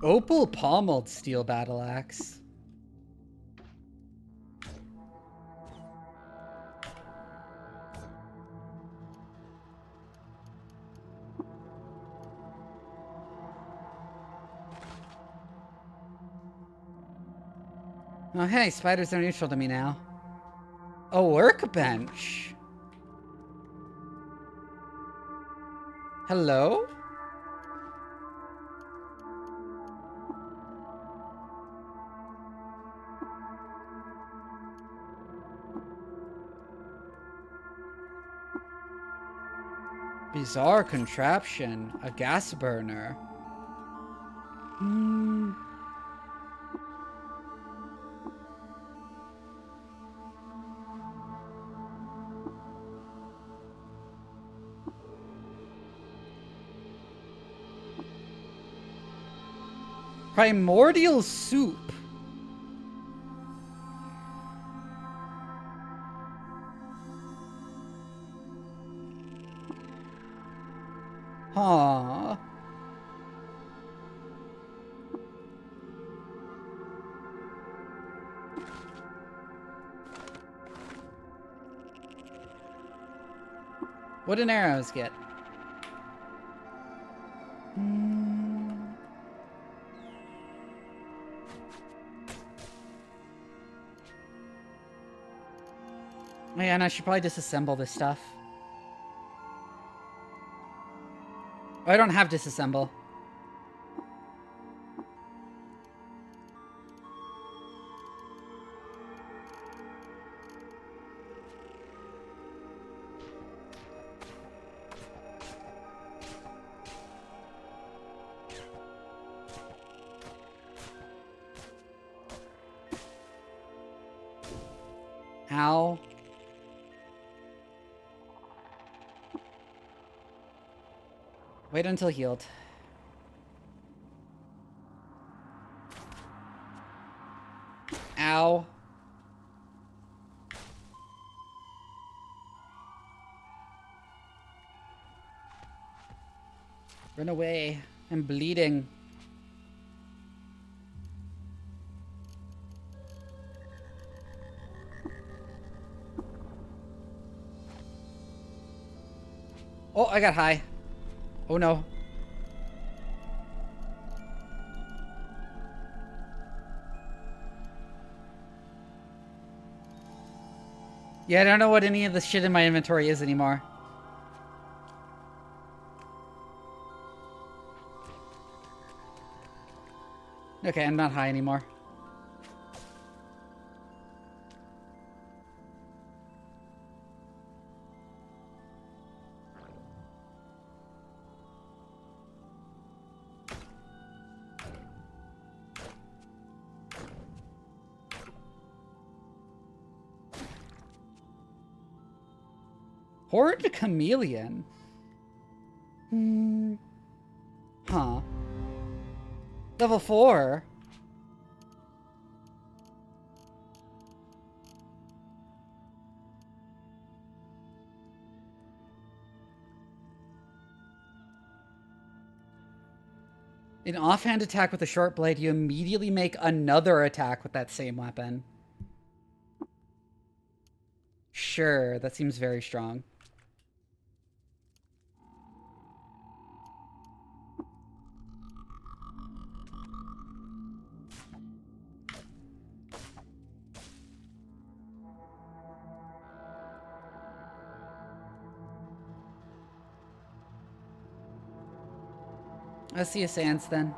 Opal pommeled steel battle axe. Oh, hey, spiders are neutral to me now. A workbench. Hello? Bizarre contraption. A gas burner. Primordial soup. Huh. Wooden arrows get. Oh, yeah, and I should probably disassemble this stuff. Oh, I don't have disassemble. Ow. Wait until healed. Ow. Run away. I'm bleeding. Oh, I got high. Oh no. Yeah, I don't know what any of the shit in my inventory is anymore. Okay, I'm not high anymore. Horde chameleon. Huh. Level 4. An offhand attack with a short blade, you immediately make another attack with that same weapon. Sure, that seems very strong. Let's see a Sans then.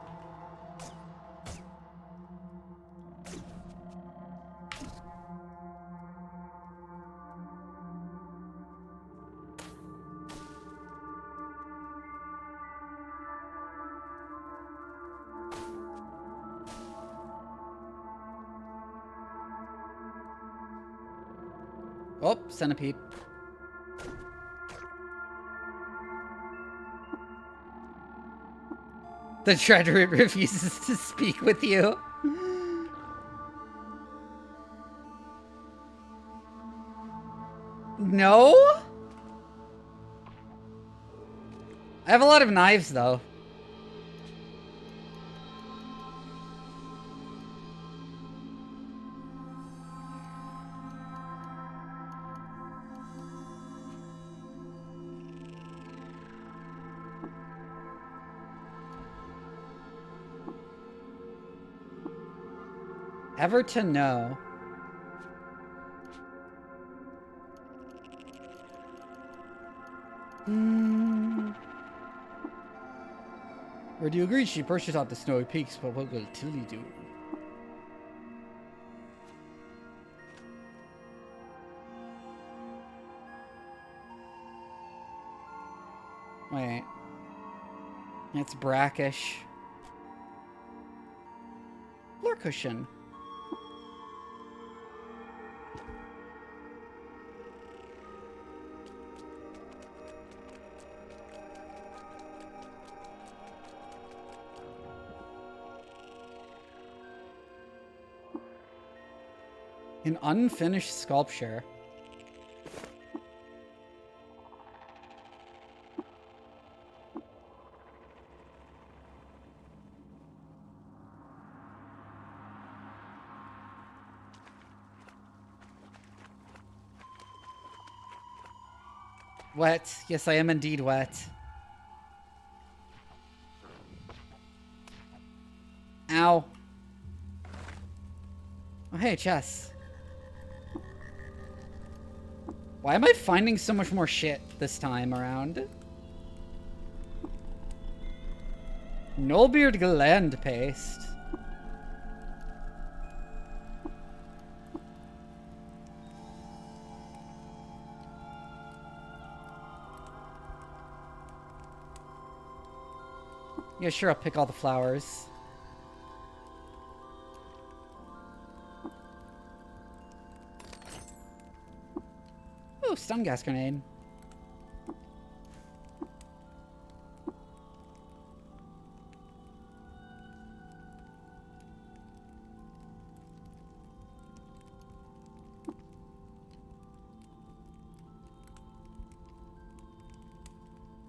Oh, centipede. The Shredder refuses to speak with you. No? I have a lot of knives, though. Ever to know. Or do you agree she pushes out the snowy peaks, but what will Tilly do? Wait. It's brackish. Floor cushion. An unfinished sculpture. Wet. Yes, I am indeed wet. Ow. Oh, hey, chess. Why am I finding so much more shit this time around? Nullbeard gland paste. Yeah, sure, I'll pick all the flowers. Oh, stun gas grenade.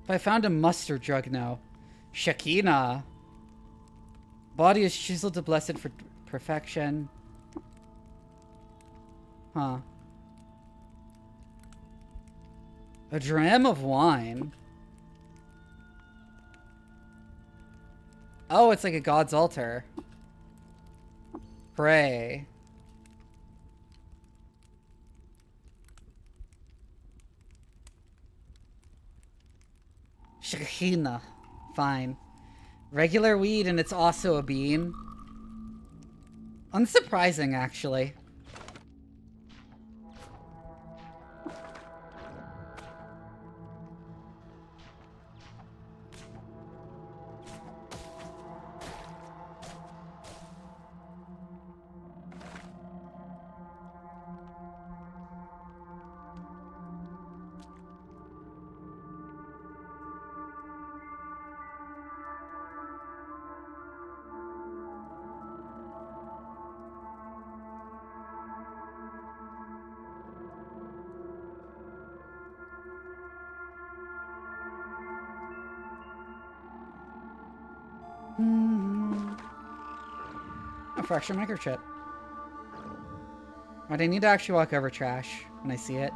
If I found a mustard drug now. Shakina. Body is chiseled to blessed for perfection. Huh. A dram of wine. Oh, it's like a god's altar. Pray. Shakina. Fine. Regular weed, and it's also a bean. Unsurprising, actually. A fracture microchip. Right, I need to actually walk over trash when I see it.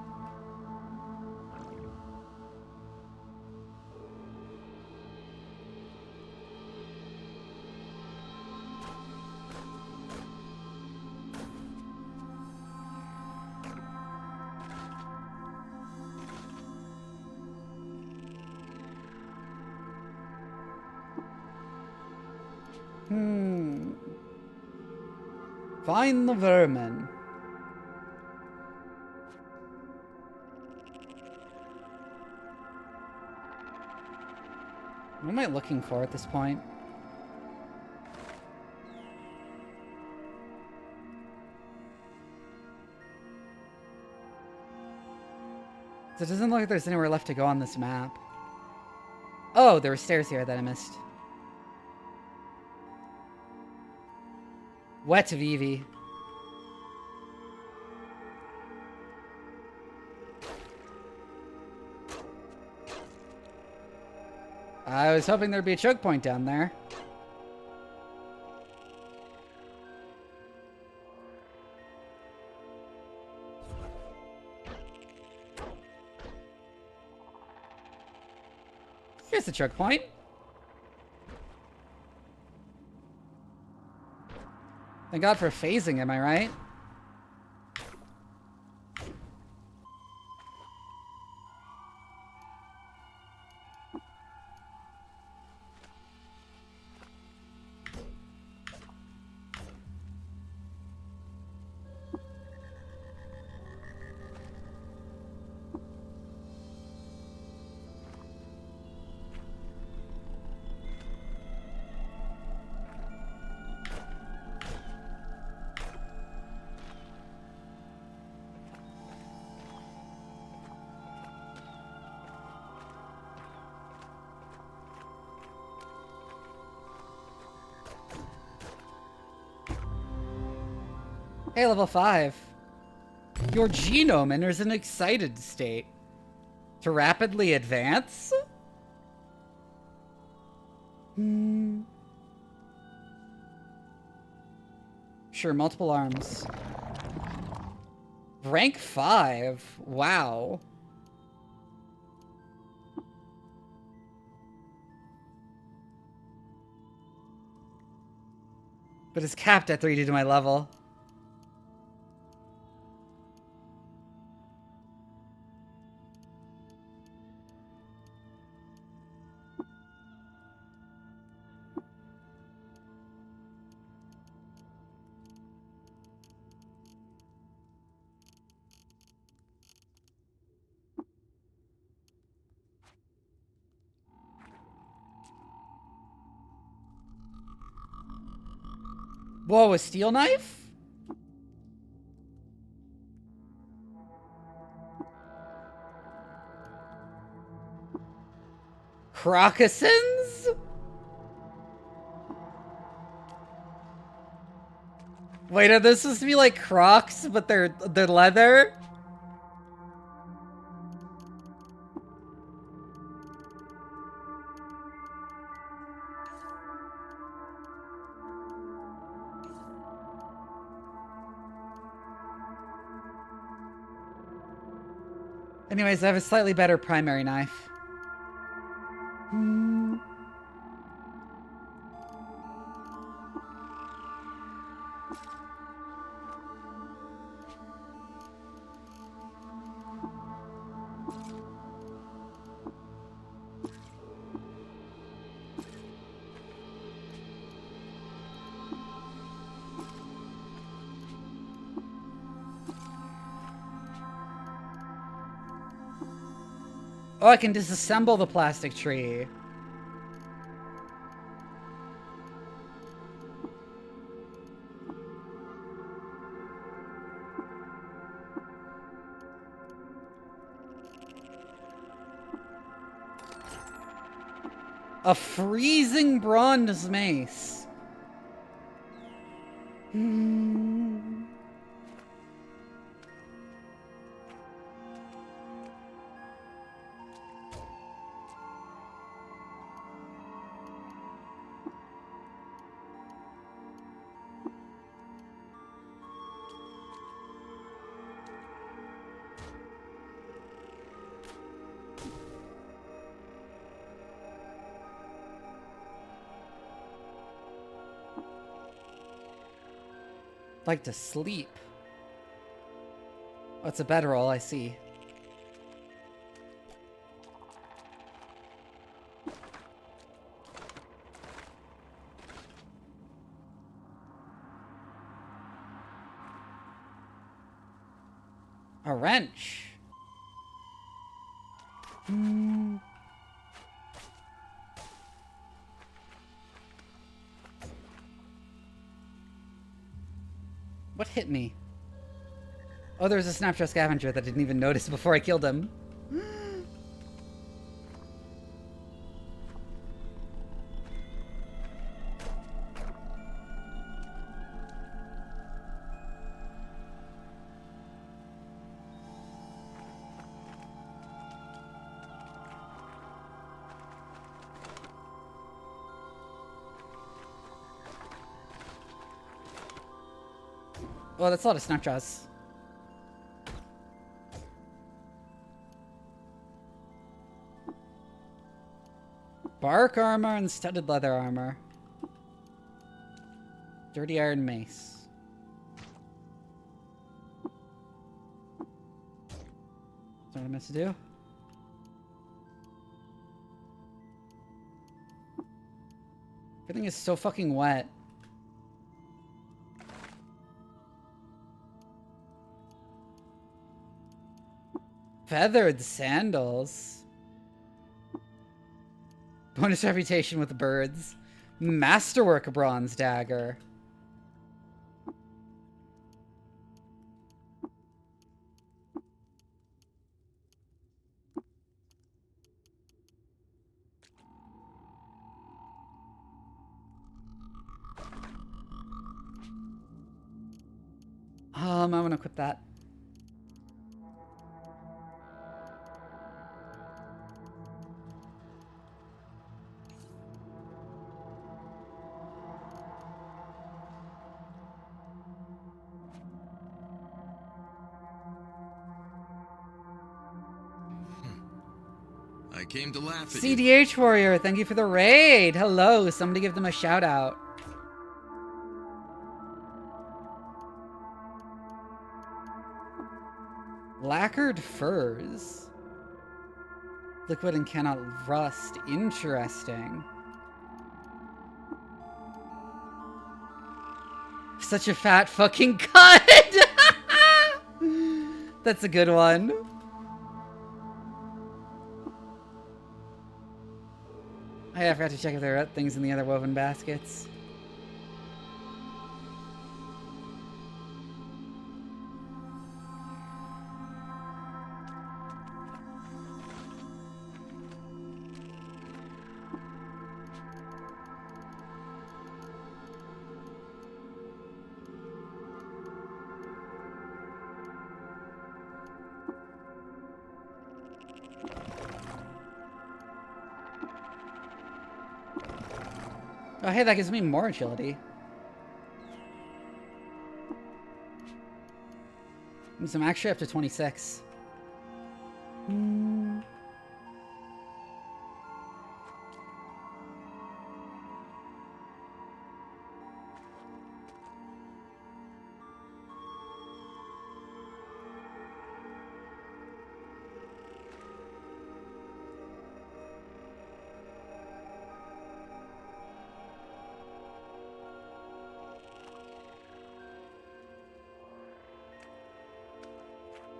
Find the vermin. What am I looking for at this point? So it doesn't look like there's anywhere left to go on this map. Oh, there were stairs here that I missed. Wet Vivi. I was hoping there'd be a choke point down there. Here's the choke point. Thank God for phasing, am I right? Hey, level 5. Your genome enters an excited state. To rapidly advance? Sure, multiple arms. Rank 5? Wow. But it's capped at 3 due to my level. Whoa, a steel knife? Crocussins? Wait, are those supposed to be like Crocs, but they're leather? Anyways, I have a slightly better primary knife. Oh, I can disassemble the plastic tree. A freezing bronze mace. Like to sleep. Oh, it's a bedroll, I see. A wrench. What hit me? Oh, there was a snapshot scavenger that I didn't even notice before I killed him. Oh, that's a lot of snapjaws. Bark armor and studded leather armor. Dirty iron mace. That's what I meant to do. Everything is so fucking wet. Feathered sandals. Bonus reputation with birds. Masterwork bronze dagger. I want to equip that. I came to laugh at you. CDH Warrior, thank you for the raid. Hello, somebody give them a shout out. Lacquered furs. Liquid and cannot rust. Interesting. Such a fat fucking cut. That's a good one. I forgot to check if there are things in the other woven baskets. Oh, hey, that gives me more agility. So I'm actually up to 26.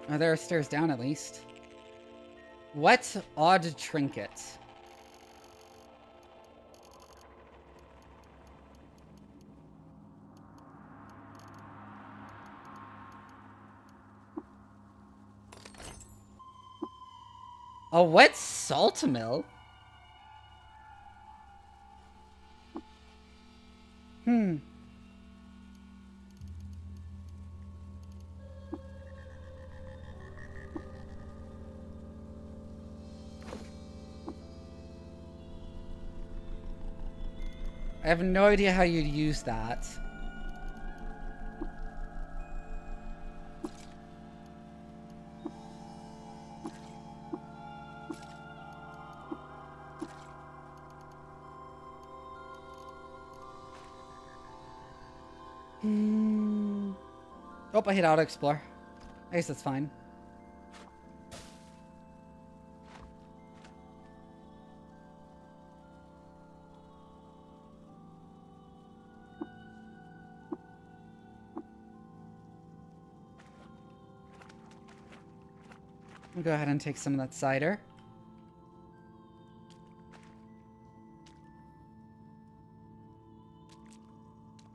Oh, there are stairs down at least. What odd trinket? A wet salt mill? I have no idea how you'd use that. Oh, I hit auto explore. I guess that's fine. I'll go ahead and take some of that cider.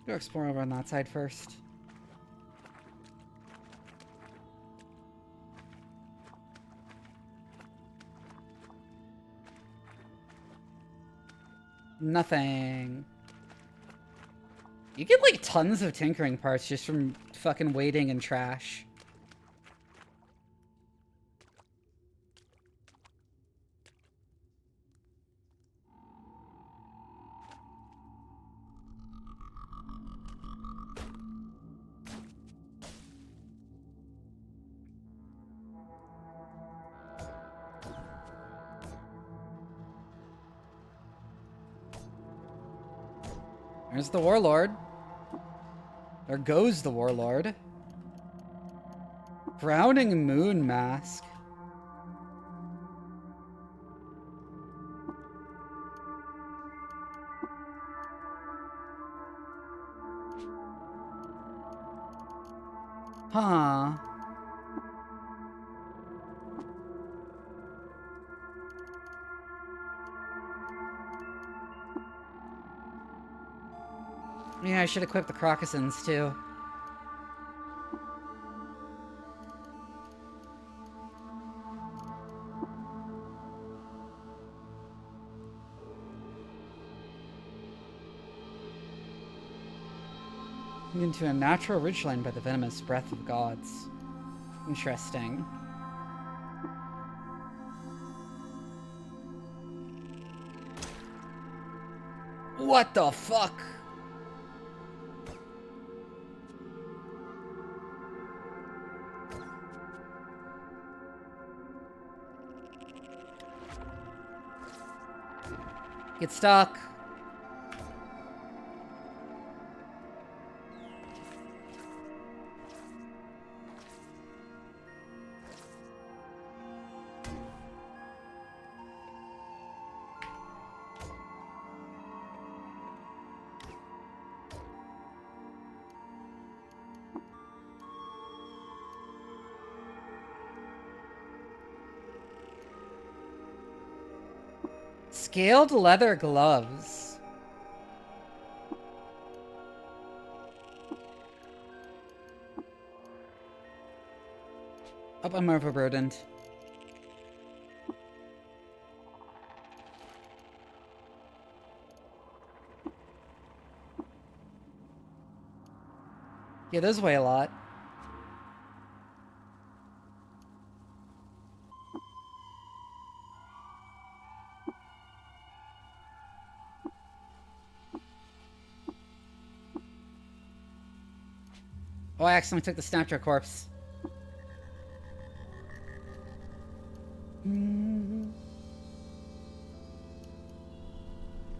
Go explore over on that side first. Nothing. You get like tons of tinkering parts just from fucking waiting in trash. There's the warlord. There goes the warlord. Frowning moon mask. Huh. Yeah, I should equip the Crocusins too. Into a natural ridgeline by the venomous breath of gods. Interesting. What the fuck? Get stuck. Scaled leather gloves. Oh, I'm overburdened. Yeah, those weigh a lot. Oh, I accidentally took the Snapchat corpse.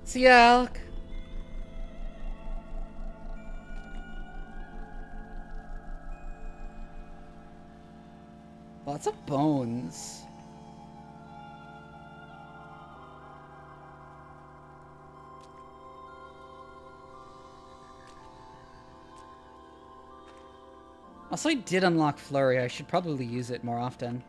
See ya, Alk. Lots of bones. Also, I did unlock Flurry. I should probably use it more often.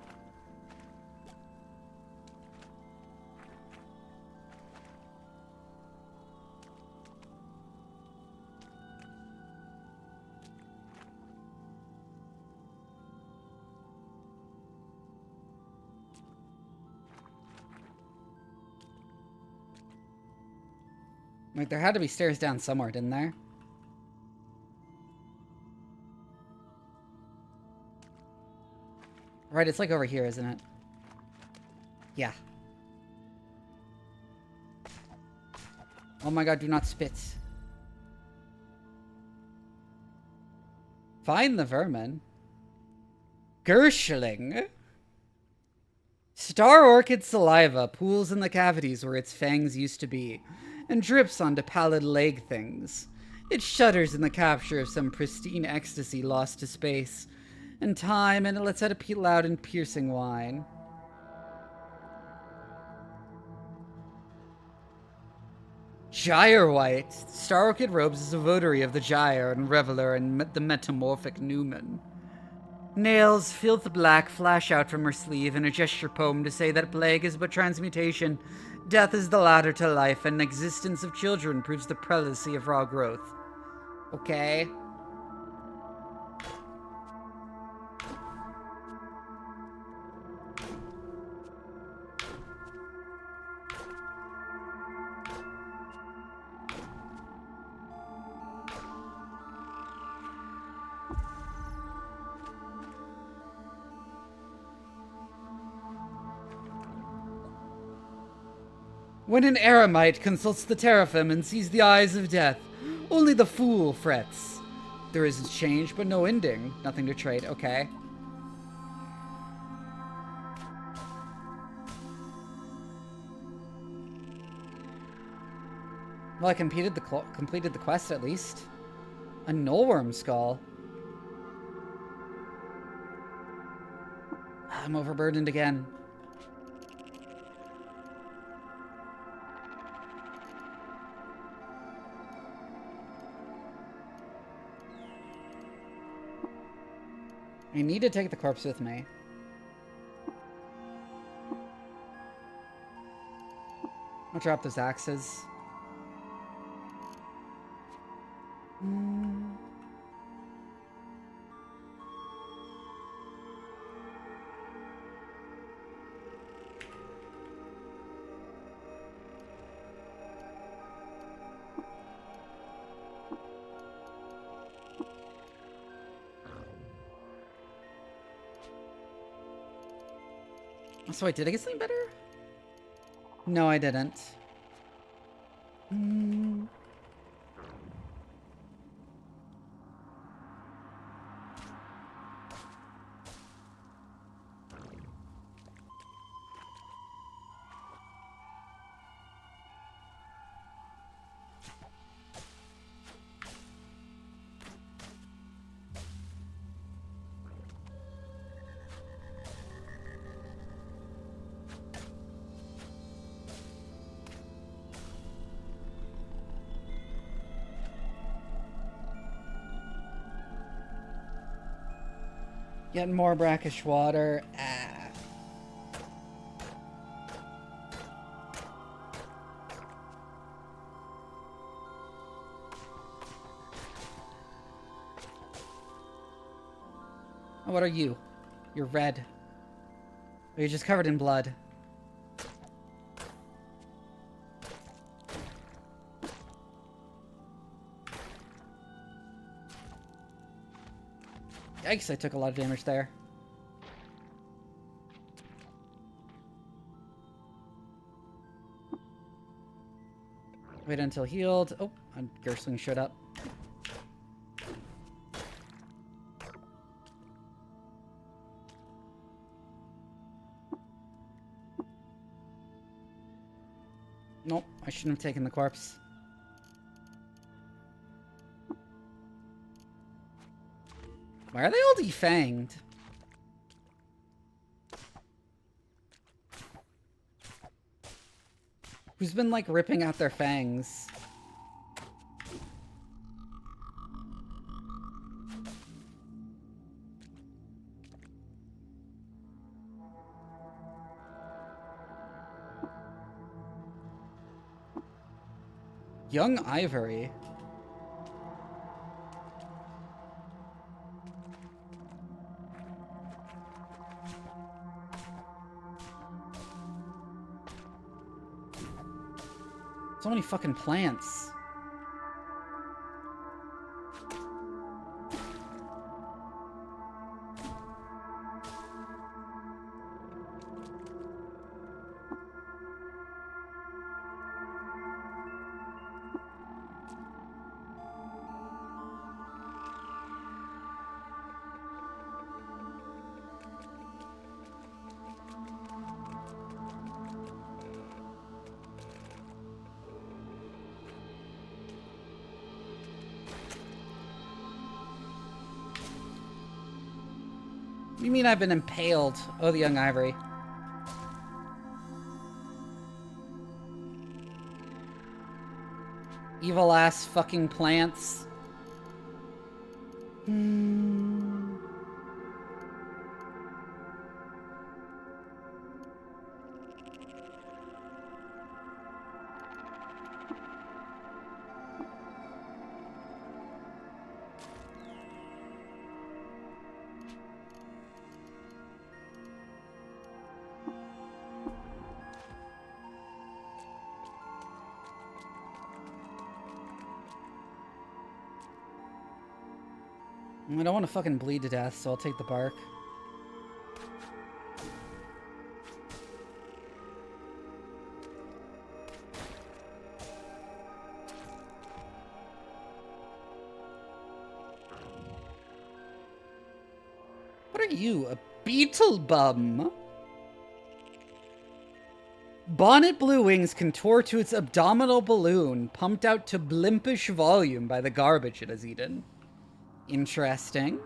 Like, there had to be stairs down somewhere, didn't there? Right, it's like over here, isn't it? Yeah. Oh my god, do not spit. Find the vermin. Gershling. Star orchid saliva pools in the cavities where its fangs used to be, and drips onto pallid leg things. It shudders in the capture of some pristine ecstasy lost to space and time, and it lets out a loud and piercing whine. Gyre White. Star Orchid robes as a votary of the gyre and reveler and the metamorphic Newman. Nails, filth black, flash out from her sleeve in a gesture poem to say that plague is but transmutation, death is the ladder to life, and existence of children proves the prelacy of raw growth. Okay. When an eremite consults the teraphim and sees the eyes of death, only the fool frets. There is a change, but no ending. Nothing to trade. Okay. Well, I completed the quest at least. A nullworm skull. I'm overburdened again. I need to take the corpse with me. I'll drop those axes. So wait, did I get something better? No, I didn't. Getting more brackish water. Ah. Oh, what are you? You're red. Or you're just covered in blood. Yikes, I took a lot of damage there. Wait until healed. Oh, a Gersling showed up. Nope, I shouldn't have taken the corpse. Why are they all defanged? Who's been, like, ripping out their fangs? Young Ivory. So many fucking plants. What do you mean I've been impaled? Oh, the young ivory. Evil ass fucking plants. I don't want to fucking bleed to death, so I'll take the bark. What are you, a beetle bum? Bonnet blue wings contort to its abdominal balloon, pumped out to blimpish volume by the garbage it has eaten. Interesting.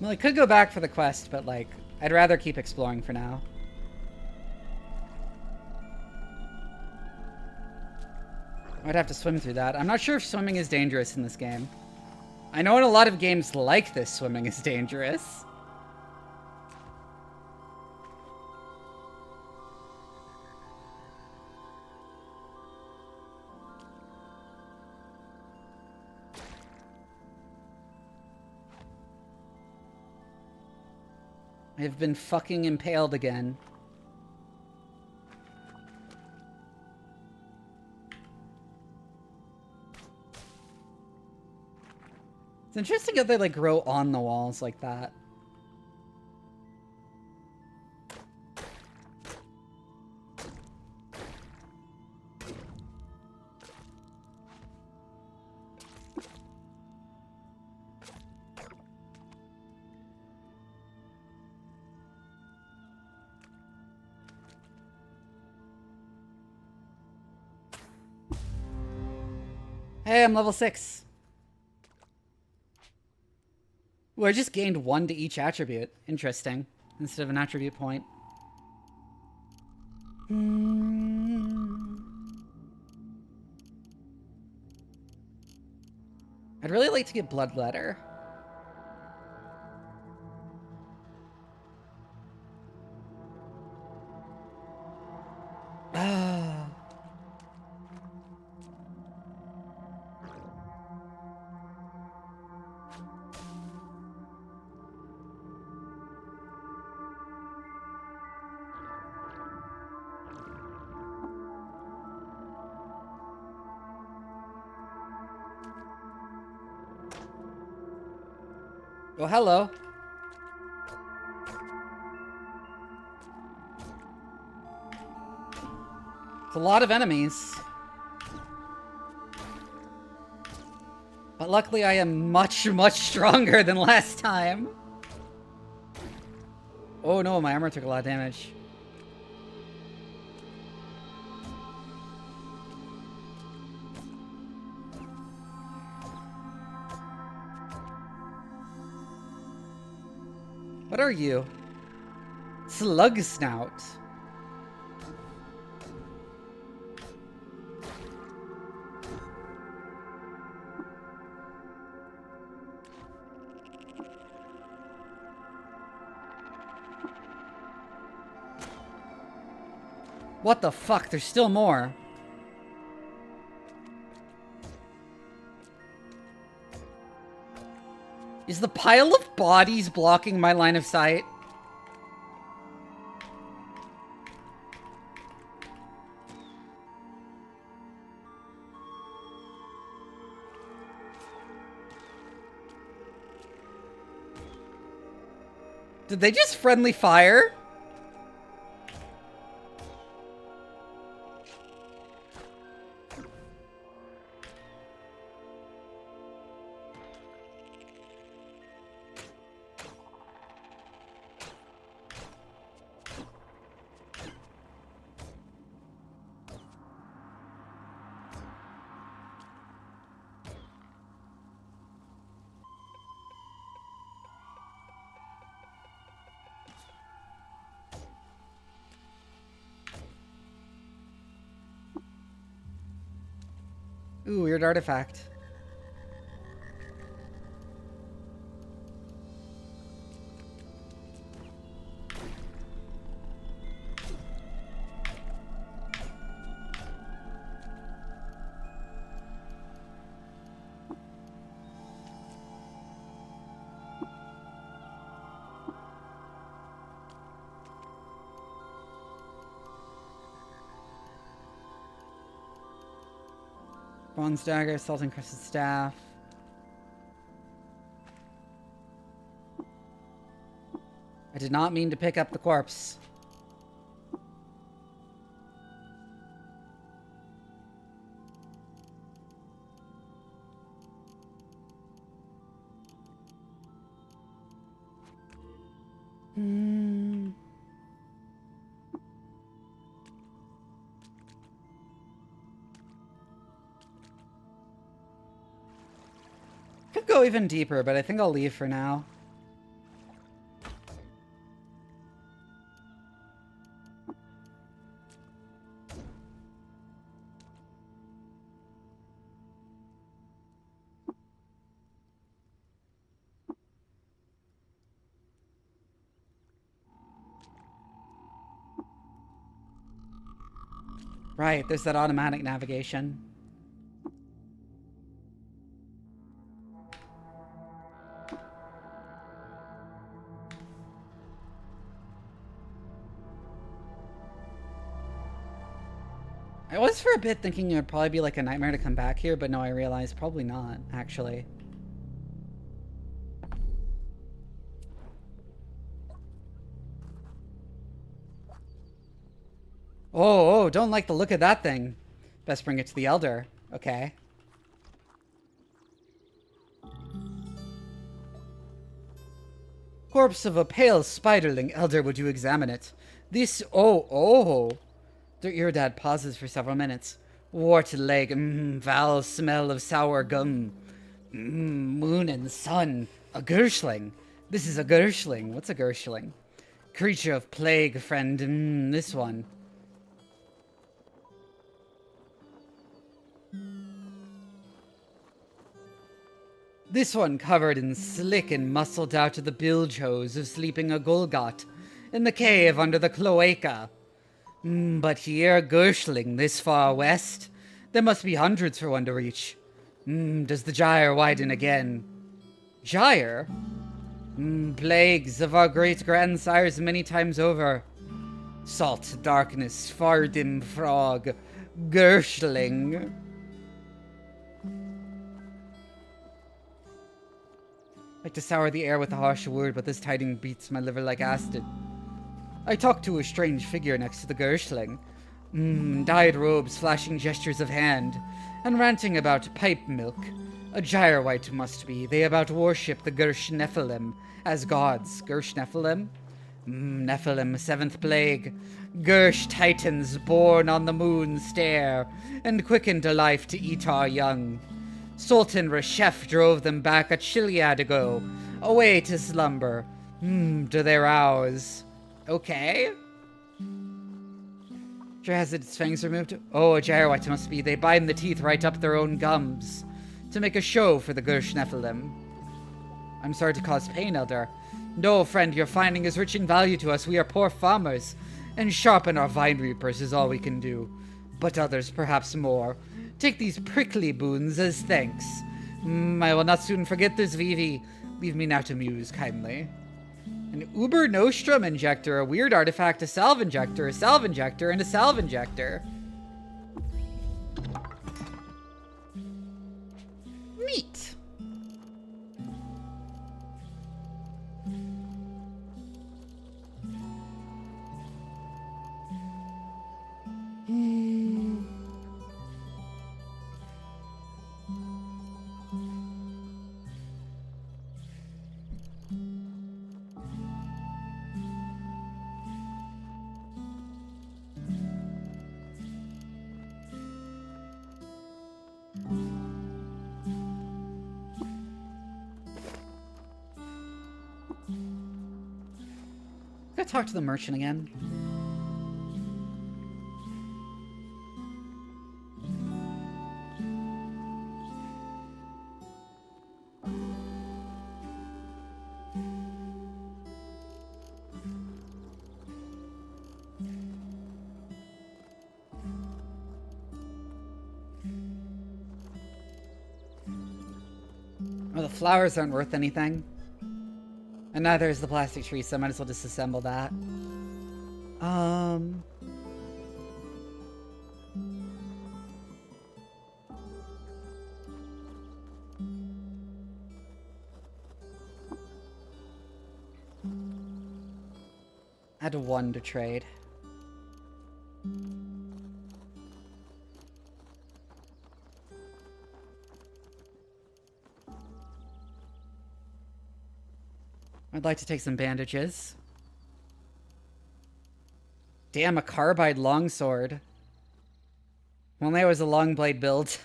Well, I could go back for the quest, but, like, I'd rather keep exploring for now. I'd have to swim through that. I'm not sure if swimming is dangerous in this game. I know in a lot of games like this, swimming is dangerous. I've been fucking impaled again. It's interesting how they, like, grow on the walls like that. Hey, I'm level 6. Ooh, I just gained 1 to each attribute. Interesting. Instead of an attribute point. I'd really like to get Bloodletter. Ah. Oh, hello. It's a lot of enemies. But luckily I am much, much stronger than last time. Oh no, my armor took a lot of damage. What are you? Slug snout. What the fuck? There's still more. Is the pile of bodies blocking my line of sight? Did they just friendly fire? Ooh, weird artifact. Bronze dagger, salt encrusted staff. I did not mean to pick up the corpse. Could go even deeper, but I think I'll leave for now. Right, there's that automatic navigation. I was for a bit thinking it would probably be like a nightmare to come back here, but no, I realized probably not, actually. Oh, don't like the look of that thing. Best bring it to the Elder. Okay. Corpse of a pale spiderling. Elder, would you examine it? This... Oh. Their ear-dad pauses for several minutes. Wart leg. Foul smell of sour gum. Moon and sun. A Gershling. This is a Gershling. What's a Gershling? Creature of plague, friend. This one. This one covered in slick and muscled out to the bilge hose of sleeping a Golgot in the cave under the cloaca. But here, Gershling, this far west, there must be hundreds for one to reach. Does the gyre widen again? Gyre? Plagues of our great-grandsires many times over. Salt, darkness, fardim frog, Gershling. Like to sour the air with a harsh word, but this tiding beats my liver like acid. I talk to a strange figure next to the Gershling. Dyed robes, flashing gestures of hand, and ranting about pipe milk. A gyrewite must be. They about worship the Gersh Nephilim as gods. Gersh Nephilim? Nephilim, seventh plague. Gersh titans born on the moon's stair, and quickened to life to eat our young. Sultan Reshef drove them back a chiliad ago, away to slumber. Do they rouse? Okay. Sure has its fangs removed? Oh, a gyrewite must be. They bind the teeth right up their own gums to make a show for the Gersh Nephilim. I'm sorry to cause pain, Elder. No, friend, your finding is rich in value to us. We are poor farmers, and sharpen our vine reapers is all we can do. But others, perhaps more. Take these prickly boons as thanks. I will not soon forget this, Vivi. Leave me now to muse, kindly. An Uber Nostrum injector, a weird artifact, a salve injector, a salve injector, and a salve injector. Neat. Gotta talk to the merchant again. Oh, the flowers aren't worth anything. And neither is the plastic tree, so I might as well disassemble that. Had one to trade. I'd like to take some bandages. Damn, a carbide longsword. If only I was a long blade build.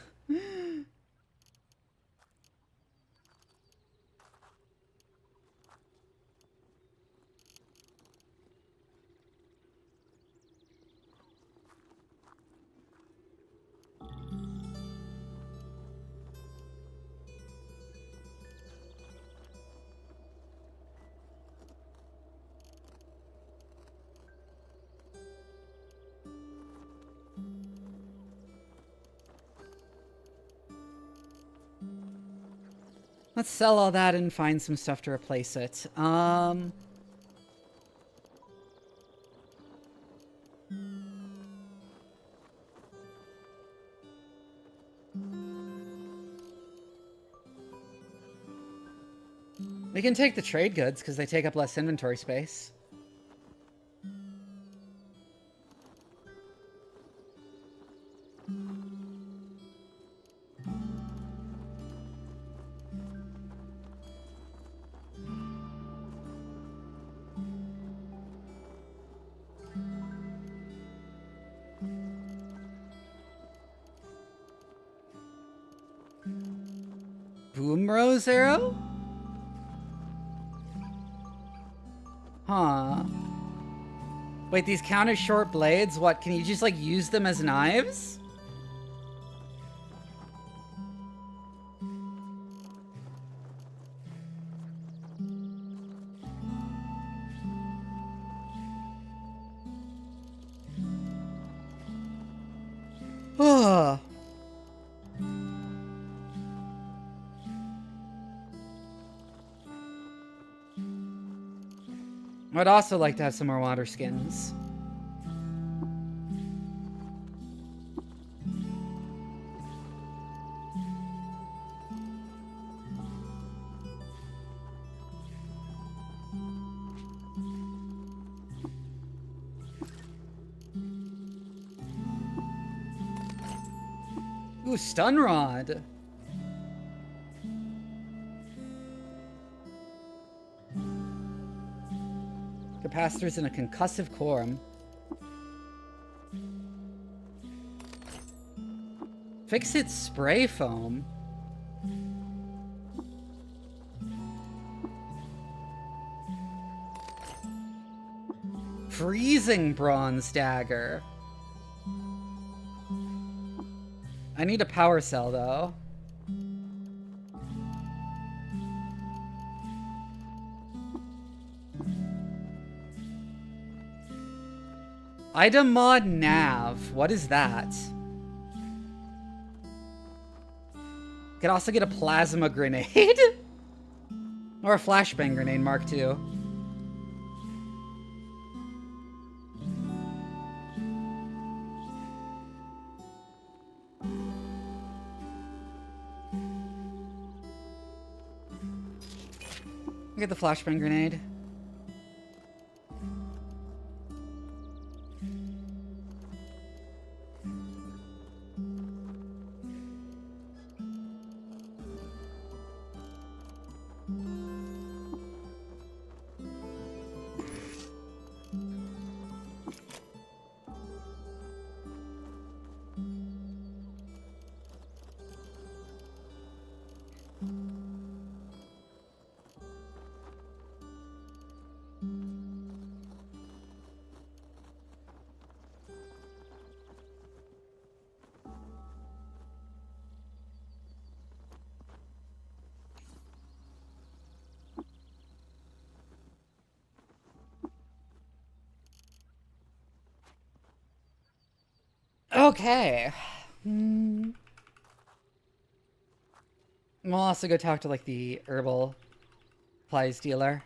Let's sell all that and find some stuff to replace it. We can take the trade goods because they take up less inventory space. Boom Rose arrow? Huh. Wait, these count as short blades? What, can you just, like, use them as knives? Ugh. I'd also like to have some more water skins. Ooh, stun rod. Capacitors in a concussive core. Fix it spray foam. Freezing bronze dagger. I need a power cell though. Item mod nav. What is that? Could also get a plasma grenade. Or a flashbang grenade Mark II. Get the flashbang grenade. Okay. We'll also go talk to, like, the herbal supplies dealer.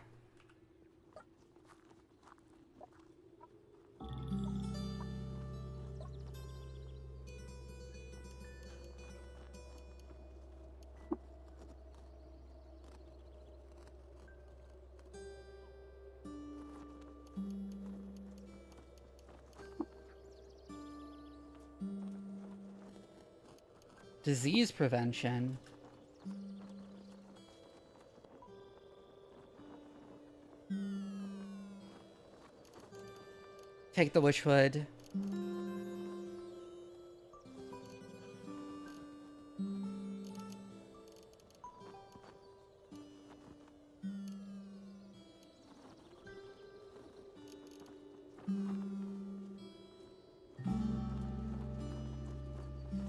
Disease prevention. Take the witchwood.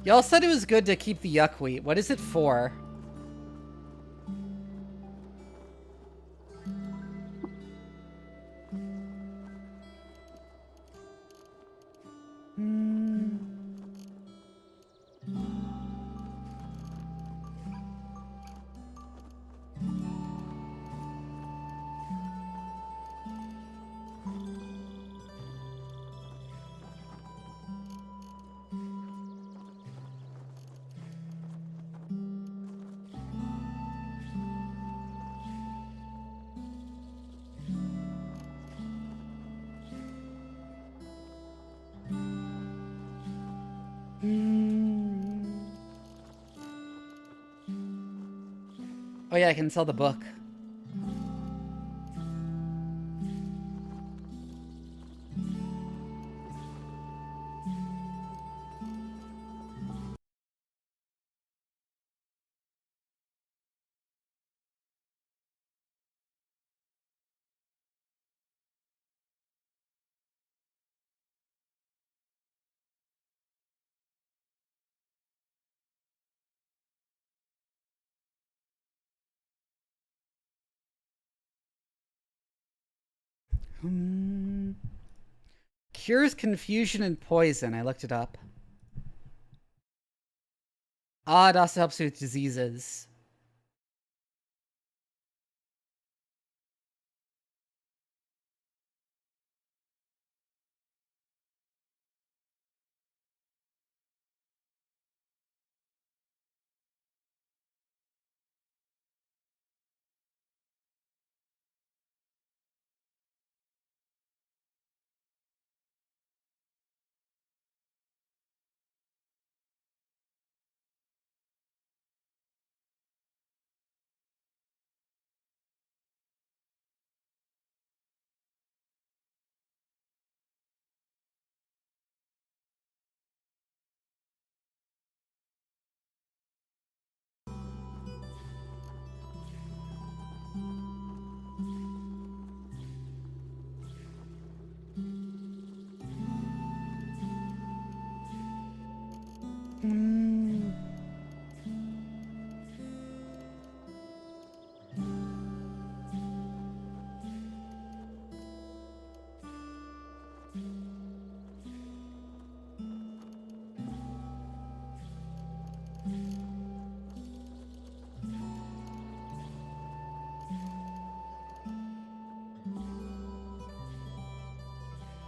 Y'all said it was good to keep the yuck wheat. What is it for? Oh yeah, I can sell the book. Cures confusion and poison. I looked it up. Ah, it also helps with diseases.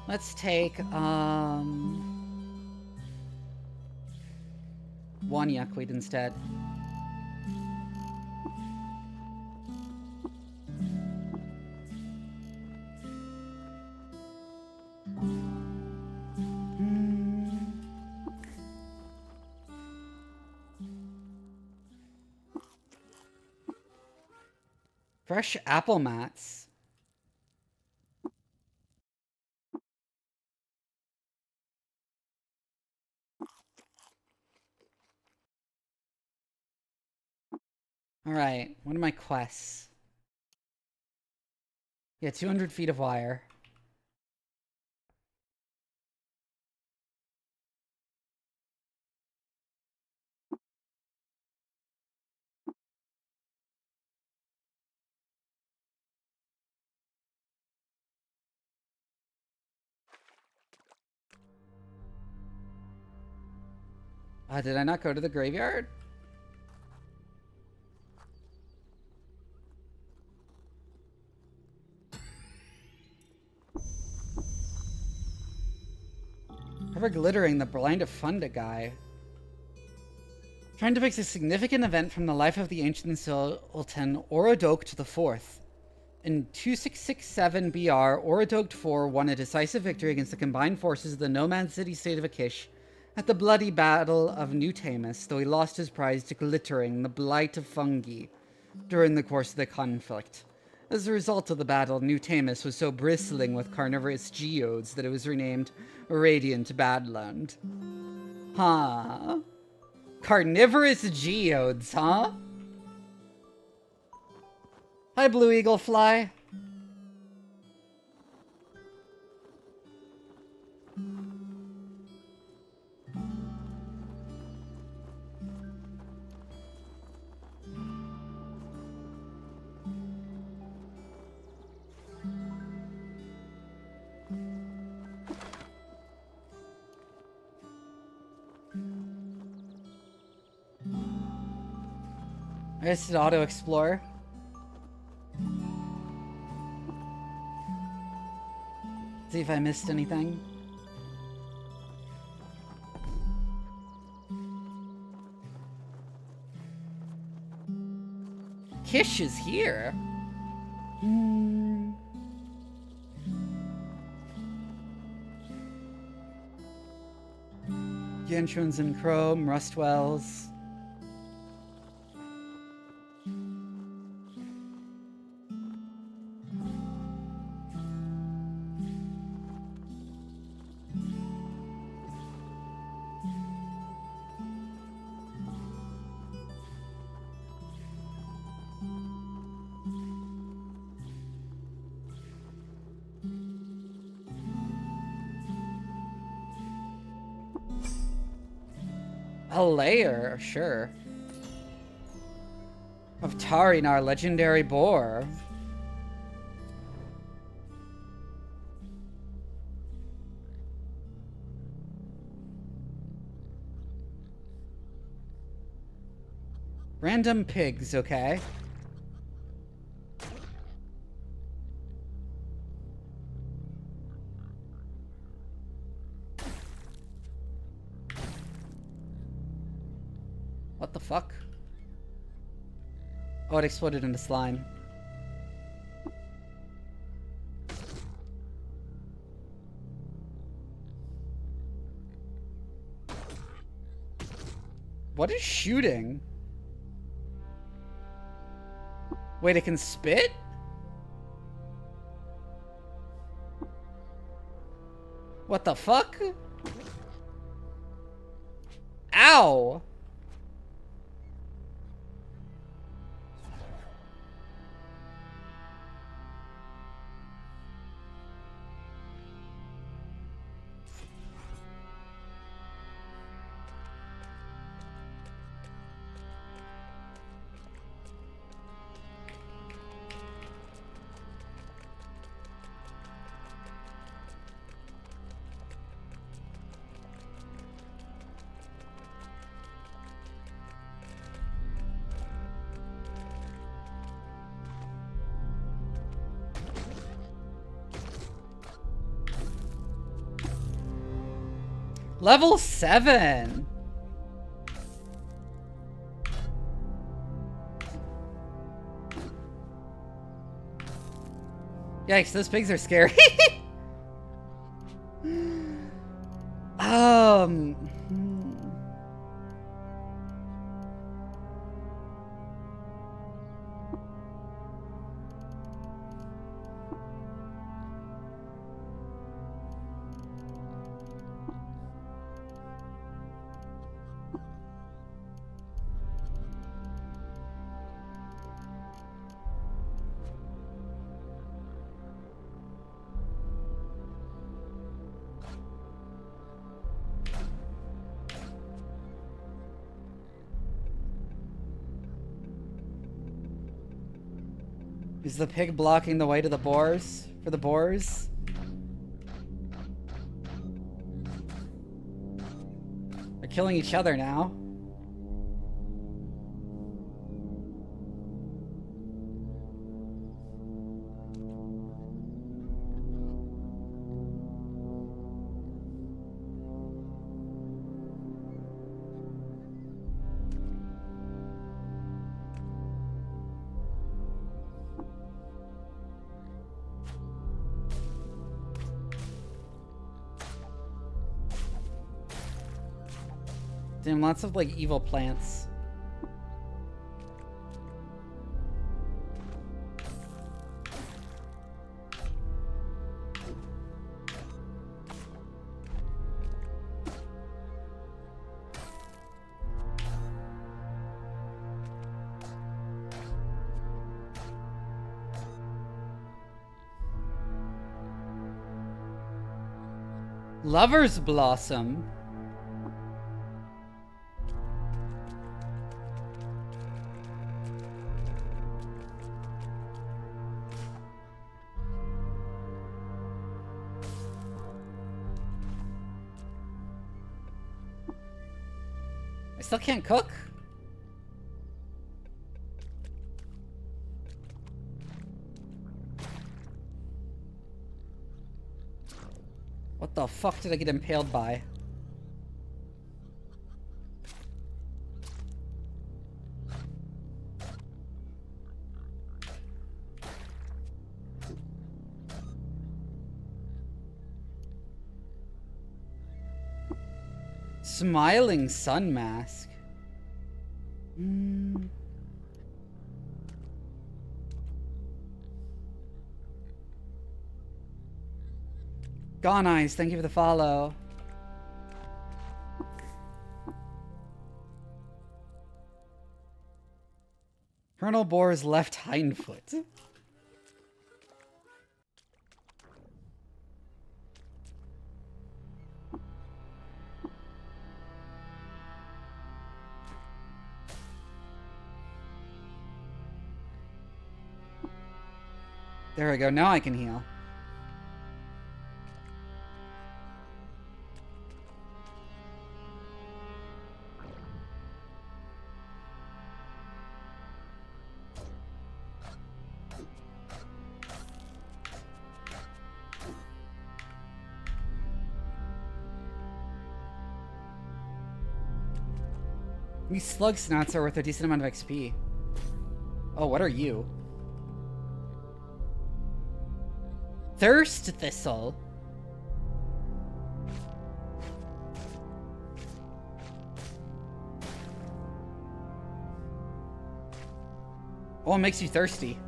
Let's take, one yuckweed instead. Fresh apple mats. Alright, what are my quests? Yeah, 200 feet of wire. Did I not go to the graveyard? Ever glittering, the blind of Funda guy. Trying to fix a significant event from the life of the ancient Sultan Orodoked IV. In 2667 BR, Orodoked IV won a decisive victory against the combined forces of the nomad city-state of Akish At the bloody battle of New Tamus, though he lost his prize to Glittering, the blight of fungi, during the course of the conflict. As a result of the battle, New Tamus was so bristling with carnivorous geodes that it was renamed Radiant Badland. Huh? Carnivorous geodes, huh? Hi, Blue Eagle Fly. I guess it's auto-explore. See if I missed anything. Kish is here. Gentrons and Chrome, Rustwells. A lair, sure. Of Tarinar, legendary boar. Random pigs, okay. What the fuck? Oh, it exploded into slime. What is shooting? Wait, it can spit? What the fuck? Ow! Level 7! Yikes, those pigs are scary. Hmm. Is the pig blocking the way to the boars? For the boars? They're killing each other now. Damn, lots of, like, evil plants. Lover's Blossom. I still can't cook? What the fuck did I get impaled by? Smiling sun mask. Gone Eyes, thank you for the follow. Colonel Boar's left hind foot. There we go, now I can heal. These slug snouts are worth a decent amount of XP. Oh, what are you? Thirst Thistle. Oh, it makes you thirsty.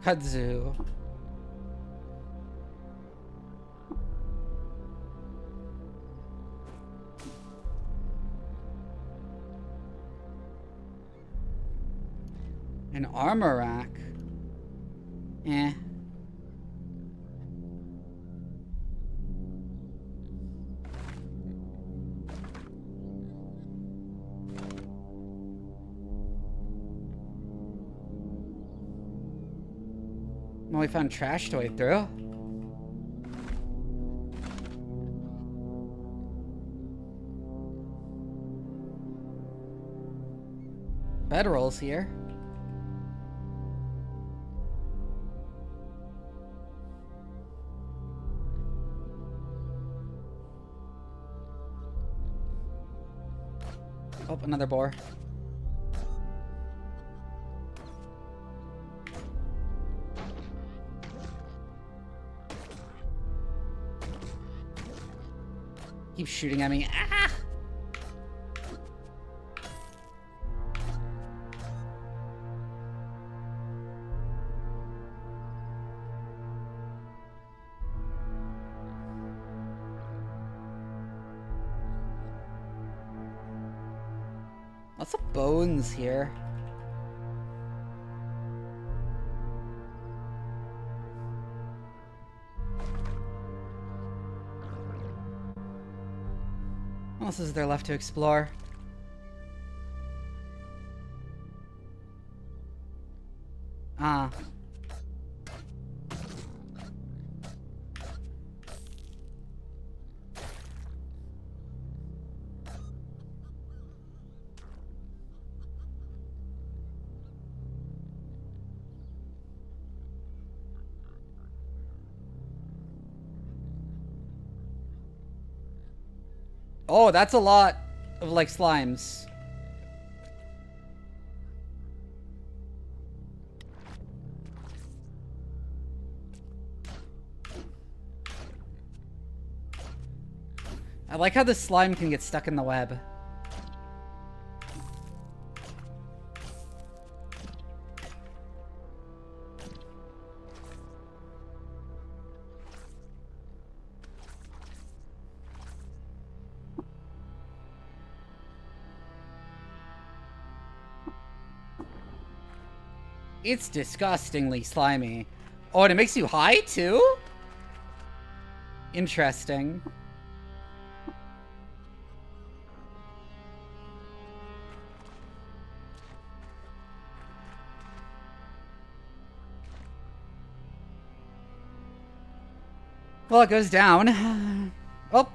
Kudzu. An armor rack. Eh. Well, we found trash to wade through. Bedrolls here. Oh, another boar. Keep shooting at me. Ah! Lots of bones here. What else is there left to explore? Ah. Oh, that's a lot of, like, slimes. I like how the slime can get stuck in the web. It's disgustingly slimy. Oh, and it makes you high, too? Interesting. Well, it goes down. Oh.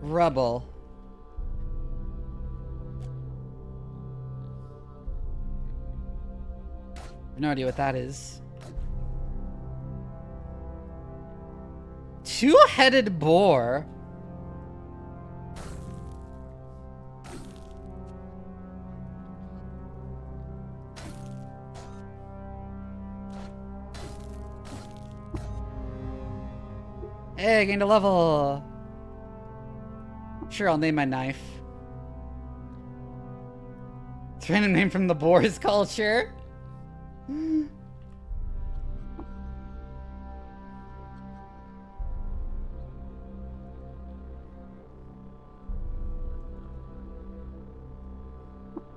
Rubble. No idea what that is. Two-headed boar. Hey, I gained a level. Sure, I'll name my knife. It's a random name from the boar's culture.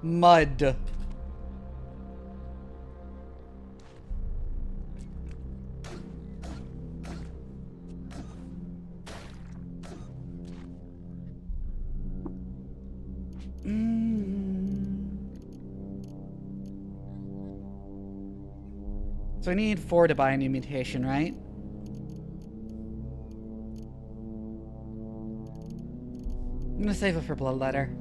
Mud. So I need 4 to buy a new mutation, right? I'm gonna save it for Bloodletter.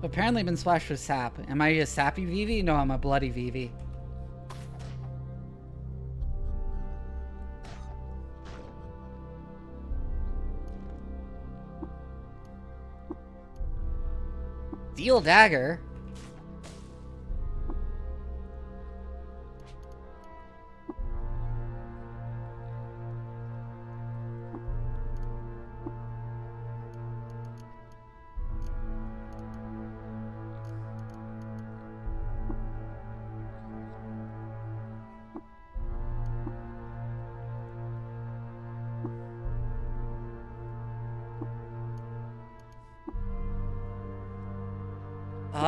Apparently I've been splashed with sap. Am I a sappy Vivi? No, I'm a bloody Vivi. Steel dagger?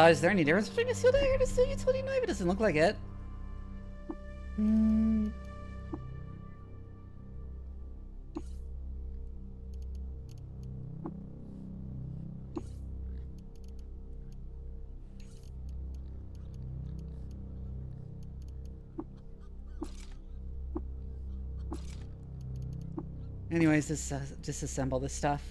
Is there any difference between a steel dagger and a steel utility knife? It doesn't look like it. Anyways, let's disassemble this stuff.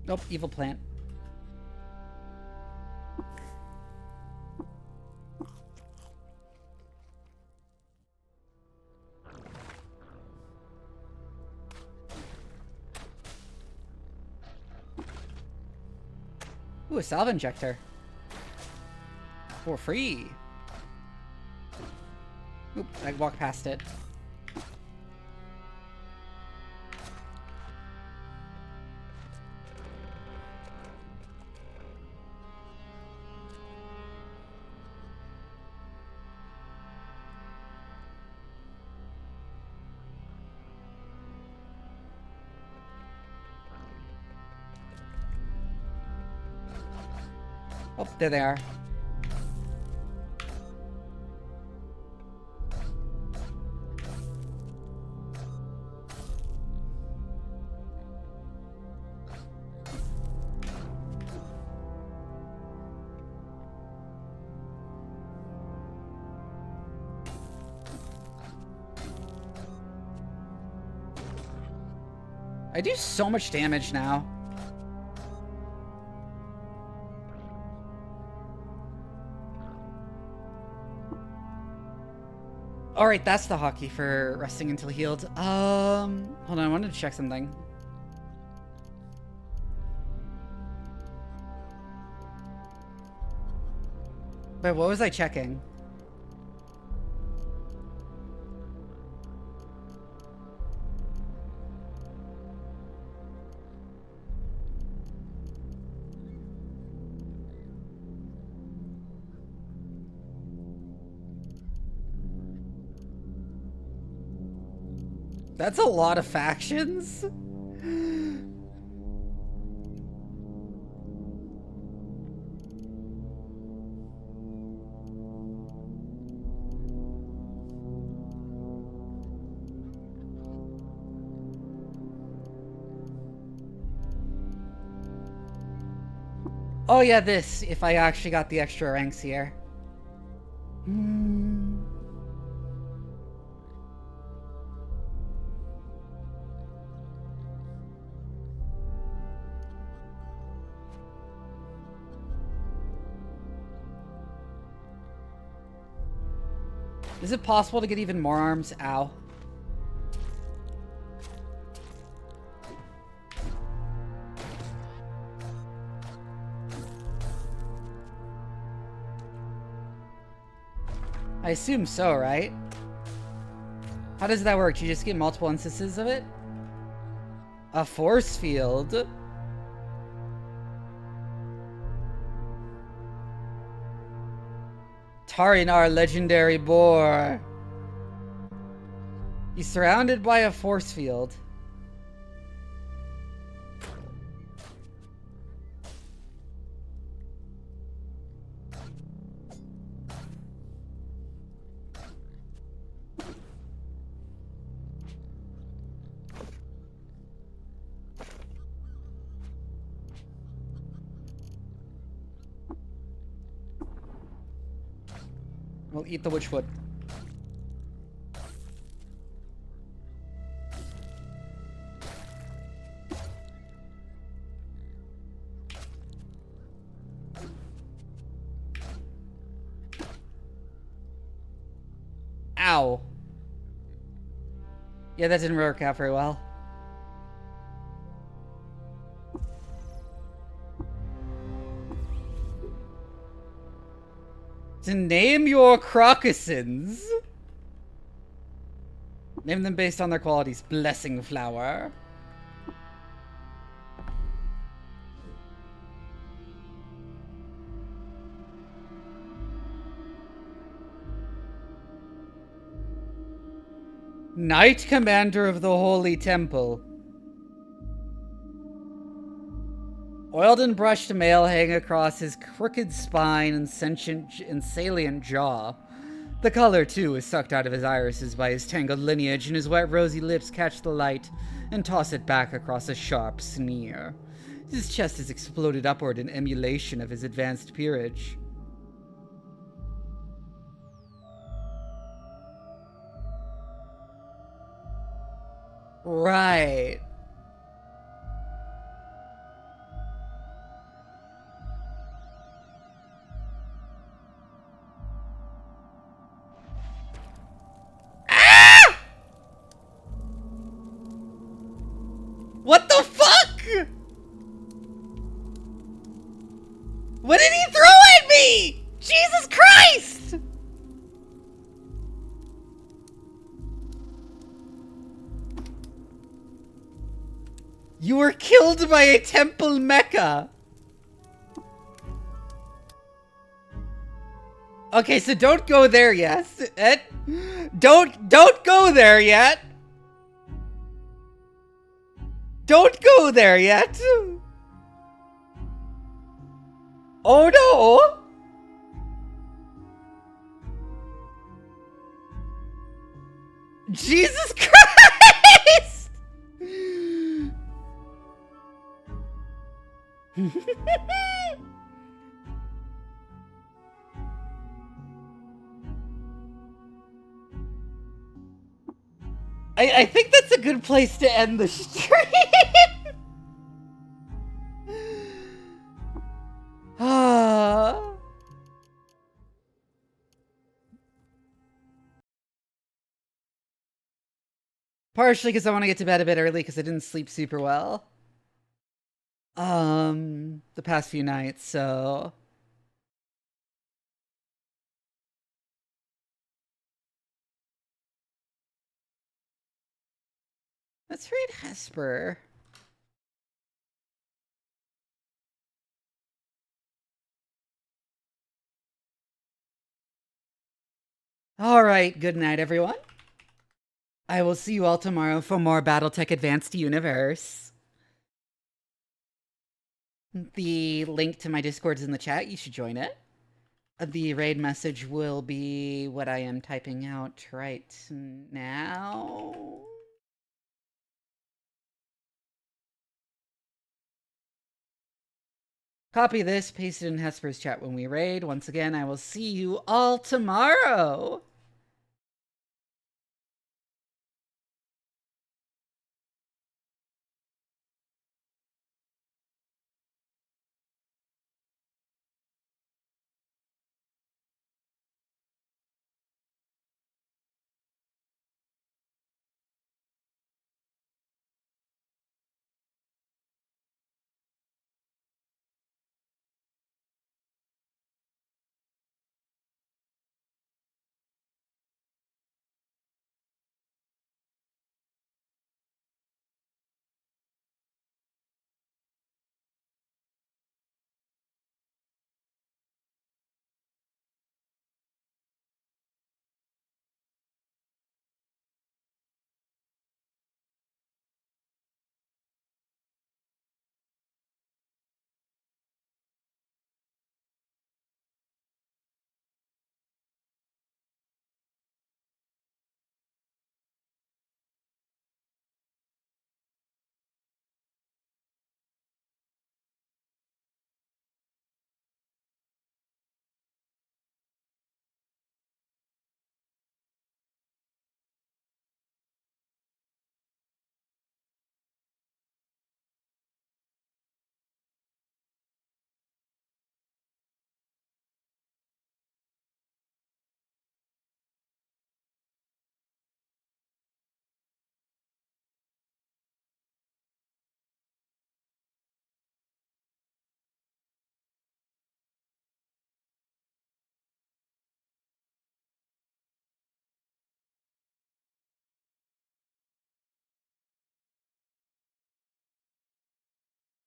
Nope, evil plant. Ooh, a salve injector. For free. Oop, I walked past it. Oh, there they are. I do so much damage now. Alright, that's the hotkey for resting until healed. Hold on, I wanted to check something. But what was I checking? That's a lot of factions. Oh yeah, this, if I actually got the extra ranks here. Is it possible to get even more arms? Ow. I assume so, right? How does that work? Do you just get multiple instances of it? A force field? Tarinar, legendary boar. He's surrounded by a force field. We'll eat the witchwood. Ow. Yeah, that didn't work out very well. To name your crocussins. Name them based on their qualities. Blessing flower. Knight Commander of the Holy Temple. Oiled and brushed mail hang across his crooked spine and salient jaw. The color, too, is sucked out of his irises by his tangled lineage, and his wet rosy lips catch the light and toss it back across a sharp sneer. His chest is exploded upward in emulation of his advanced peerage. Right. What the fuck? What did he throw at me? Jesus Christ! You were killed by a temple mecha. Okay, so don't go there yet. Don't go there yet. Don't go there yet! Oh no! Jesus Christ! I think that's a good place to end the stream. Partially because I want to get to bed a bit early because I didn't sleep super well. The past few nights, so... Let's read Hesper. Alright, good night, everyone. I will see you all tomorrow for more Battletech Advanced Universe. The link to my Discord is in the chat. You should join it. The raid message will be what I am typing out right now. Copy this, paste it in Hesper's chat when we raid. Once again, I will see you all tomorrow.